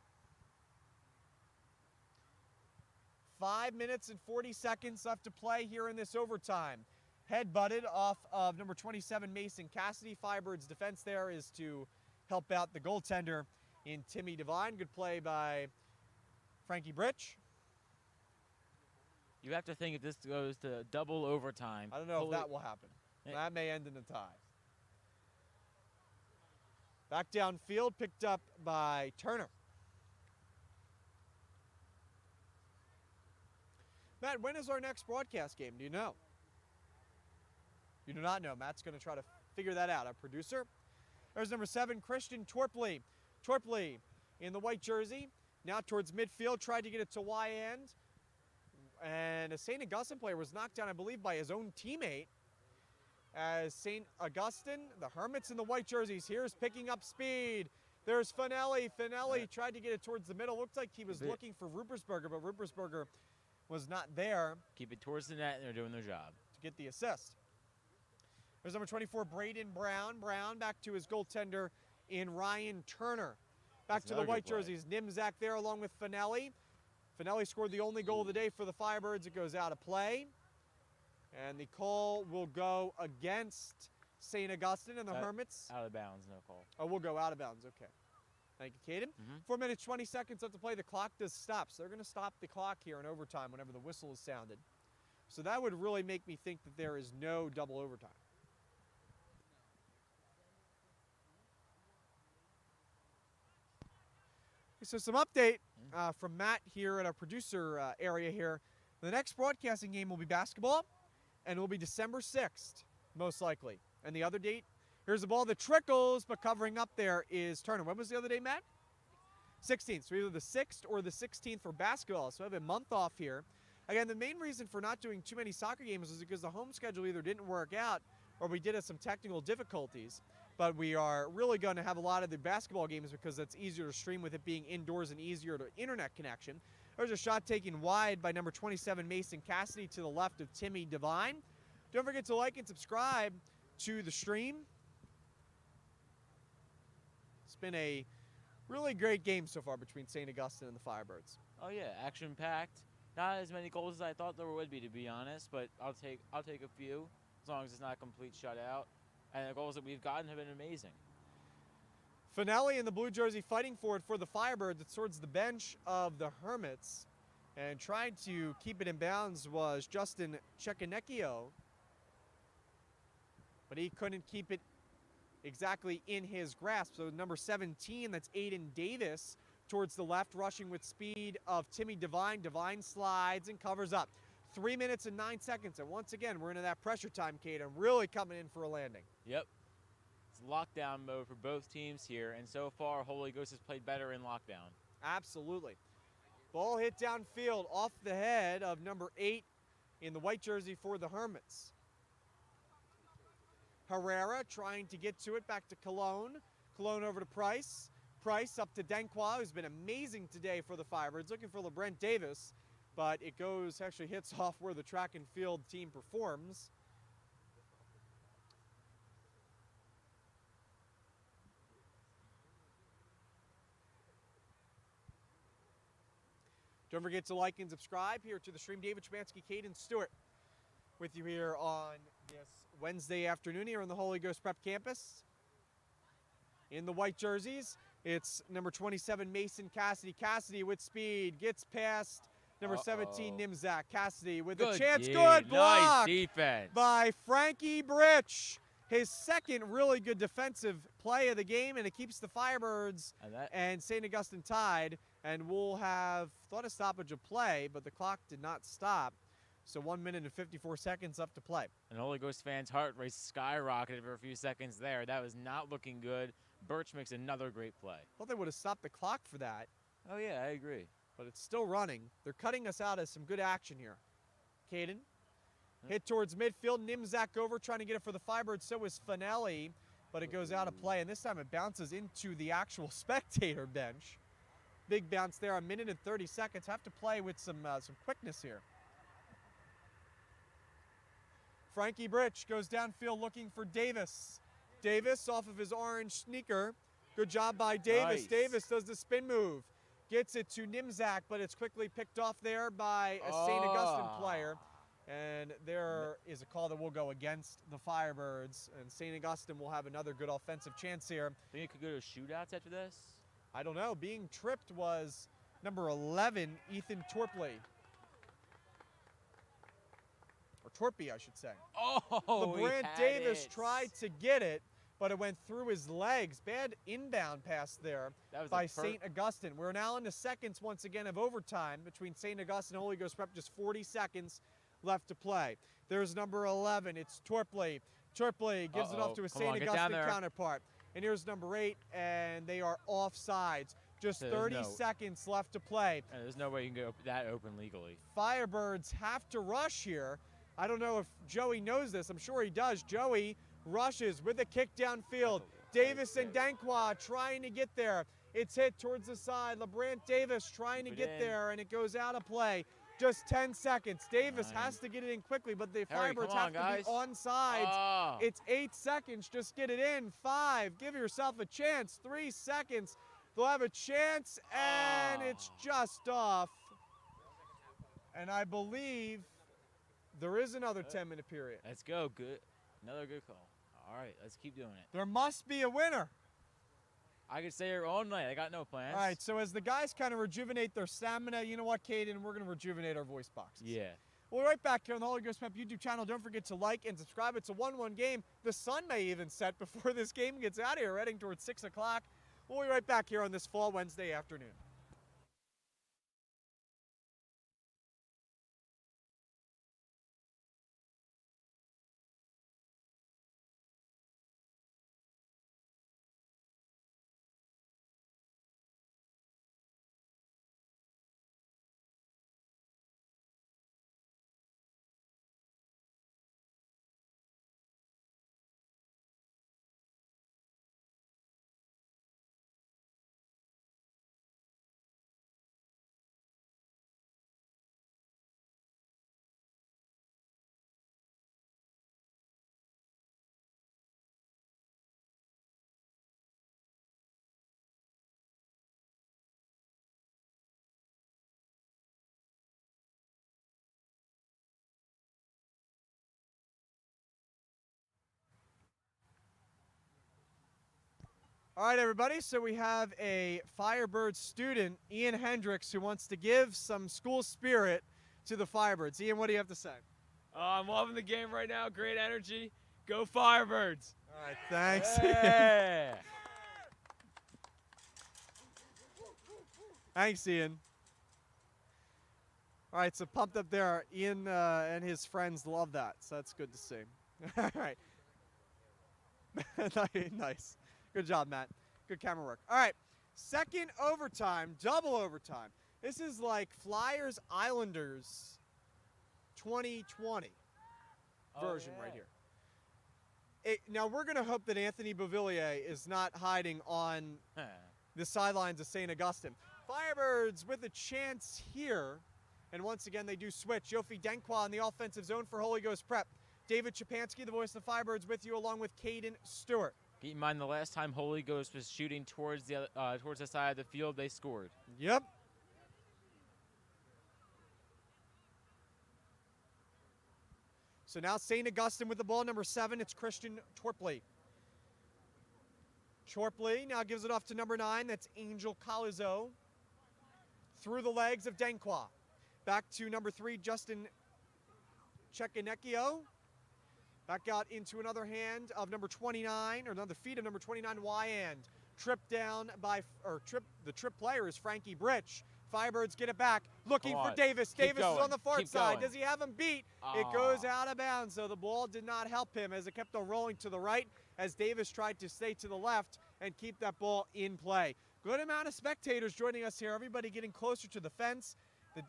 5 minutes and 40 seconds left to play here in this overtime. Head butted off of number 27, Mason Cassidy. Firebirds defense there is to help out the goaltender in Timmy Devine. Good play by Frankie Britch. You have to think if this goes to double overtime. I don't know if that will happen. That may end in a tie. Back downfield, picked up by Turner. Matt, when is our next broadcast game? Do you know? You do not know. Matt's going to try to figure that out. Our producer. There's number 7, Christian Torpley. Torpley in the white jersey. Now towards midfield. Tried to get it to Wyand. And a St. Augustine player was knocked down, I believe, by his own teammate. As St. Augustine, the Hermits in the white jerseys, here's picking up speed. There's Finelli. Finelli tried to get it towards the middle. Looked like he was looking for Ruppersberger, but Ruppersberger was not there. Keep it towards the net, and they're doing their job. To get the assist. There's number 24, Braden Brown. Brown back to his goaltender in Ryan Turner. Back to the white jerseys. Nimzak there along with Finelli. Finelli scored the only goal of the day for the Firebirds. It goes out of play. And the call will go against St. Augustine and the Hermits. Out of bounds, no call. Oh, we'll go out of bounds. Okay. Thank you, Caden. 4 minutes, 20 seconds left to play. The clock does stop. So they're going to stop the clock here in overtime whenever the whistle is sounded. So that would really make me think that there is no double overtime. So some update from Matt here at our producer area here. The next broadcasting game will be basketball, and it will be December 6th, most likely. And the other date, here's the ball that trickles, but covering up there is Turner. When was the other date, Matt? 16th. So either the 6th or the 16th for basketball. So we have a month off here. Again, the main reason for not doing too many soccer games was because the home schedule either didn't work out or we did have some technical difficulties. But we are really going to have a lot of the basketball games because that's easier to stream with it being indoors and easier to internet connection. There's a shot taken wide by number 27, Mason Cassidy, to the left of Timmy Devine. Don't forget to like and subscribe to the stream. It's been a really great game so far between St. Augustine and the Firebirds. Oh yeah, action-packed. Not as many goals as I thought there would be, to be honest, but I'll take a few as long as it's not a complete shutout. And the goals that we've gotten have been amazing. Finelli in the blue jersey fighting for it for the Firebirds. It's towards the bench of the Hermits. And trying to keep it in bounds was Justin Cecanecchio. But he couldn't keep it exactly in his grasp. So number 17, that's Aiden Davis, towards the left, rushing with speed of Timmy Devine. Devine slides and covers up. 3 minutes and 9 seconds. And once again, we're into that pressure time, Caden. Really coming in for a landing. Yep. It's lockdown mode for both teams here, and so far, Holy Ghost has played better in lockdown. Absolutely. Ball hit downfield off the head of number 8 in the white jersey for the Hermits. Herrera trying to get to it, back to Cologne. Cologne over to Price. Price up to Denqua, who's been amazing today for the Firebirds, looking for LeBrent Davis, but it goes, actually hits off where the track and field team performs. Don't forget to like and subscribe here to the stream. David Chmansky, Caden Stewart with you here on this Wednesday afternoon here on the Holy Ghost Prep Campus. In the white jerseys, it's number 27, Mason Cassidy. Cassidy with speed, gets past number 17, Nimzak. Cassidy with a chance. Good block. Nice defense by Frankie Britch. His second really good defensive play of the game, and it keeps the Firebirds and St. Augustine tied. And we'll have thought a stoppage of play, but the clock did not stop. So 1 minute and 54 seconds left to play. And Holy Ghost fans' heart rate skyrocketed for a few seconds there. That was not looking good. Birch makes another great play. Thought they would have stopped the clock for that. Oh, yeah, I agree. But it's still running. They're cutting us out as some good action here. Caden, hit towards midfield. Nimzak over, trying to get it for the Firebirds. So is Finelli, but it goes out of play. And this time it bounces into the actual spectator bench. Big bounce there, 1 minute and 30 seconds. Have to play with some quickness here. Frankie Britch goes downfield looking for Davis. Davis off of his orange sneaker. Good job by Davis. Nice. Davis does the spin move. Gets it to Nimzak, but it's quickly picked off there by a St. Augustine player. And there is a call that will go against the Firebirds. And St. Augustine will have another good offensive chance here. Think it could go to shootouts after this? I don't know. Being tripped was number 11, Ethan Torpley. Or Torpy, I should say. Oh, LeBrant Davis tried to get it, but it went through his legs. Bad inbound pass there by St. Augustine. We're now in the seconds, once again, of overtime between St. Augustine and Holy Ghost Prep. Just 40 seconds left to play. There's number 11. It's Torpley. Torpley gives it off to a St. Augustine counterpart. And here's number 8, and they are offsides. Just 30 seconds left to play. There's no way you can go that open legally. Firebirds have to rush here. I don't know if Joey knows this. I'm sure he does. Joey rushes with a kick downfield. Davis and Denqua trying to get there. It's hit towards the side. LeBrant Davis trying to get there, and it goes out of play. Just 10 seconds. Davis has to get it in quickly, but the Firebirds have to be on sides. It's 8 seconds. Just get it in. 5. Give yourself a chance. 3 seconds. They'll have a chance, and it's just off. And I believe there is another 10-minute period. Let's go. Good. Another good call. All right, let's keep doing it. There must be a winner. I could stay here all night. I got no plans. All right, so as the guys kind of rejuvenate their stamina, you know what, Caden? We're going to rejuvenate our voice boxes. Yeah. We'll be right back here on the Holy Ghost Prep YouTube channel. Don't forget to like and subscribe. It's a 1-1 game. The sun may even set before this game gets out of here, heading towards 6 o'clock. We'll be right back here on this fall Wednesday afternoon. All right, everybody, so we have a Firebird student, Ian Hendricks, who wants to give some school spirit to the Firebirds. Ian, what do you have to say? I'm loving the game right now. Great energy. Go Firebirds. All right, thanks. Yeah. Thanks, Ian. All right, so pumped up there. Ian and his friends love that, so that's good to see. All right. Nice. Good job, Matt. Good camera work. All right, second overtime, double overtime. This is like Flyers Islanders 2020 version right here. Now, we're going to hope that Anthony Beauvillier is not hiding on the sidelines of St. Augustine. Firebirds with a chance here. And once again, they do switch. Yofi Denkwa in the offensive zone for Holy Ghost Prep. David Chapansky, the voice of the Firebirds, with you, along with Caden Stewart. Keep in mind, the last time Holy Ghost was shooting towards the side of the field, they scored. Yep. So now St. Augustine with the ball, number 7. It's Christian Torpley. Torpley now gives it off to number 9. That's Angel Calizo. Through the legs of Denkwa. Back to number 3, Justin Chekanekio. Back out into another hand of number 29, or another feet of number 29, Wyand. Tripped down by, the trip player is Frankie Britch. Firebirds get it back, looking for Davis. Davis is on the far side. Does he have him beat? It goes out of bounds, so the ball did not help him as it kept on rolling to the right as Davis tried to stay to the left and keep that ball in play. Good amount of spectators joining us here. Everybody getting closer to the fence.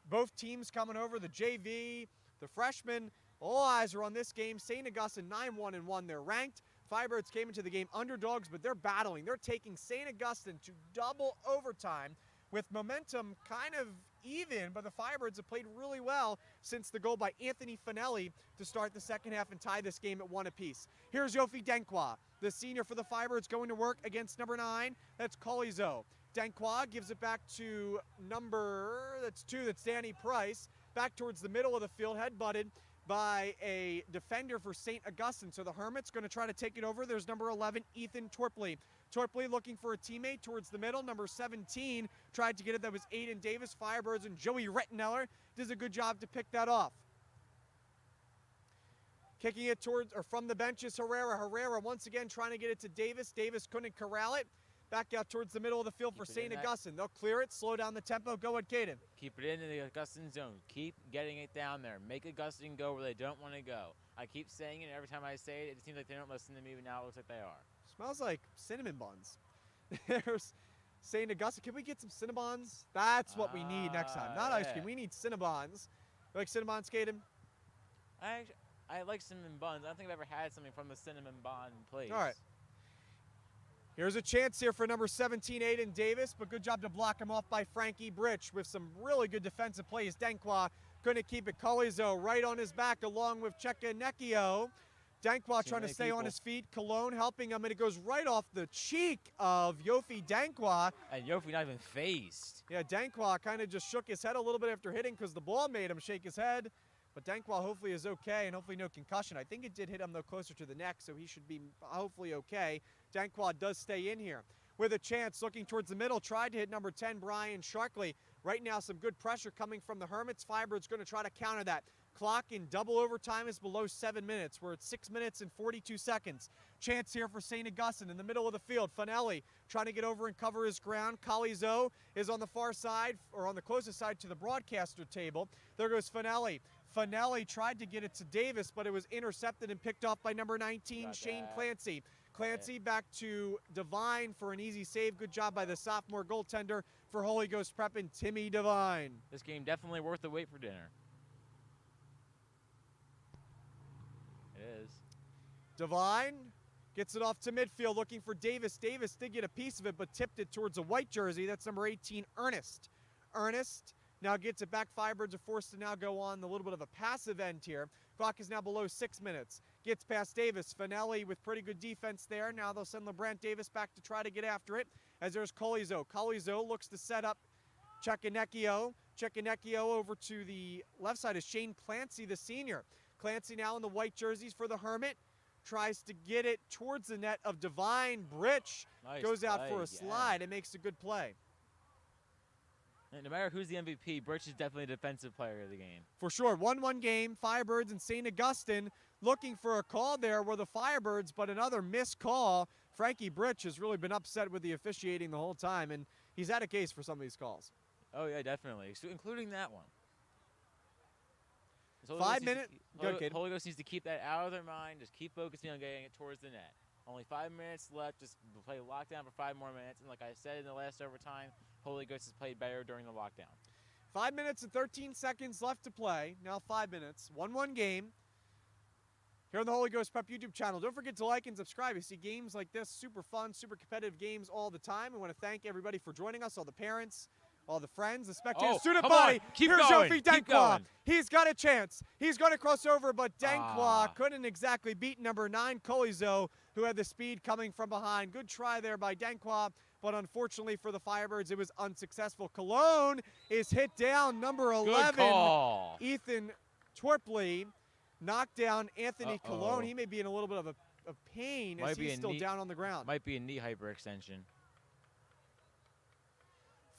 Both teams coming over, the JV, the freshmen. All eyes are on this game. St. Augustine 9-1-1. They're ranked. Firebirds came into the game underdogs, but they're battling. They're taking St. Augustine to double overtime with momentum kind of even, but the Firebirds have played really well since the goal by Anthony Finelli to start the second half and tie this game at 1 apiece. Here's Yofi Denkwa, the senior for the Firebirds, going to work against number 9. That's Colizo. Denkwa gives it back to number, that's 2, that's Danny Price. Back towards the middle of the field, head-butted by a defender for St. Augustine. So the Hermit's going to try to take it over. There's number 11, Ethan Torpley. Torpley looking for a teammate towards the middle. Number 17 tried to get it. That was Aiden Davis. Firebirds and Joey Retteneller does a good job to pick that off. Kicking it towards, or from the bench is Herrera. Herrera once again trying to get it to Davis. Davis couldn't corral it. Back out towards the middle of the field for St. Augustine. They'll clear it, slow down the tempo. Go ahead, Caden. Keep it in the Augustine zone. Keep getting it down there. Make Augustine go where they don't want to go. I keep saying it. Every time I say it, it seems like they don't listen to me, but now it looks like they are. Smells like cinnamon buns. There's St. Augustine. Can we get some Cinnabons? That's what we need next time. Not ice cream. We need Cinnabons. You like Cinnabons, Caden? I like cinnamon buns. I don't think I've ever had something from the cinnamon bun place. All right. Here's a chance here for number 17, Aiden Davis, but good job to block him off by Frankie Britch with some really good defensive plays. Denkwa couldn't keep it. Colizo right on his back along with Chekanekio. Denkwa trying to stay on his feet. Cologne helping him, and it goes right off the cheek of Yofi Denkwa. And Yofi not even phased. Yeah, Denkwa kind of just shook his head a little bit after hitting because the ball made him shake his head. But Denkwa hopefully is okay, and hopefully no concussion. I think it did hit him, though, closer to the neck, so he should be hopefully okay. Denkwa does stay in here. With a chance, looking towards the middle, tried to hit number 10, Brian Sharkley. Right now, some good pressure coming from the Hermits. Firebirds going to try to counter that. Clock in double overtime is below 7 minutes. We're at 6 minutes and 42 seconds. Chance here for St. Augustine in the middle of the field. Finelli trying to get over and cover his ground. Calizo is on the far side, or on the closest side to the broadcaster table. There goes Finelli. Finelli tried to get it to Davis, but it was intercepted and picked off by number 19, Shane Clancy. Clancy back to Devine for an easy save. Good job by the sophomore goaltender for Holy Ghost Prep and Timmy Devine. This game definitely worth the wait for dinner. It is. Devine gets it off to midfield looking for Davis. Davis did get a piece of it, but tipped it towards a white jersey. That's number 18, Ernest. Ernest now gets it back. Firebirds are forced to now go on a little bit of a passive end here. Clock is now below 6 minutes. Gets past Davis. Finelli with pretty good defense there. Now they'll send LeBrant Davis back to try to get after it as there's Colizo. Colizo looks to set up Chekanekio. Chekanekio over to the left side is Shane Clancy, the senior. Clancy now in the white jerseys for the Hermit. tries to get it towards the net of Divine. Britch Nice goes out play, for a yeah. slide and makes a good play. And no matter who's the MVP, Birch is definitely the defensive player of the game. For sure, 1-1 game, Firebirds and St. Augustine looking for a call there were the Firebirds, but another missed call. Frankie Britch has really been upset with the officiating the whole time, and he's had a case for some of these calls. Oh, yeah, definitely, so including that one. So 5 minutes. Go ahead, Caden. Holy Ghost needs to keep that out of their mind. Just keep focusing on getting it towards the net. Only 5 minutes left. Just play lockdown for 5 more minutes. And like I said in the last overtime, Holy Ghost has played better during the lockdown. 5 minutes and 13 seconds left to play. Now 5 minutes. 1-1 game. Here on the Holy Ghost Prep YouTube channel. Don't forget to like and subscribe. You see games like this, super fun, super competitive games all the time. I want to thank everybody for joining us, all the parents, all the friends, the spectators, Oh, student come body. on. Keep Here's going. Jofi Keep Denkwa. going. He's got a chance. He's going to cross over, but Denkwa Ah. couldn't exactly beat number 9, Kolizo, who had the speed coming from behind. Good try there by Denkwa, but unfortunately for the Firebirds, it was unsuccessful. Cologne is hit down, number 11. Good call. Ethan Twerpley knocked down Anthony Uh-oh. Cologne. He may be in a little bit of a pain Might as be he's a still knee- down on the ground. Might be a knee hyperextension.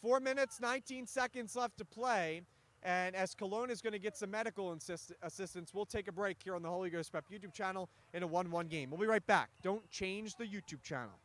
4 minutes, 19 seconds left to play. And as Cologne is going to get some medical assistance, we'll take a break here on the Holy Ghost Prep YouTube channel in a 1-1 game. We'll be right back. Don't change the YouTube channel.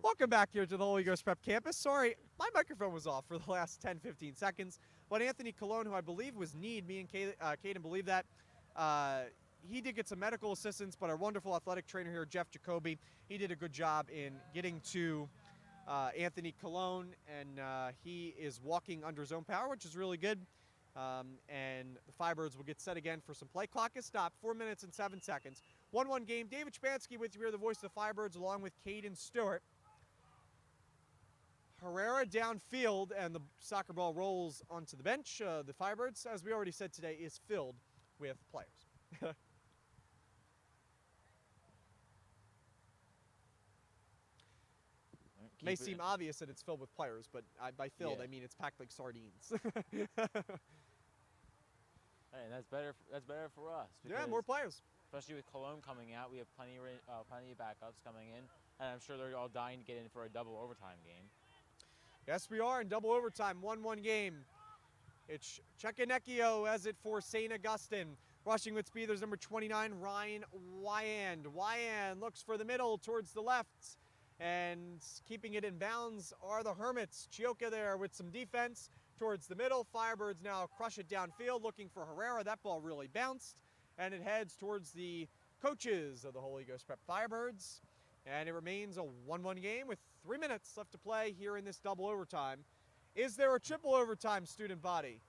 Welcome back here to the Holy Ghost Prep Campus. Sorry, my microphone was off for the last 10, 15 seconds. But Anthony Cologne, who I believe was kneed, me and Caden believe that, he did get some medical assistance, but our wonderful athletic trainer here, Jeff Jacoby, he did a good job in getting to Anthony Cologne, and he is walking under zone power, which is really good. And the Firebirds will get set again for some play. Clock is stopped, 4 minutes and 7 seconds. 1-1 game. David Spansky with you here, the voice of the Firebirds, along with Caden Stewart. Herrera downfield, and the soccer ball rolls onto the bench. The Firebirds, as we already said today, is filled with players. May seem obvious that it's filled with players, but by filled, Yeah. I mean it's packed like sardines. Hey, that's better. That's better for us. Yeah, because more players. especially with Cologne coming out, we have plenty of backups coming in, and I'm sure they're all dying to get in for a double overtime game. Yes, we are in double overtime, 1-1 game. It's Chekanekio as it for St. Augustine. Rushing with speed, there's number 29, Ryan Wyand. Wyand looks for the middle towards the left, and keeping it in bounds are the Hermits. Chioka there with some defense towards the middle. Firebirds now crush it downfield, looking for Herrera. That ball really bounced, and it heads towards the coaches of the Holy Ghost Prep Firebirds. And it remains a 1-1 game with 3 minutes left to play here in this double overtime. Is there a triple overtime, student body?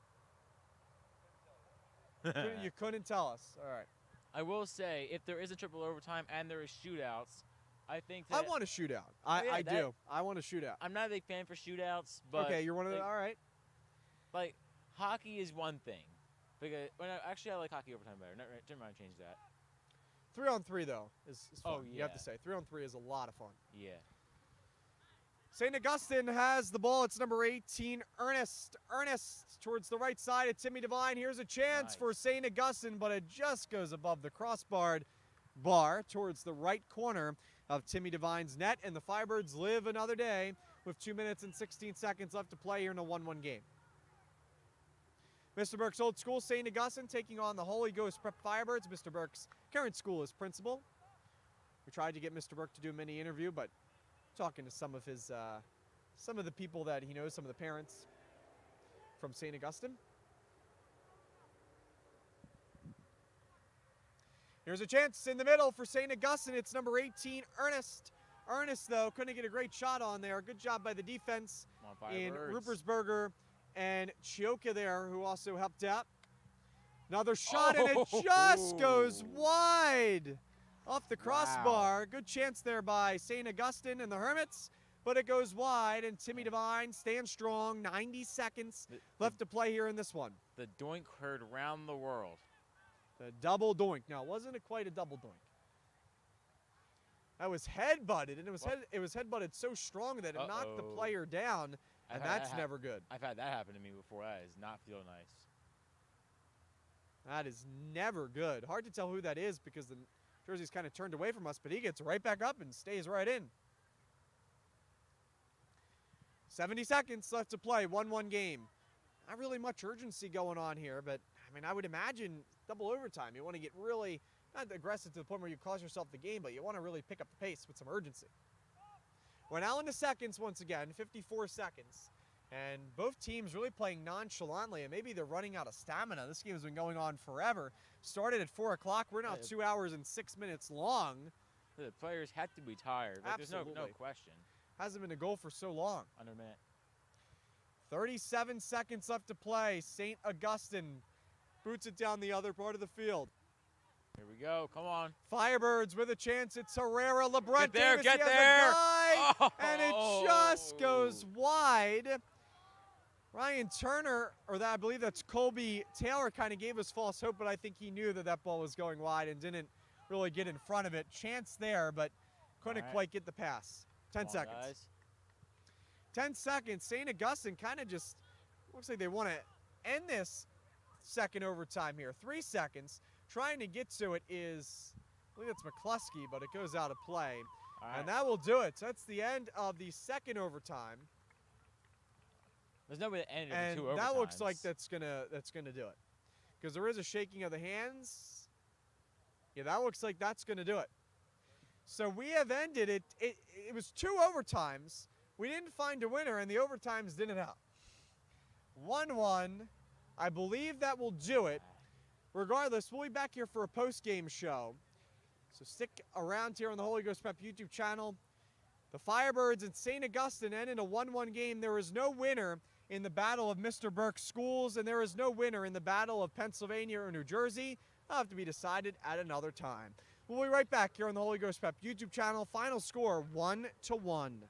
You couldn't tell us. All right. I will say, if there is a triple overtime and there is shootouts, I think that I want a shootout. yeah, I that- do. I want a shootout. I'm not a big fan for shootouts, but Okay, you're one of the. like, All right. like hockey is one thing. Because actually, I like hockey overtime better. Never mind, change that. 3-on-3 though is fun. Oh, You have yeah. to say 3-on-3 is a lot of fun. Yeah. St. Augustine has the ball. It's number 18, Ernest. Ernest towards the right side of Timmy Devine. Here's a chance Nice. for St. Augustine, but it just goes above the crossbar. bar towards the right corner of Timmy Devine's net, and the Firebirds live another day with 2 minutes and 16 seconds left to play here in a 1-1 game. Mr. Burke's old school, St. Augustine, taking on the Holy Ghost Prep Firebirds. Mr. Burke's current school is principal. We tried to get Mr. Burke to do a mini interview, but talking to some of his, some of the people that he knows, some of the parents from St. Augustine. Here's a chance in the middle for St. Augustine. It's number 18, Ernest. Ernest, though, couldn't get a great shot on there. Good job by the defense in Rupersberger and Chioka there, who also helped out. Another shot, and it just goes wide off the crossbar. Good chance there by St. Augustine and the Hermits, but it goes wide, and Timmy Devine stands strong. 90 seconds left to play here in this one. The doink heard round the world. The double doink. Now, wasn't it quite a double doink? That was head-butted, and it was head-butted so strong that it knocked the player down, and that's never good. I've had that happen to me before. That does not feel nice. That is never good. Hard to tell who that is because the jersey's kind of turned away from us, but he gets right back up and stays right in. 70 seconds left to play, 1-1 game. Not really much urgency going on here, but I mean, I would imagine double overtime. You want to get really, not aggressive to the point where you cost yourself the game, but you want to really pick up the pace with some urgency. We're now into seconds once again, 54 seconds. And both teams really playing nonchalantly, and maybe they're running out of stamina. This game has been going on forever. Started at 4 o'clock. We're now 2 hours and 6 minutes long. The players had to be tired. Like, there's no question. Hasn't been a goal for so long. Under a minute. 37 seconds left to play. St. Augustine boots it down the other part of the field. Here we go. Come on. Firebirds with a chance. It's Herrera. LeBron Get there. Davis, Get he has there. a guy, and it just goes wide. Ryan Turner, I believe that's Colby Taylor, kind of gave us false hope, but I think he knew that that ball was going wide and didn't really get in front of it. Chance there, but couldn't quite get the pass. 10 seconds. Guys. 10 seconds. St. Augustine kind of just looks like they want to end this second overtime here. 3 seconds. Trying to get to it is, I believe it's McCluskey, but it goes out of play. And that will do it. So that's the end of the second overtime. There's no way to end it And in 2 overtimes. that looks like that's gonna do it, because there is a shaking of the hands. Yeah, that looks like that's gonna do it. So we have ended it. It was 2 overtimes. We didn't find a winner, and the overtimes didn't help. 1-1. I believe that will do it. Regardless, we'll be back here for a post-game show. So stick around here on the Holy Ghost Prep YouTube channel. The Firebirds and St. Augustine end in a 1-1 game. There is no winner in the Battle of Mr. Burke's Schools, and there is no winner in the Battle of Pennsylvania or New Jersey. That'll have to be decided at another time. We'll be right back here on the Holy Ghost Prep YouTube channel. Final score, 1-1.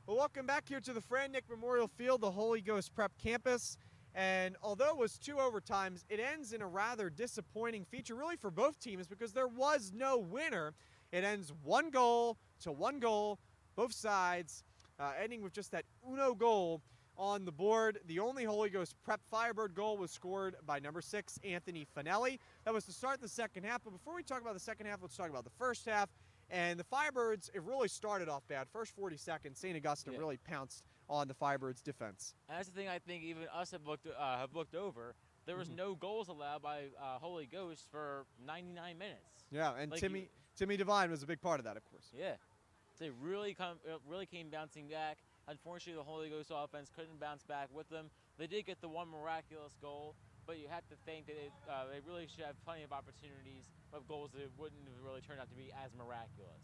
Well, welcome back here to the Frannick Memorial Field, the Holy Ghost Prep campus. And although it was 2 overtimes, it ends in a rather disappointing feature, really for both teams, because there was no winner. It ends 1 goal to 1 goal, both sides, ending with just that uno goal on the board. The only Holy Ghost Prep Firebird goal was scored by number 6, Anthony Finelli. That was to start the second half. But before we talk about the second half, let's talk about the first half. And the Firebirds, it really started off bad. First 40 seconds, St. Augustine really pounced on the Firebirds' defense. And that's the thing I think even us have looked over. There was no goals allowed by Holy Ghost for 99 minutes. Yeah, and Like Timmy Devine was a big part of that, of course. Yeah, they really came bouncing back. Unfortunately, the Holy Ghost offense couldn't bounce back with them. They did get the one miraculous goal but you have to think that they really should have plenty of opportunities of goals that wouldn't have really turned out to be as miraculous.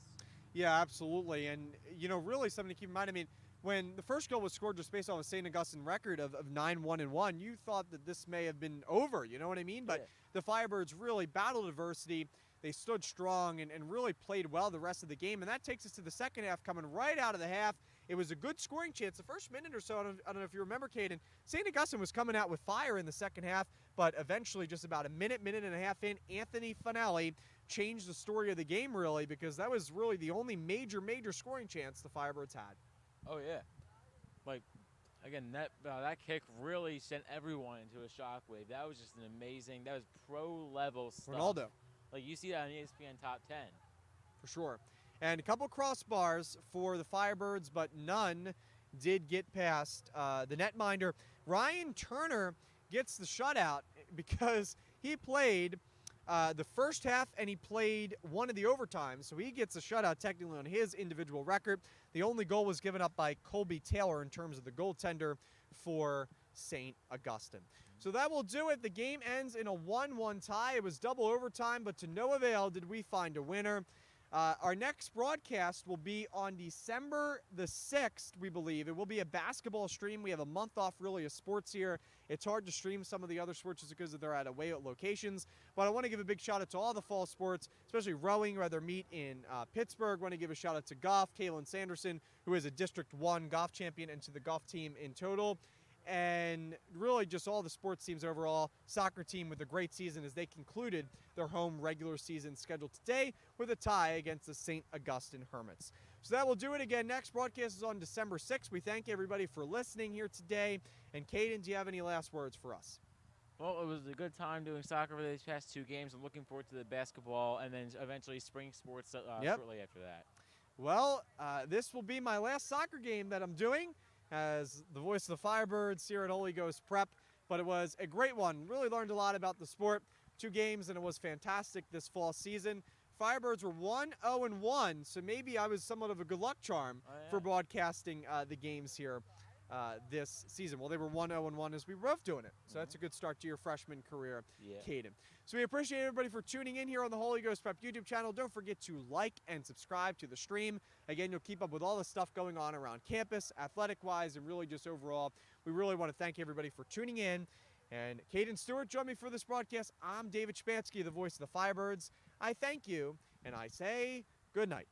Yeah, absolutely. And, really something to keep in mind. I mean, when the first goal was scored just based off a St. Augustine record of 9-1-1, you thought that this may have been over, you know what I mean? But the Firebirds really battled adversity. They stood strong and really played well the rest of the game. And that takes us to the second half, coming right out of the half. It was a good scoring chance. The first minute or so, I don't know if you remember, Caden, St. Augustine was coming out with fire in the second half, but eventually just about a minute and a half in, Anthony Finelli changed the story of the game, really, because that was really the only major scoring chance the Firebirds had. Oh, yeah. Like, again, that kick really sent everyone into a shockwave. That was just an amazing, that was pro-level stuff. Ronaldo. Like, you see that on ESPN Top 10. For sure. And a couple crossbars for the Firebirds, but none did get past the netminder. Ryan Turner gets the shutout because he played the first half and he played one of the overtimes, so he gets a shutout technically on his individual record. The only goal was given up by Colby Taylor in terms of the goaltender for St. Augustine. So that will do it. The game ends in a 1-1 tie. It was double overtime, but to no avail did we find a winner. Our next broadcast will be on December the 6th, we believe. It will be a basketball stream. We have a month off, really, of sports here. It's hard to stream some of the other sports just because they're at away locations. But I want to give a big shout-out to all the fall sports, especially rowing, where they meet in Pittsburgh. I want to give a shout-out to golf, Kaylin Sanderson, who is a District 1 golf champion, and to the golf team in total. And really just all the sports teams overall. Soccer team with a great season as they concluded their home regular season schedule today with a tie against the St. Augustine Hermits. So that will do it again. Next broadcast is on December 6th. We thank everybody for listening here today. And Caden, do you have any last words for us? Well, it was a good time doing soccer for these past two games. I'm looking forward to the basketball and then eventually spring sports shortly after that. Well, this will be my last soccer game that I'm doing as the voice of the Firebirds here at Holy Ghost Prep, but it was a great one. Really learned a lot about the sport. 2 games, and it was fantastic this fall season. Firebirds were 1-0-1, so maybe I was somewhat of a good luck charm for broadcasting the games here this season. Well, they were 1-0-1 as we were both doing it, so that's a good start to your freshman career, Caden. So we appreciate everybody for tuning in here on the Holy Ghost Prep YouTube channel. Don't forget to like and subscribe to the stream. Again, you'll keep up with all the stuff going on around campus, athletic-wise, and really just overall. We really want to thank everybody for tuning in. And Caden Stewart joined me for this broadcast. I'm David Spansky, the voice of the Firebirds. I thank you, and I say good night.